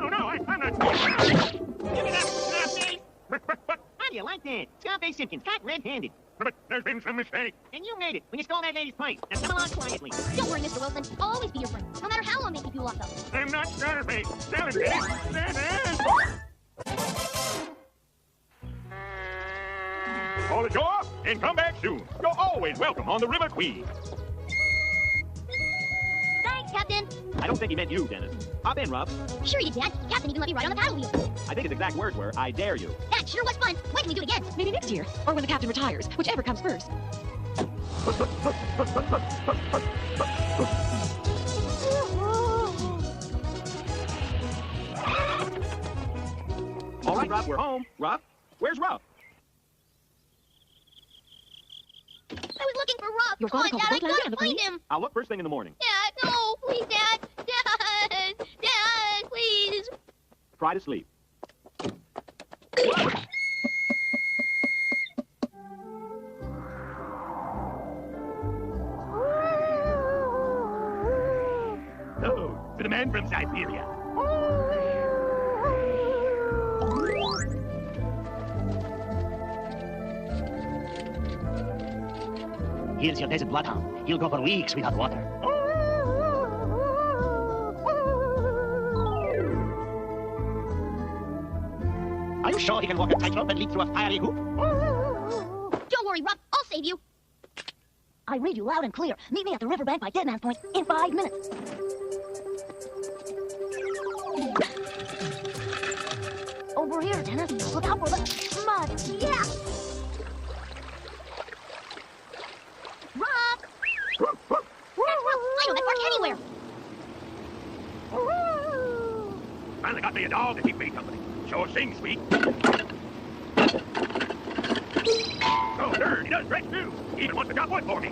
Speaker 2: Oh, no, I'm not.
Speaker 10: Give me that, Scarface!
Speaker 2: But,
Speaker 10: How do you like that? Scarface Simpkins, caught red-handed.
Speaker 2: but there's been some mistake.
Speaker 10: And you made it when you stole that lady's purse. Now come along quietly.
Speaker 1: Don't worry, Mr. Wilson. I'll always be your friend, no matter how long they keep you locked up.
Speaker 2: I'm not Scarface. Tell him, Dennis. Dennis! Hold the door and come back soon. You're always welcome on the River Queen.
Speaker 1: Thanks, Captain.
Speaker 8: I don't think he meant you, Dennis. Hop in, Ruff.
Speaker 1: Sure you did, Dad. Captain even let me ride on the paddle wheel.
Speaker 8: I think his exact words were, I dare you.
Speaker 1: That sure was fun. When can we do it again?
Speaker 4: Maybe next year, or when the captain retires, whichever comes first.
Speaker 8: All right, Ruff, we're home. Ruff? Where's Ruff?
Speaker 1: I was looking for Ruff.
Speaker 4: Your
Speaker 1: Come
Speaker 4: father
Speaker 1: on,
Speaker 4: called
Speaker 1: Dad.
Speaker 4: the
Speaker 1: I
Speaker 4: boat landing
Speaker 1: gotta
Speaker 4: on the
Speaker 1: find
Speaker 4: police.
Speaker 1: him.
Speaker 8: I'll look first thing in the morning.
Speaker 1: Dad, no. Please, Dad. Dad. Dad, please.
Speaker 8: Try to sleep.
Speaker 7: in from Siberia. Here's your desert bloodhound. He'll go for weeks without water. Are you sure he can walk a tightrope and leap through a fiery hoop?
Speaker 1: Don't worry, Rob. I'll save you.
Speaker 12: I read you loud and clear. Meet me at the riverbank by Dead Man's Point in 5 minutes. Over here, Dennis. Look out for the mud. Yeah!
Speaker 1: Rob! That's Rob. I know that bark anywhere.
Speaker 7: Finally got me a dog to keep me company. Sure sings sweet. Oh, darn, he does great too. He even wants to chop wood for me.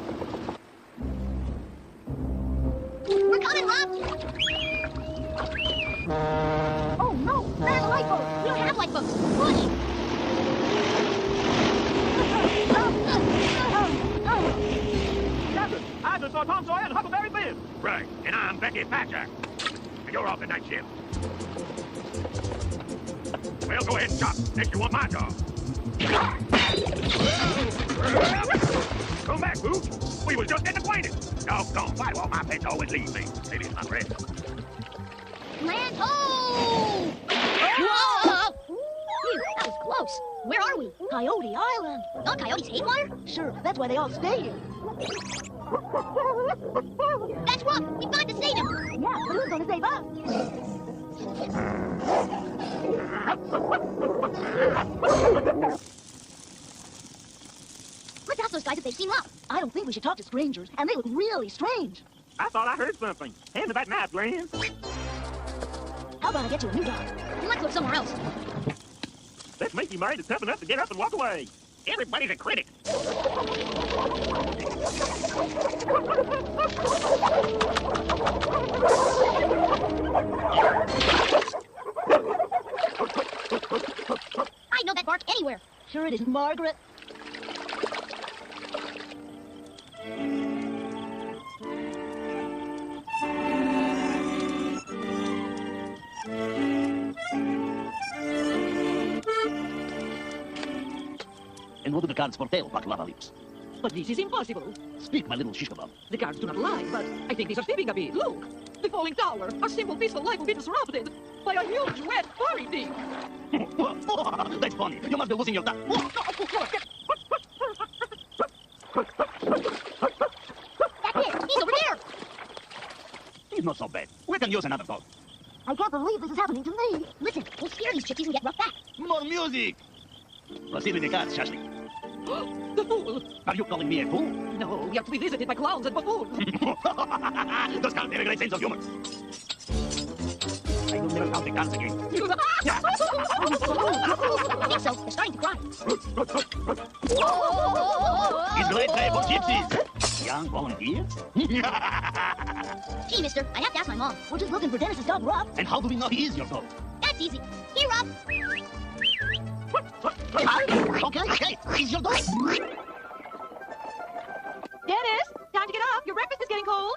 Speaker 1: We're coming, Rob!
Speaker 12: Oh, no! There's a lifeboat!
Speaker 1: We don't have lifeboats. Push!
Speaker 8: Captain, I just saw Tom Sawyer and Huckleberry Finn.
Speaker 7: Right, and I'm Becky Patcher. And you're off the night shift. Well, go ahead and chop. Next you want my job. Come back, Booch. We was just getting acquainted. Doggone, why do all my pets always leave me? Maybe it's my breath.
Speaker 1: Land ho! Whoa! Phew, that was close. Where are we?
Speaker 12: Coyote Island.
Speaker 1: Don't coyotes hate water?
Speaker 12: Sure, that's why they all stay here.
Speaker 1: That's Rob! We've got to save him!
Speaker 12: Yeah, but who's gonna save us?
Speaker 1: Let's ask those guys if they've seen Rob.
Speaker 12: I don't think we should talk to strangers, and they look really strange.
Speaker 8: I thought I heard something. Hand me that knife, Glenn.
Speaker 12: How about I get you a new dog?
Speaker 1: Let's look somewhere else.
Speaker 8: This Mickey Murray is tough enough to get up and walk away.
Speaker 7: Everybody's a critic.
Speaker 1: I know that bark anywhere.
Speaker 12: Sure it isn't Margaret.
Speaker 7: And what do the guards foretell, Baklava Lips?
Speaker 4: But this is impossible.
Speaker 7: Speak, my little shish kebab.
Speaker 4: The guards do not lie, but I think these are fibbing a bit. Look! The falling tower. Our simple, peaceful life will be disrupted by a huge, wet, furry thing.
Speaker 7: That's funny. You must be losing your time.
Speaker 1: That's it! He's over there!
Speaker 7: He's not so bad. We can use another dog.
Speaker 12: I can't believe this is happening to me.
Speaker 1: Listen, we'll scare these gypsies and get roughed back.
Speaker 7: More music! Proceed with the cards, Shashli.
Speaker 4: The fool!
Speaker 7: Are you calling me a fool?
Speaker 4: No, we are to be visited by clowns and buffoons.
Speaker 7: Those can't have a great sense of humor. I will never count the cards again.
Speaker 1: I think so. They're starting to cry.
Speaker 7: It's great day for gypsies. Young volunteers?
Speaker 1: Gee, mister, I'd have to ask my mom.
Speaker 12: We're just looking for Dennis's dog, Rob.
Speaker 7: And how do we know he is your dog?
Speaker 1: That's easy. Here, Rob.
Speaker 7: Okay, he's your dog.
Speaker 4: Dennis, time to get up. Your breakfast is getting cold.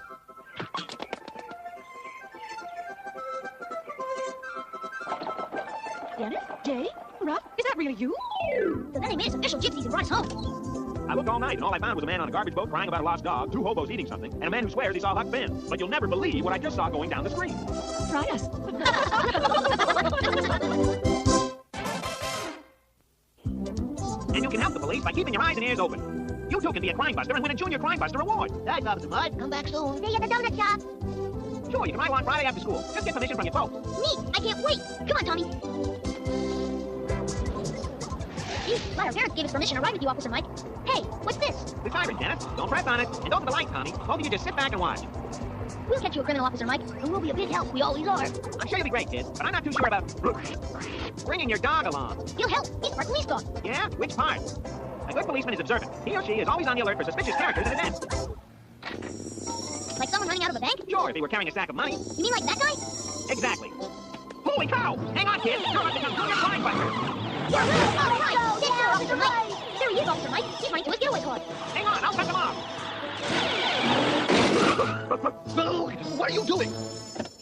Speaker 4: Dennis? Jay? Rob? Is that really you?
Speaker 1: So then they made us official gypsies and brought us home.
Speaker 8: I looked all night, and all I found was a man on a garbage boat crying about a lost dog, 2 hobos eating something, and a man who swears he saw Huck Finn. But you'll never believe what I just saw going down the screen.
Speaker 4: Try us.
Speaker 8: And you can help the police by keeping your eyes and ears open. You too can be a crime buster and win a Junior Crime Buster award.
Speaker 12: Bye, Officer Mud. Come back soon.
Speaker 1: See you at the donut shop.
Speaker 8: Sure, you can ride one Friday after school. Just get permission from your folks.
Speaker 1: Neat. I can't wait. Come on, Tommy. Gee, glad our parents gave us permission to ride with you, Officer Mike. Hey, what's this?
Speaker 8: The siren, Dennis. Don't press on it. And over the light, Tommy. Both of you just sit back and watch.
Speaker 1: We'll catch you a criminal, Officer Mike.
Speaker 12: And we'll be a big help. We always are.
Speaker 8: I'm sure you'll be great, kid, but I'm not too sure about bringing your dog along.
Speaker 1: He'll help. He's our police dog.
Speaker 8: Yeah? Which part? A good policeman is observant. He or she is always on the alert for suspicious characters and events.
Speaker 1: Like someone running out of a bank?
Speaker 8: Sure, if he were carrying a sack of money.
Speaker 1: You mean like that guy?
Speaker 8: Exactly. Holy cow! Hang on, kid. You're about to become Junior Crime Buster.
Speaker 1: All right. Take care, Officer Mike. There he is, Officer Mike. He's running to his getaway car.
Speaker 8: Hang on, I'll cut him off.
Speaker 5: What are you doing?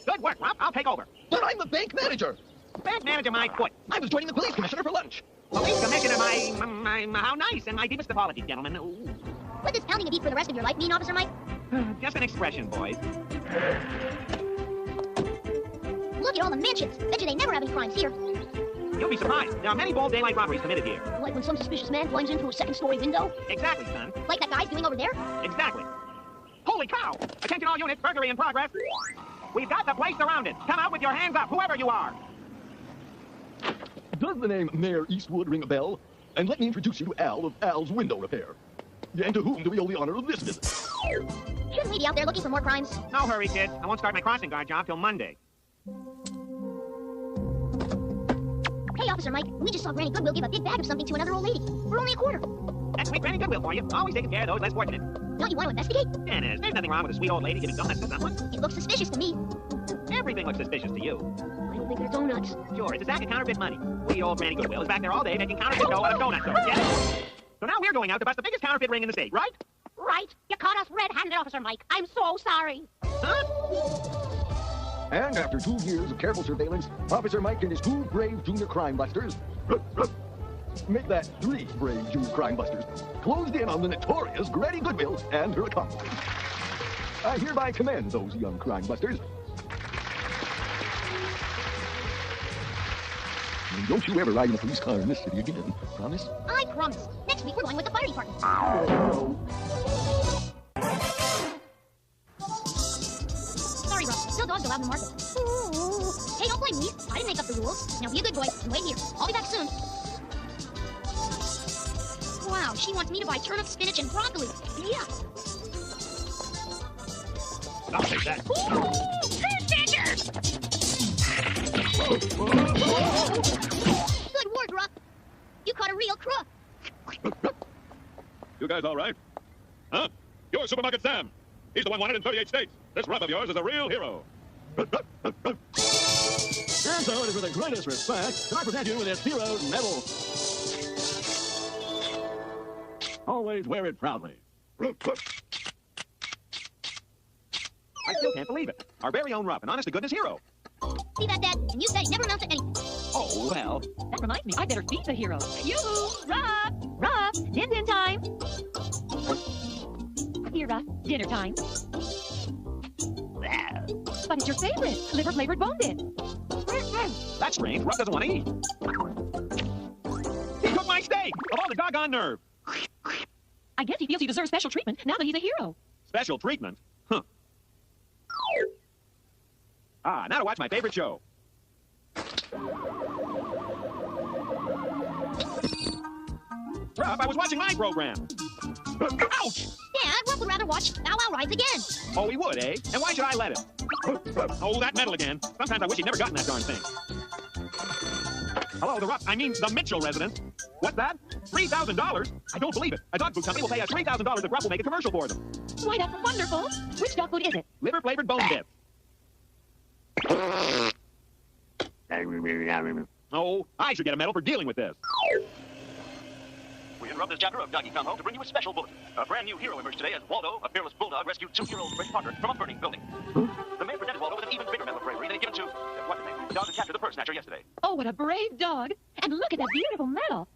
Speaker 8: Good Good work, Rob. I'll take over.
Speaker 5: But I'm the bank manager.
Speaker 8: Bank manager, my foot.
Speaker 5: I was joining the police commissioner for lunch.
Speaker 8: Police commissioner, how nice, and my deepest apologies, gentlemen. Ooh.
Speaker 1: Would this pounding a beat for the rest of your life mean, Officer Mike?
Speaker 8: Just an expression, boys.
Speaker 1: Look at all the mansions. Bet you they never have any crimes here.
Speaker 8: You'll be surprised. There are many bold daylight robberies committed here.
Speaker 1: Like when some suspicious man climbs in through a second-story window?
Speaker 8: Exactly, son.
Speaker 1: Like that guy's doing over there?
Speaker 8: Exactly. Holy cow! Attention all units, burglary in progress. We've got the place surrounded. Come out with your hands up, whoever you are.
Speaker 5: Does the name Mayor Eastwood ring a bell? And let me introduce you to Al of Al's Window Repair. And to whom do we owe the honor of this visit?
Speaker 1: Shouldn't we be out there looking for more crimes?
Speaker 8: No hurry, kid. I won't start my crossing guard job till Monday.
Speaker 1: Hey, Officer Mike, we just saw Granny Goodwill give a big bag of something to another old lady. For only a quarter.
Speaker 8: That's sweet Granny Goodwill for you. Always taking care of those less fortunate.
Speaker 1: Don't you want to investigate?
Speaker 8: Dennis, there's nothing wrong with a sweet old lady giving donuts to someone.
Speaker 1: It looks suspicious to me.
Speaker 8: Everything looks suspicious to you.
Speaker 1: I don't think they're donuts.
Speaker 8: Sure, it's a sack of counterfeit money. We old Granny Goodwill is back there all day making counterfeit dough out of donut stores, yeah? So now we're going out to bust the biggest counterfeit ring in the state, right?
Speaker 3: Right. You caught us red-handed, Officer Mike. I'm so sorry.
Speaker 8: Huh?
Speaker 5: And after 2 years of careful surveillance, Officer Mike and his 2 brave junior crime busters, make that 3 brave junior crime busters, closed in on the notorious Granny Goodwill and her accomplice. I hereby commend those young crime busters. And don't you ever ride in a police car in this city again, promise?
Speaker 1: I promise. Next week we're going with the fire department. Sorry, Rob. Still dogs allowed in the market. Hey, don't blame me. I didn't make up the rules. Now be a good boy and wait here. I'll be back soon. Wow, she wants me to buy turnips, spinach, and broccoli. Yeah.
Speaker 8: I'll take that.
Speaker 1: Good work, Rob. You caught a real crook.
Speaker 2: You guys all right? Huh? You're Supermarket Sam. He's the one wanted in 38 states. This Rob of yours is a real hero.
Speaker 5: And so it is with the greatest respect that I present you with this hero's medal.
Speaker 2: Always wear it proudly.
Speaker 8: I still can't believe it. Our very own Rob, an honest-to-goodness hero.
Speaker 1: See that, Dad? And you said he never amounts to anything.
Speaker 8: Oh, well.
Speaker 4: That reminds me, I better feed the hero. Yoo-hoo! Rob, din time. Here, dinner time. But it's your favorite, liver-flavored bone dip.
Speaker 8: That's strange. Rob doesn't want to eat. He took my steak! Of all the doggone nerve!
Speaker 4: I guess he feels he deserves special treatment now that he's a hero.
Speaker 8: Special treatment? Huh. Ah, now to watch my favorite show. Rob, I was watching my program. Ouch!
Speaker 1: Dad, Rob would rather watch Bow Wow Rides again.
Speaker 8: Oh, he would, eh? And why should I let him? Oh, that metal again. Sometimes I wish he'd never gotten that darn thing. Hello, the Mitchell residence. What's that? $3,000? I don't believe it. A dog food company will pay us $3,000 if Rob will make a commercial for them.
Speaker 4: Why, that's wonderful. Which dog food is it?
Speaker 8: Liver-flavored bone dip. Oh, I should get a medal for dealing with this.
Speaker 6: We interrupt this chapter of Doggy Come Home to bring you a special bulletin. A brand new hero emerged today as Waldo, a fearless bulldog, rescued 2-year-old Fred Parker from a burning building. The mayor presented Waldo with an even bigger medal of bravery than he'd given to, what's his name? The dog that captured the purse snatcher yesterday.
Speaker 4: Oh, what a brave dog. And look at that beautiful medal.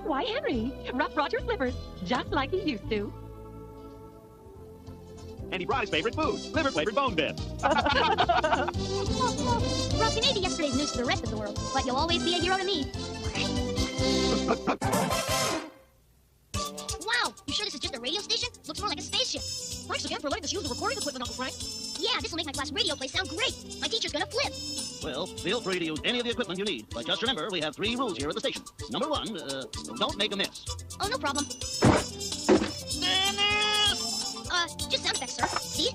Speaker 4: Why, Henry, Rob brought your slippers, just like he used to.
Speaker 8: And he brought his favorite food, liver-flavored bone dip.
Speaker 1: Rob, you may be yesterday's news to the rest of the world, but you'll always be a hero to me. Wow, you sure this is just a radio station? Looks more like a spaceship. Thanks again for letting us use the recording equipment, Uncle Frank. Yeah, this will make my class radio play sound great. My teacher's gonna flip.
Speaker 13: Well, feel free to use any of the equipment you need, but just remember, we have 3 rules here at the station. Number 1, don't make a miss.
Speaker 1: Oh, no problem. Just sound effects, sir. See?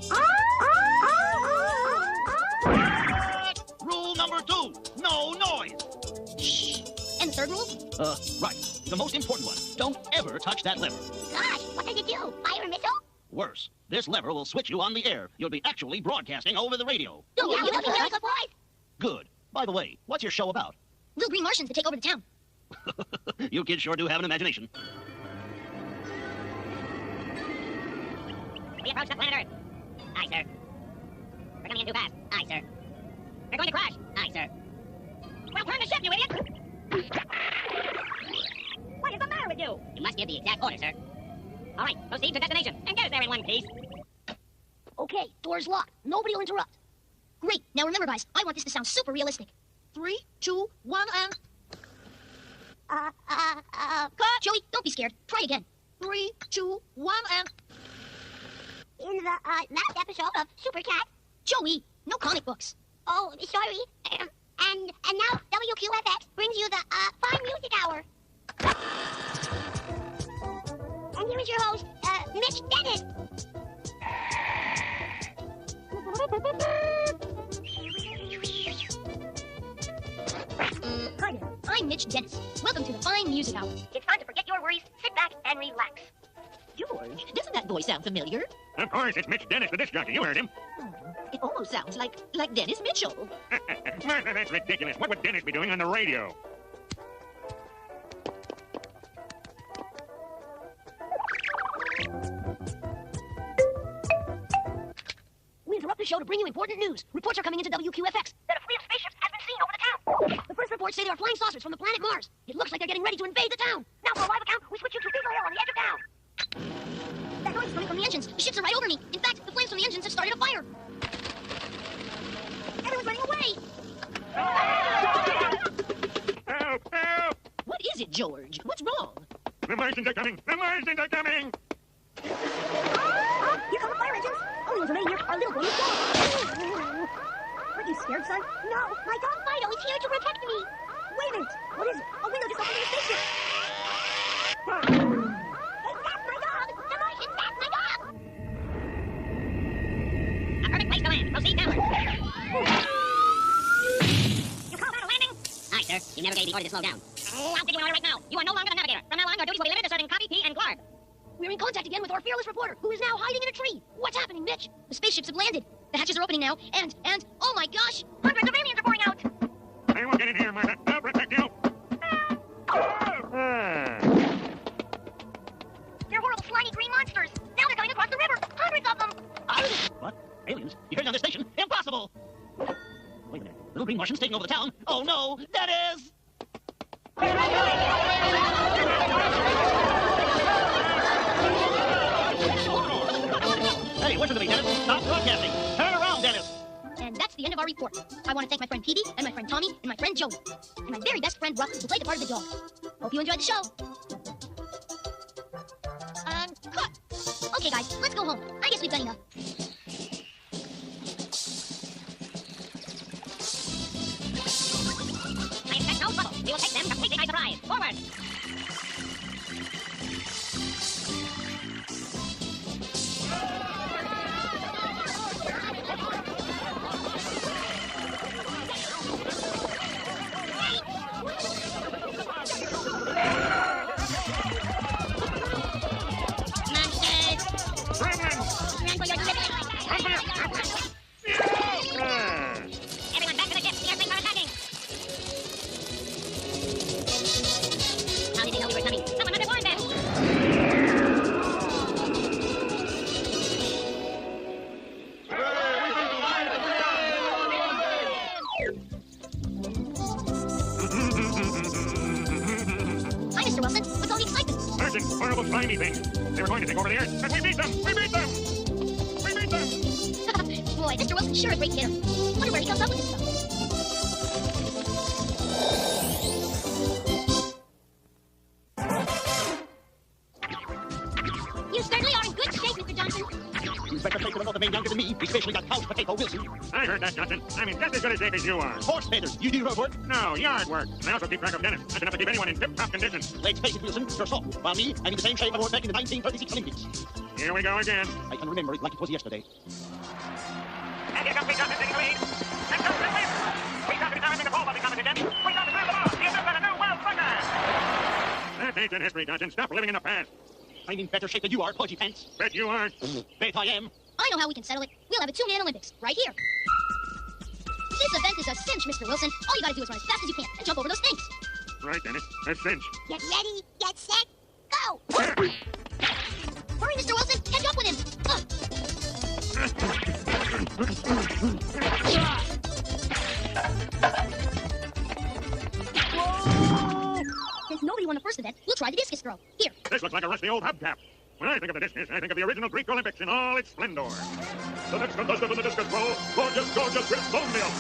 Speaker 13: Rule number 2, no noise.
Speaker 1: Shh. And the third rule?
Speaker 13: Right. The most important one. Don't ever touch that lever.
Speaker 1: Gosh, what does it do? Fire a missile?
Speaker 13: Worse. This lever will switch you on the air. You'll be actually broadcasting over the radio.
Speaker 1: You looking good, boys?
Speaker 13: Good. By the way, what's your show about?
Speaker 1: Little green Martians that take over the town.
Speaker 13: You kids sure do have an imagination.
Speaker 3: We approach the planet Earth. Aye, sir. We're coming in too fast. Aye, sir. We're going to crash. Aye, sir. Well, turn the ship, you idiot! What is the matter with you? You must give the exact order, sir. All right, proceed to destination and get us there in one piece.
Speaker 1: Okay, door's locked. Nobody will interrupt. Great. Now remember, guys, I want this to sound super realistic. 3, 2, 1, and... Cut! Joey, don't be scared. Try again. 3, 2, 1, and...
Speaker 3: In the last episode of Super Cat.
Speaker 1: Joey, no comic books.
Speaker 3: Oh, sorry. And now WQFX brings you the Fine Music Hour. And here is your host, Mitch Dennis.
Speaker 1: Hi there, I'm Mitch Dennis. Welcome to the Fine Music Hour.
Speaker 3: It's time to forget your worries, sit back, and relax.
Speaker 4: George, doesn't that voice sound familiar?
Speaker 2: Of course, it's Mitch Dennis, the disc jockey. You heard him.
Speaker 4: It almost sounds like Dennis Mitchell.
Speaker 2: Martha, that's ridiculous. What would Dennis be doing on the radio?
Speaker 1: We interrupt the show to bring you important news. Reports are coming into WQFX
Speaker 3: That a fleet of spaceships has been seen over the town.
Speaker 1: The first reports say they are flying saucers from the planet Mars. It looks like they're getting ready to invade the town.
Speaker 3: Now for a live account, we switch you to Beagle Hill on the edge of town.
Speaker 1: That noise is coming from the engines. The ships are right over me. In fact, the flames from the engines have started a fire. Everyone's running away.
Speaker 2: Help! Help!
Speaker 4: What is it, George? What's wrong?
Speaker 2: The Martians are coming! The Martians are coming!
Speaker 1: Here come the fire engines. Only ones remaining here are little boy and dog. Aren't you scared, son?
Speaker 3: No, my dog Fido is here to protect me.
Speaker 1: Wait a minute. What is it? A window just opened in the spaceship.
Speaker 3: That's my dog! The Martian, that's my dog! A perfect place to land. Proceed downward. You call that a landing? Aye, sir. You never gave the order to slow down. I'll give you an order right now. You are no longer the navigator. From now on, your duties will be limited to serving copy, pea, and glarb.
Speaker 1: We're in contact again with our fearless reporter, who is now hiding in a tree. What's happening, Mitch? The spaceships have landed. The hatches are opening now, and, oh my gosh!
Speaker 3: Hundreds of aliens are pouring out.
Speaker 2: I won't get in here, Martha. I'll protect you.
Speaker 3: They're horrible, slimy green monsters. Now they're coming across the river. Hundreds of them.
Speaker 13: What? Aliens? You heard on this station? Impossible! Wait a minute. Little green Martians taking over the town? Oh no! That is... Hey, what's with me, Dennis? Stop broadcasting! Turn around, Dennis!
Speaker 1: And that's the end of our report. I want to thank my friend Peavy, and my friend Tommy, and my friend Joey. And my very best friend Ruff, who played the part of the dog. Hope you enjoyed the show. And cut! Okay, guys, let's go home. I guess we've done enough.
Speaker 3: I expect no trouble. We will take them completely by surprise. Forward! Everyone back to the ship. The airplanes are attacking. How did they know we were coming? Someone must have warned them.
Speaker 1: Hi, Mr. Wilson. What's all the excitement?
Speaker 2: Martian, horrible slimy things. They were going to take over the Earth, but we beat them! We beat them! We beat them!
Speaker 1: Boy, Mr. Wilson's sure a great hitter. Wonder where he comes up with this stuff.
Speaker 3: You certainly are in good shape, Mr. Johnson.
Speaker 13: You better take them all the man younger than me, especially that couch potato Wilson.
Speaker 2: I heard that, Johnson. I'm in just as good a shape as you are.
Speaker 13: Horse painters, you do road work?
Speaker 2: No, yard work. And I also keep track of Dennis. That's enough to keep anyone in tip-top condition.
Speaker 13: Let's face it, Wilson, you're soft. While me, I'm in the same shape I was back in the 1936 Olympics.
Speaker 2: Here we go again.
Speaker 13: I can remember it like it was yesterday.
Speaker 9: And here comes Pete Johnson taking the lead. And comes the win. Pete Johnson is now entering the pole vaulting competition. Pete Johnson through the ball. He has just set a new world record.
Speaker 2: That's ancient history, Johnson. Stop living in the past.
Speaker 13: I'm in better shape than you are, pudgy pants.
Speaker 2: Bet you aren't.
Speaker 13: Bet I am.
Speaker 1: I know how we can settle it. We'll have a two-man Olympics, right here. This event is a cinch, Mr. Wilson. All you gotta do is run as fast as you can and jump over those things.
Speaker 2: Right, Dennis. Let's cinch.
Speaker 1: Get ready, get set, go! Hurry, Mr. Wilson! Catch up with him! Since nobody won the first event, we'll try the discus throw. Here.
Speaker 2: This looks like a rusty old hubcap. When I think of the discus, I think of the original Greek Olympics in all its splendor. The next contestant in the discus throw, gorgeous Chris Boneville.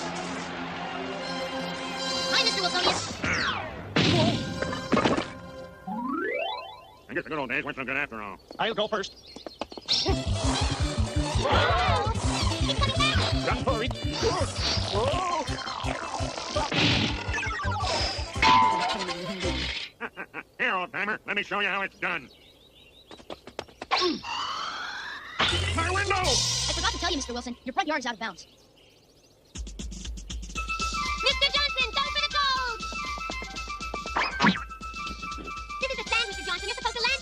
Speaker 1: Hi, Mr. Wilsonius.
Speaker 2: I guess the good old days weren't so good after all.
Speaker 8: I'll go first.
Speaker 1: Whoa! He's coming back!
Speaker 8: Just hurry.
Speaker 2: Here, old timer, let me show you how it's done. My window!
Speaker 1: I forgot to tell you, Mr. Wilson, your front yard is out of bounds. Mr. Johnson, go for the gold! This is a stand, Mr. Johnson. You're supposed to land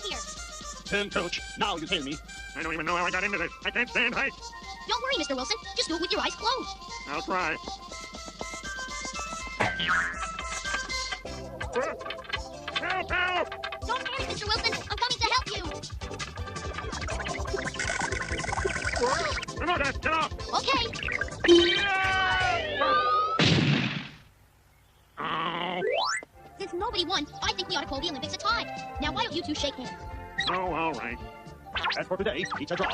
Speaker 1: here.
Speaker 8: Coach, now you tell me.
Speaker 2: I don't even know how I got into this. I can't stand heights.
Speaker 1: Don't worry, Mr. Wilson. Just do it with your eyes closed.
Speaker 2: I'll try. Help, help!
Speaker 1: Don't panic, Mr. Wilson. I'm coming to help you.
Speaker 2: Come on, guys, get off!
Speaker 1: Okay.
Speaker 2: Oh.
Speaker 1: Since nobody won, I think we ought to call the Olympics a tie. Now, why don't you two shake hands?
Speaker 2: Oh, all right.
Speaker 8: As for today, it's a draw.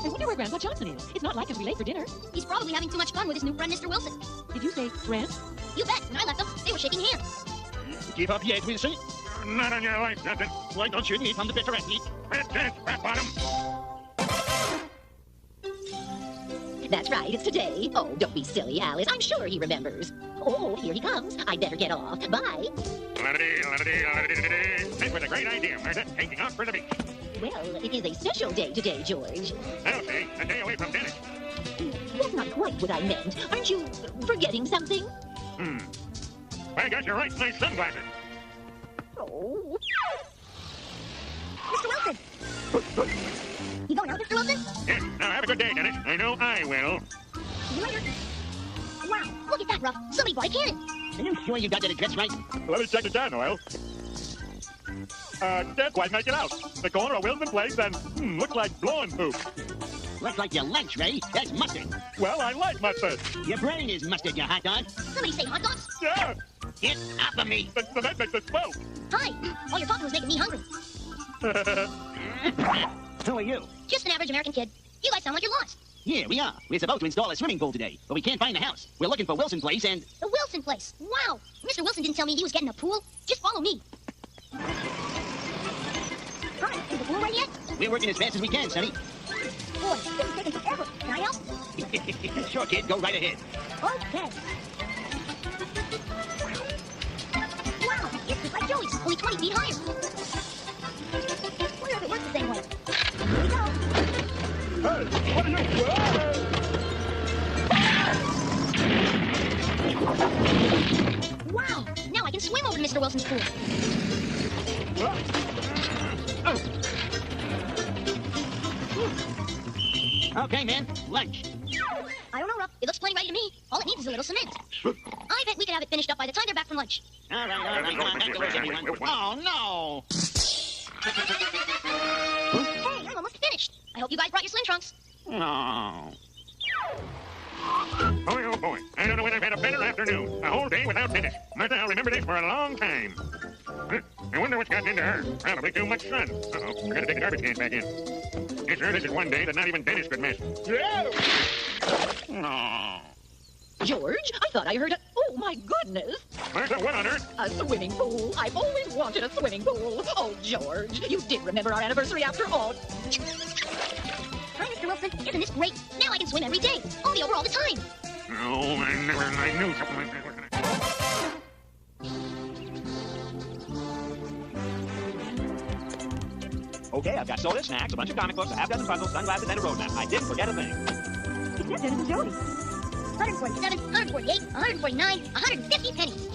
Speaker 4: I wonder where Grandpa Johnson is. It's not like he'll be late for dinner.
Speaker 1: He's probably having too much fun with his new friend, Mr. Wilson.
Speaker 4: Did you say friend?
Speaker 1: You bet. When I left them, they were shaking hands.
Speaker 8: Give up yet, Wilson.
Speaker 2: Not on your life, Johnson.
Speaker 8: Why don't you need from the bitter athlete?
Speaker 2: Red chance, rat bottom.
Speaker 12: That's right, it's today. Oh, don't be silly, Alice. I'm sure he remembers. Oh, here he comes. I'd better get off. Bye.
Speaker 2: That was a great idea, Martha. Taking off for the beach.
Speaker 12: Well, it is a special day today, George.
Speaker 2: I'll say, a day away from Dennis.
Speaker 12: That's not quite what I meant. Aren't you forgetting something?
Speaker 2: I got your right nice sunglasses.
Speaker 12: Oh.
Speaker 1: Mr. Wilson! You going out, Mr. Wilson?
Speaker 2: Yes, now have a good day, Dennis. I know I will.
Speaker 1: See you later. Wow, look at that, Ruff. Somebody brought a cannon.
Speaker 7: Are you sure you got that address right?
Speaker 6: Let me check it down, Noel. Can't quite make it out. The corner of Wilson Place and, looks like blowing poop.
Speaker 7: Looks like your lunch, Ray. That's mustard.
Speaker 6: Well, I like mustard.
Speaker 7: Your brain is mustard, you hot dog.
Speaker 1: Somebody say hot dogs?
Speaker 6: Yeah.
Speaker 7: Get off of me.
Speaker 6: So that makes it 12.
Speaker 1: Hi. All your talking was making me hungry.
Speaker 7: Who are you?
Speaker 1: Just an average American kid. You guys sound like you're lost.
Speaker 7: Yeah, we are. We're supposed to install a swimming pool today, but we can't find the house. We're looking for Wilson Place and...
Speaker 1: The Wilson place. Wow. Mr. Wilson didn't tell me he was getting a pool. Just follow me. Hi, is the pool ready yet?
Speaker 7: We're working as fast as we can, Sonny.
Speaker 1: Boy, this is taking forever. Can I help?
Speaker 7: Sure, kid. Go right ahead.
Speaker 1: Okay. Wow, it's just like Joey's, only 20 feet higher. Wonder if it works the same way. Here we go.
Speaker 6: Hey, what are you...
Speaker 1: Wow, now I can swim over to Mr. Wilson's pool.
Speaker 7: Okay, man. Lunch.
Speaker 1: I don't know, Ruff. It looks plenty ready to me. All it needs is a little cement. I bet we could have it finished up by the time they're back from lunch.
Speaker 7: All right. Come on, back to work, everyone. Oh, no.
Speaker 1: Hey, I'm almost finished. I hope you guys brought your swim trunks.
Speaker 7: No.
Speaker 2: Boy, oh boy. I don't know when I've had a better afternoon. A whole day without Dennis. Martha, I'll remember this for a long time. I wonder what's gotten into her. Probably too much sun. Uh-oh. I gotta take the garbage cans back in. Yes, sir, this is one day that not even Dennis could miss.
Speaker 7: No.
Speaker 4: George, I thought I heard a... Oh, my goodness.
Speaker 2: Martha, what on earth?
Speaker 4: A swimming pool. I've always wanted a swimming pool. Oh, George, you did remember our anniversary after all.
Speaker 1: Hi, Mr. Wilson. Isn't this great? Now I can swim every day. I'll be over all the time.
Speaker 2: No, I knew something like that was gonna...
Speaker 8: Okay, I've got soda, snacks, a bunch of comic books, a half-dozen puzzles, sunglasses, and a road map. I didn't forget a thing.
Speaker 1: Except Dennis and Jody. 147, 148, 149, 150 pennies.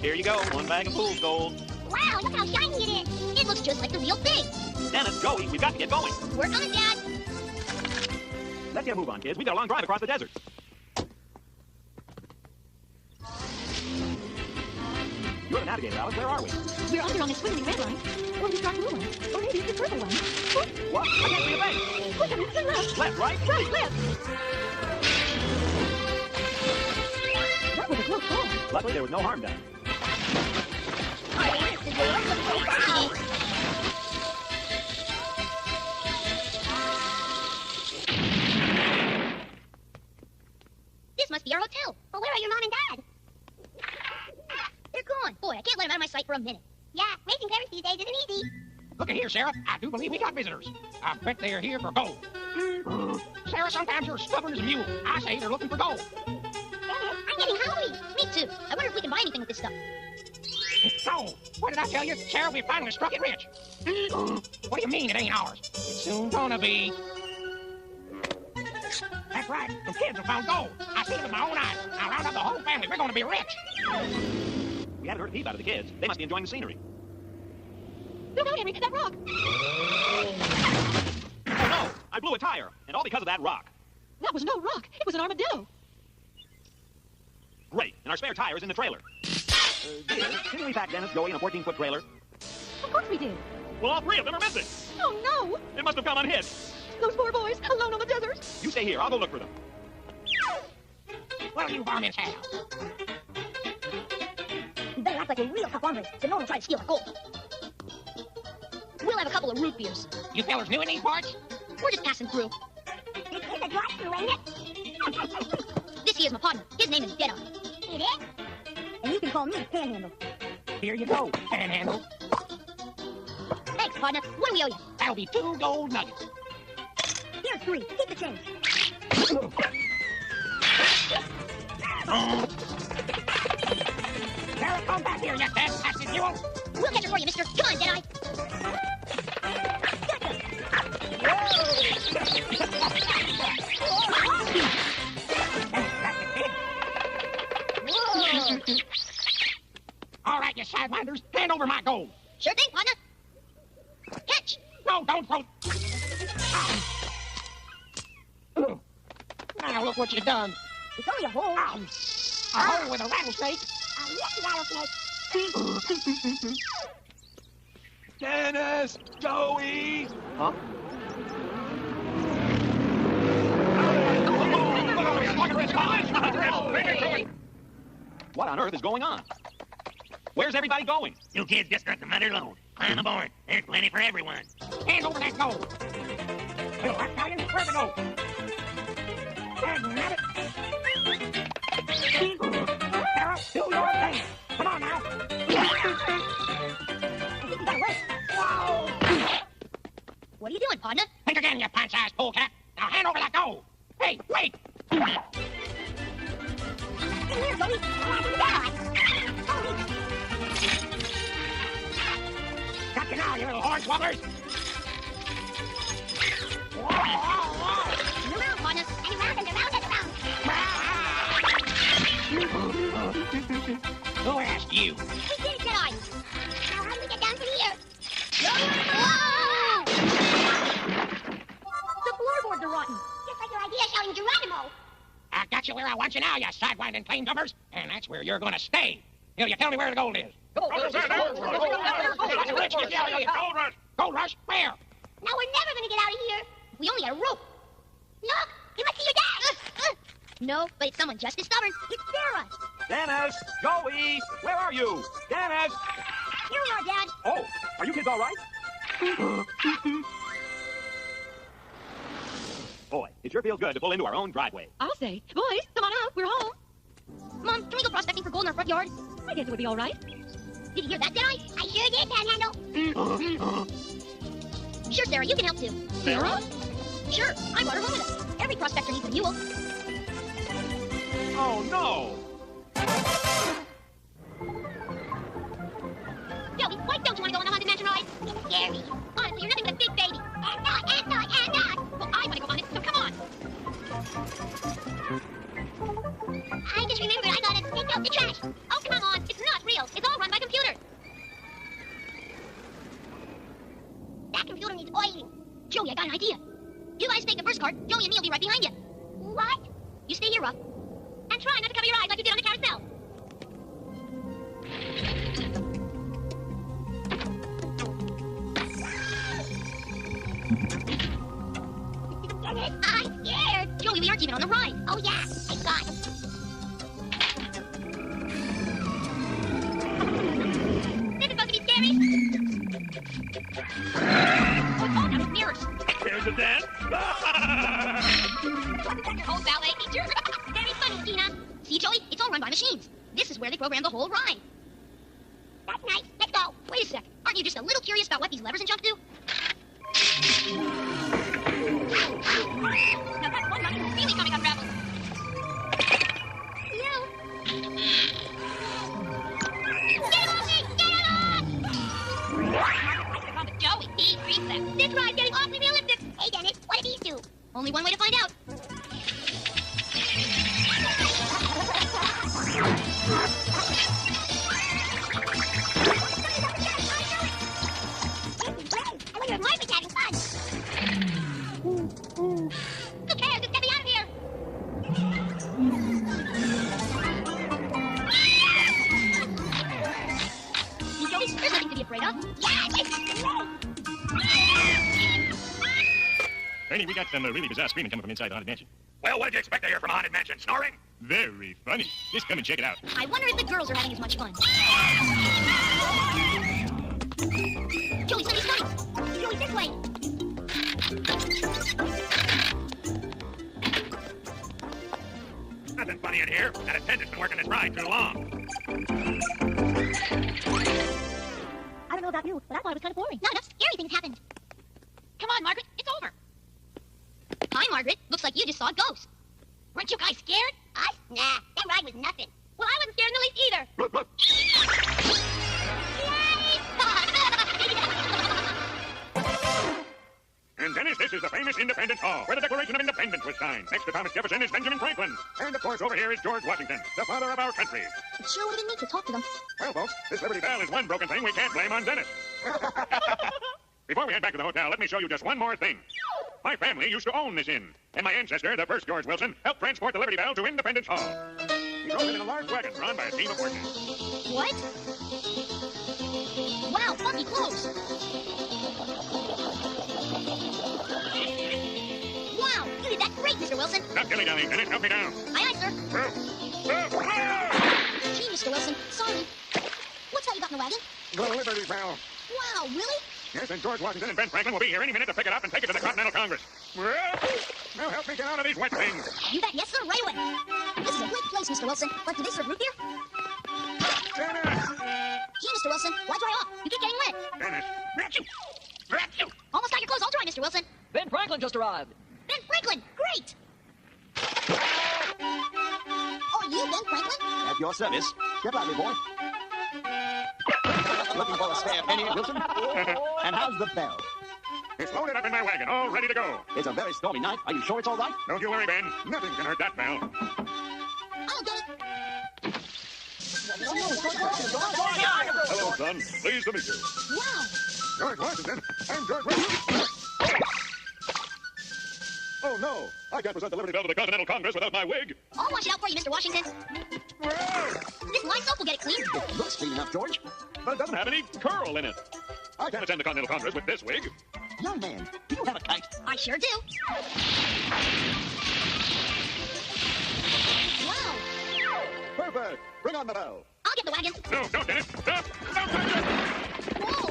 Speaker 8: Here you go. One bag of fool's gold.
Speaker 1: Wow, look how shiny it is. It looks just like the real thing.
Speaker 8: Dennis, Joey, we've got to get going.
Speaker 1: Work on it, Dad.
Speaker 8: Let's get a move on, kids. We've got a long drive across the desert. You're the navigator, Alice. Where are we?
Speaker 4: We're either on the squiggly red line, or the dark blue one, or maybe the purple one.
Speaker 8: What? I can't see a thing.
Speaker 4: Quick, to the left.
Speaker 8: Left, right?
Speaker 4: Right, left. That was a close call.
Speaker 8: Luckily, there was no harm done.
Speaker 1: This must be our hotel. Well, where are your mom and dad? They're gone. Boy, I can't let them out of my sight for a minute. Yeah, raising parents these days isn't easy.
Speaker 9: Look at here, Sarah. I do believe we got visitors. I bet they're here for gold. Sarah, sometimes you're stubborn as a mule. I say they're looking for gold.
Speaker 1: I'm getting hungry. Me too. I wonder if we can buy anything with this stuff.
Speaker 9: Gold. What did I tell you? Sarah, we finally struck it rich. What do you mean it ain't ours? It's soon gonna be. That's right. The kids have found gold. I seen it with my own eyes. I'll round up the whole family. We're gonna be rich.
Speaker 8: We haven't heard a peep out of the kids. They must be enjoying the scenery.
Speaker 4: Look out, Henry, that rock.
Speaker 8: Oh, no! I blew a tire, and all because of that rock.
Speaker 4: That was no rock. It was an armadillo.
Speaker 8: Great, and our spare tire is in the trailer. Dear, didn't we pack Dennis, Joey in a 14-foot trailer?
Speaker 4: Of course we did.
Speaker 8: Well, all three of them are missing.
Speaker 4: Oh, no.
Speaker 8: It must have come unhit.
Speaker 4: Those poor boys, alone on the desert.
Speaker 8: You stay here. I'll go look for them.
Speaker 9: What'll you varmints have?
Speaker 1: We better act like we're real performers so no one will try to steal our gold. We'll have a couple of root beers.
Speaker 9: You fellas new in these parts?
Speaker 1: We're just passing through.
Speaker 12: It's a drive-thru, ain't it?
Speaker 1: This here's my partner. His name is Deadeye.
Speaker 12: It is? And you can call me Panhandle.
Speaker 9: Here you go, Panhandle.
Speaker 1: Thanks, partner. What do we owe you?
Speaker 9: That'll be 2 gold nuggets.
Speaker 12: Here's 3. Keep the change.
Speaker 9: Sarah, come back here, you fantastic mule.
Speaker 1: We'll catch her for you, mister. Come on, Deadeye.
Speaker 9: All right, you sidewinders, hand over my gold.
Speaker 1: Sure thing, partner. Catch.
Speaker 9: No, don't throw. Now look what you done.
Speaker 12: It's only a hole.
Speaker 9: A hole with a rattlesnake.
Speaker 12: A lucky rattlesnake.
Speaker 8: Dennis! Joey! Huh? What on earth is going on? Where's everybody going?
Speaker 7: You kids just got the mother load. Climb aboard. There's plenty for everyone.
Speaker 9: Hand over that gold. You Italian, where's the gold? Dagnabbit. Sarah, do your thing. Come on now. Whoa.
Speaker 1: What are you doing, partner?
Speaker 9: Think again, you pants-ass polecat. Now hand over that gold. Hey, wait.
Speaker 12: In here, Joey.
Speaker 9: Got you now, you little hornswogglers.
Speaker 1: Turn around, partner. And around and around and around.
Speaker 9: Who asked you?
Speaker 1: We did it, Deadeye. Now how do we get down from here? The floorboards are rotten.
Speaker 12: Just like your idea shouting Geronimo.
Speaker 9: I got you where I want you now, you sidewinding claim jumpers. And that's where you're gonna stay. Till you tell me where the gold is.
Speaker 2: Gold rush!
Speaker 9: Gold rush? Where?
Speaker 1: Now we're never gonna get out of here. We only had a rope. Look, it must be your dad. No, but it's someone just as stubborn. It's Sarah.
Speaker 8: Dennis! Joey! Where are you? Dennis!
Speaker 1: Here we are, Dad.
Speaker 8: Oh, are you kids all right? Boy, it sure feels good to pull into our own driveway.
Speaker 4: I'll say. Boys, come on out. We're home.
Speaker 1: Mom, can we go prospecting for gold in our front yard?
Speaker 4: I guess it would be all right.
Speaker 1: Did you hear that, Deadeye? I sure did, Panhandle. Sure, Sarah, you can help too.
Speaker 4: Sarah?
Speaker 1: Sure, I brought her home with us. Every prospector needs a mule.
Speaker 8: Oh, no!
Speaker 1: Joey, why don't you want to go on the Haunted Mansion ride? It's scary. Honestly, you're nothing but a big baby. And not. Well, I want to go on it, so come on. I just remembered I gotta take out the trash. Oh, come on. It's not real. It's all run by computer. That computer needs oiling. Joey, I got an idea. You guys take the first cart. Joey and me will be right behind you. What? You stay here, Ruff. And try not to cover your eyes like you did on the carousel. I'm scared. Joey, we aren't even on the ride. Oh, yeah. Thank God. This is supposed to be scary. Oh, now it's mirrors.
Speaker 2: Here's the dance.
Speaker 1: Oh, ballet teacher. Very funny, Tina. See, Joey? It's all run by machines. This is where they program the whole ride. That's nice. Let's go. Wait a sec. Aren't you just a little curious about what these levers and junk do? Now that's one money really coming unraveled. You. Get off me! Get off! Margaret, Joey, he creeps them. This ride's getting awfully realistic. Hey, Dennis, what do these do? Only one way to find out. I wonder if Margaret's having fun. Who cares? Just get me out of here! You Joey, there's nothing to be afraid of.
Speaker 2: Ernie, we got some really bizarre screaming coming from inside the Haunted Mansion.
Speaker 7: Well, what did you expect to hear from a Haunted Mansion? Snoring?
Speaker 2: Very funny. Just come and check it out.
Speaker 1: I wonder if the girls are having as much fun. Joey, somebody's coming! Joey, this way!
Speaker 7: Nothing funny in here. That attendant's been working this ride too long.
Speaker 1: I don't know about you, but I thought it was kind of boring. Not enough scary things happened. Come on, Margaret, it's over. Hi, Margaret. Looks like you just saw a ghost. Weren't you guys scared? Us? Nah, that ride was nothing. Well, I wasn't scared in the least either.
Speaker 2: And Dennis, this is the famous Independence Hall, where the Declaration of Independence was signed. Next to Thomas Jefferson is Benjamin Franklin. And, of course, over here is George Washington, the father of our country.
Speaker 1: It sure would have been neat to talk to them.
Speaker 2: Well, folks, this Liberty Bell is one broken thing we can't blame on Dennis. Before we head back to the hotel, let me show you just one more thing. My family used to own this inn, and my ancestor, the first George Wilson, helped transport the Liberty Bell to Independence Hall. He drove it in a large wagon drawn by a team of horses.
Speaker 1: What? Wow, funky clothes. Wow, you did that great, Mr. Wilson.
Speaker 2: Not dilly-dally, Dennis. Help me down.
Speaker 1: Aye, aye, sir. Gee, Mr. Wilson, sorry. What's that you got in the wagon?
Speaker 2: The Liberty Bell.
Speaker 1: Wow, really?
Speaker 2: Yes, and George Washington and Ben Franklin will be here any minute to pick it up and take it to the Continental Congress. Now help me get out of these wet things.
Speaker 1: You bet, yes, sir, right away. This is a great place, Mr. Wilson. But do they serve root beer?
Speaker 2: Dennis!
Speaker 1: Gee, Mr. Wilson, why dry off? You keep getting wet.
Speaker 2: Dennis!
Speaker 1: Almost got your clothes all dry, Mr. Wilson.
Speaker 11: Ben Franklin just arrived.
Speaker 1: Ben Franklin, great! Oh, you, Ben Franklin?
Speaker 10: At your service. Get lively, boy. Looking for a spare penny, Wilson? And how's the bell?
Speaker 2: It's loaded up in my wagon, all ready to go.
Speaker 10: It's a very stormy night. Are you sure it's all right?
Speaker 2: Don't you worry, Ben. Nothing can hurt that bell.
Speaker 1: I'll get it.
Speaker 2: Hello, son. Pleased to meet you.
Speaker 1: Wow.
Speaker 2: George Washington. I'm George Washington. Oh, no. I can't present the Liberty Bell to the Continental Congress without my wig.
Speaker 1: I'll wash it out for you, Mr. Washington. This my soap will get it clean.
Speaker 10: It looks clean enough, George.
Speaker 2: But it doesn't have any curl in it. I can't attend the Continental Congress with this wig.
Speaker 10: Young man, do you have a kite?
Speaker 1: I sure do. Wow.
Speaker 5: Perfect. Bring on the bell.
Speaker 1: I'll get the wagon.
Speaker 2: No, don't, Dennis. Stop. Don't touch it.
Speaker 1: Whoa.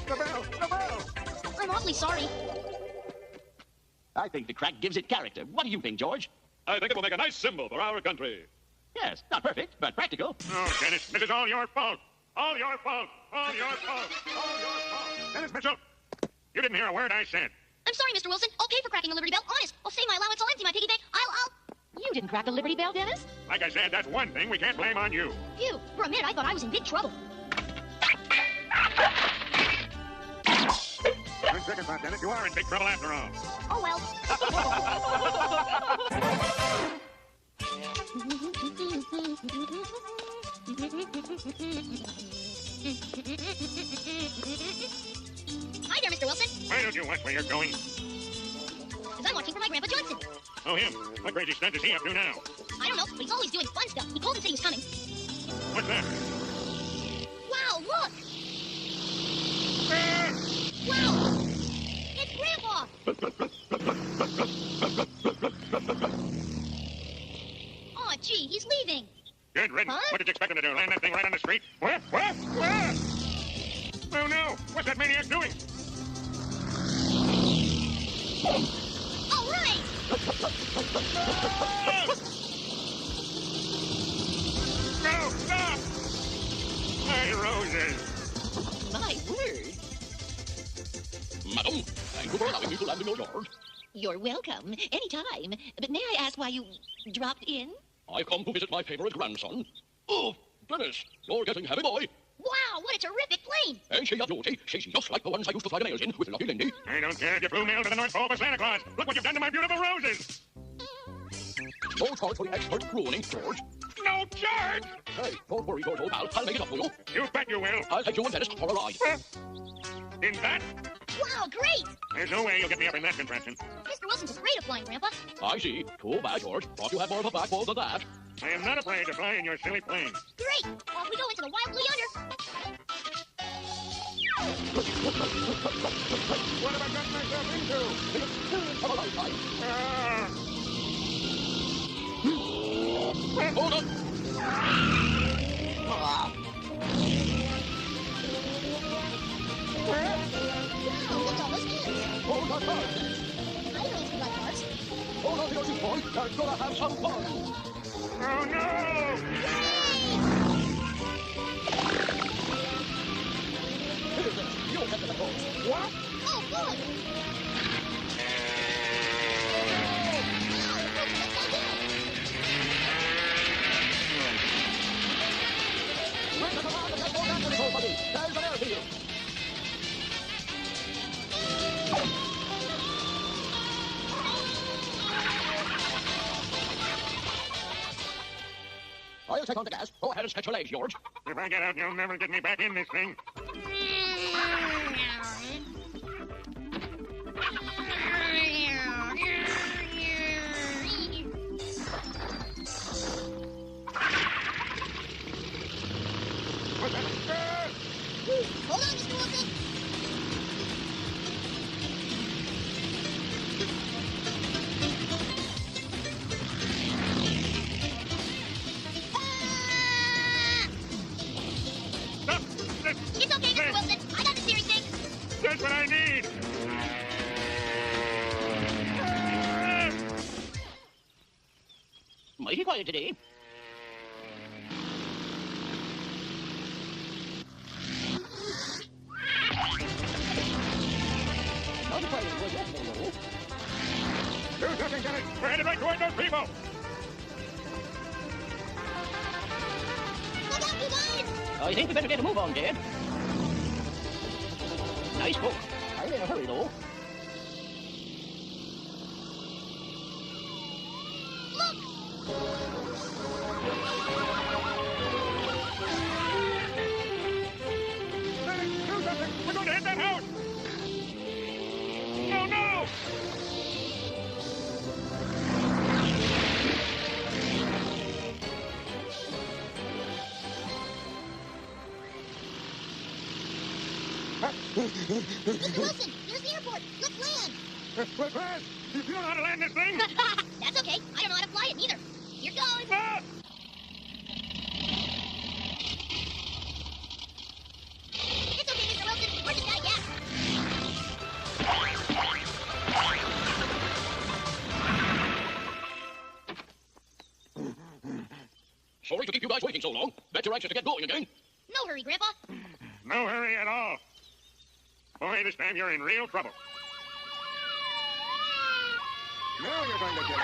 Speaker 5: The bell. The bell.
Speaker 1: I'm awfully sorry.
Speaker 10: I think the crack gives it character. What do you think, George?
Speaker 2: I think it will make a nice symbol for our country.
Speaker 10: Yes, not perfect, but practical.
Speaker 2: Oh, Dennis, this is all your fault. All your fault. All your fault. All your fault. Dennis Mitchell, you didn't hear a word I said.
Speaker 1: I'm sorry, Mr. Wilson. I'll pay for cracking the Liberty Bell. Honest. I'll save my allowance. I'll empty my piggy bank. I'll...
Speaker 4: You didn't crack the Liberty Bell, Dennis?
Speaker 2: Like I said, that's one thing we can't blame on you.
Speaker 1: Phew. For a minute, I thought I was in big trouble.
Speaker 2: On second thought, Dennis, you are in big trouble after all.
Speaker 1: Oh, well. Hi there, Mr. Wilson.
Speaker 2: Why don't you watch where you're going?
Speaker 1: because I'm watching for my Grandpa Johnson.
Speaker 2: Oh, him. What crazy stunt is he up to now?
Speaker 1: I don't know, but he's always doing fun stuff. He called and said he was coming.
Speaker 2: What's that?
Speaker 1: Wow, look!
Speaker 2: Ah!
Speaker 1: Wow! It's Grandpa! Aw, gee, he's leaving.
Speaker 2: Good riddance.
Speaker 1: Huh?
Speaker 2: What did you expect him to do? Land that thing right on the street? What? What? What? Oh, no. What's that maniac doing?
Speaker 1: All right!
Speaker 2: No, stop! My roses.
Speaker 4: My word.
Speaker 14: Madam, thank you for allowing me to land in your yard.
Speaker 4: You're welcome. Anytime. But may I ask why you dropped in?
Speaker 14: I've come to visit my favorite grandson. Oh, Dennis, you're getting heavy, boy.
Speaker 1: Wow, what a terrific plane!
Speaker 14: Ain't she a beauty? She's just like the ones I used to fly the nails in with Lucky Lindy.
Speaker 2: I don't care if you flew mail to the North Pole for Santa Claus. Look what you've done to my beautiful roses.
Speaker 14: No charge for the expert pruning, George.
Speaker 2: No charge!
Speaker 14: Hey, don't worry, George, old pal. I'll make it up for you.
Speaker 2: You bet you will.
Speaker 14: I'll take you and Dennis for a ride.
Speaker 2: In that?
Speaker 1: Wow, great!
Speaker 2: There's no way you'll get me up in that contraption.
Speaker 1: Mr. Wilson's afraid of flying, Grandpa.
Speaker 14: I see. Too bad, George. Thought you had more of a backbone than that.
Speaker 2: I am not afraid to fly in your silly plane.
Speaker 1: Great! Off we go into the wild blue yonder.
Speaker 2: What have I gotten myself into?
Speaker 14: An experience of a lifetime. Hold on.
Speaker 1: Wow, look, all those kids.
Speaker 14: Hold on,
Speaker 1: I
Speaker 14: cars.
Speaker 1: know it's like cars.
Speaker 14: Hold on to your seat, boy. They're gonna have some fun.
Speaker 2: Oh, no!
Speaker 14: Here, Dennis. You'll get the controls.
Speaker 2: What?
Speaker 1: Oh, good!
Speaker 14: Bring us around and get more down control, buddy. There's an airfield. I'll take on the gas. Go ahead and stretch your legs, George.
Speaker 2: If I get out, you'll never get me back in this thing. What's that?
Speaker 1: Hold on, Mr. Wilson.
Speaker 2: Stop!
Speaker 1: It's okay, Mr. Wilson. I got the steering thing.
Speaker 2: That's what I need!
Speaker 13: Mighty quiet today.
Speaker 14: Not quiet, was it? No.
Speaker 2: Do something, Dennis! We're headed right toward those people!
Speaker 1: Look out, you guys!
Speaker 13: I think we better get a move on, Dad. Nice boat. I'm in a hurry, though.
Speaker 2: Dennis, do something! We're going to hit that house! No, no!
Speaker 1: Mr. Wilson, here's the airport. Let's land.
Speaker 2: What, what? You don't know how to land this thing?
Speaker 1: That's okay. I don't know how to fly it neither. Here goes.
Speaker 2: Ah!
Speaker 1: It's okay, Mr. Wilson. We're just out of gas.
Speaker 14: Sorry to keep you guys waiting so long. Bet you're anxious to get going again.
Speaker 1: No hurry, Grandpa.
Speaker 2: No hurry at all. Boy, this time you're in real trouble. Now you're going to get it.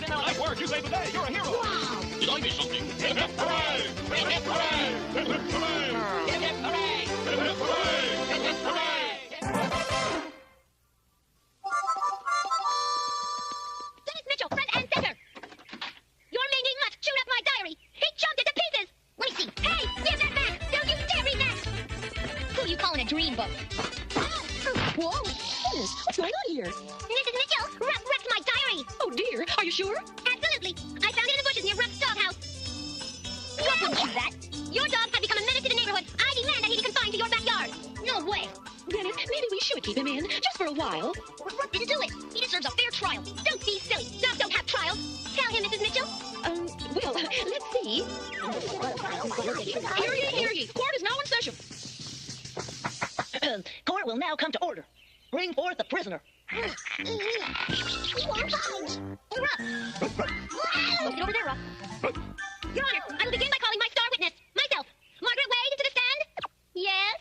Speaker 8: Nice work. You saved the day. You're a hero.
Speaker 1: Wow.
Speaker 14: Did I miss something?
Speaker 2: Hip, hip, hooray! Hip, hip, hooray! Hip, hip, hooray!
Speaker 13: Hip, hip, hooray!
Speaker 2: Hip, hip, hooray! Hip, hip, hooray!
Speaker 1: Dennis Mitchell, front and center. Your main must shoot up my diary. He jumped into pieces. Let me see. Hey, give that back. Don't you dare read that. Who you call Bean Bug.
Speaker 4: Whoa, goodness, what's going on here?
Speaker 1: Mrs. Mitchell, Ruff wrecked my diary.
Speaker 4: Oh dear, are you sure?
Speaker 1: Absolutely. I found it in the bushes near Ruff's doghouse. Ruff wouldn't do that. Your dog had become a menace to the neighborhood. I demand that he be confined to your backyard. No way.
Speaker 4: Dennis, maybe we should keep him in, just for a while.
Speaker 1: Ruff didn't do it. He deserves a fair trial. Don't be silly. Dogs don't have trials. Tell him, Mrs. Mitchell.
Speaker 4: Well, let's see.
Speaker 11: Hear ye, hear ye. Court is now in session. Court will now come to order. Bring forth the prisoner.
Speaker 1: Ruff. Let's get over there, Ruff. Your Honor, I will begin by calling my star witness, myself. Margaret Wade, to the stand. Yes?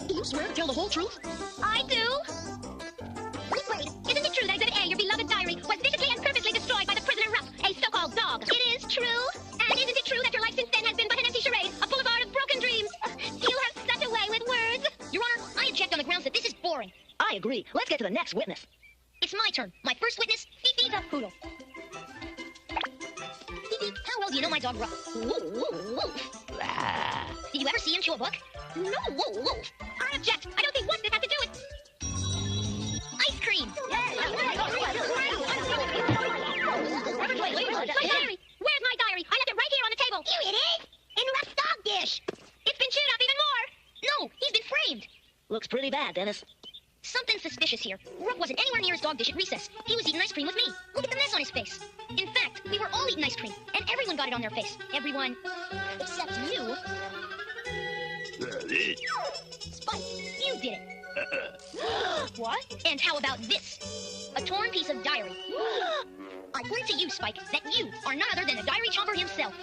Speaker 4: Do you swear to tell the whole truth?
Speaker 1: I do. Miss Wade, isn't it true that Exhibit A, your beloved diary, was viciously and purposely destroyed by the prisoner Ruff, a so-called dog? It is true. And isn't it true that your life since then has been but an empty charade, a boulevard of broken dreams? You have such a way with words. Your Honor, I object on the grounds that this is boring.
Speaker 11: I agree. Let's get to the next witness.
Speaker 1: It's my turn. My first witness, Fifi the Poodle. Fifi, how well do you know my dog Ruff? Did you ever see him chew a book? No. I object. I don't see what this has to do with ice cream. My diary. Where's my diary? I left it right here on the table. You idiot! In Ruff's dog dish. It's been chewed up even more. No, he's been framed.
Speaker 11: Looks pretty bad, Dennis.
Speaker 1: Something suspicious here. Ruff wasn't anywhere near his dog dish at recess. He was eating ice cream with me. Look at the mess on his face. In fact, we were all eating ice cream, and everyone got it on their face. Everyone, except you. Spike, you did it. What? And how about this? A torn piece of diary. I point to you, Spike, that you are none other than the diary chomper himself.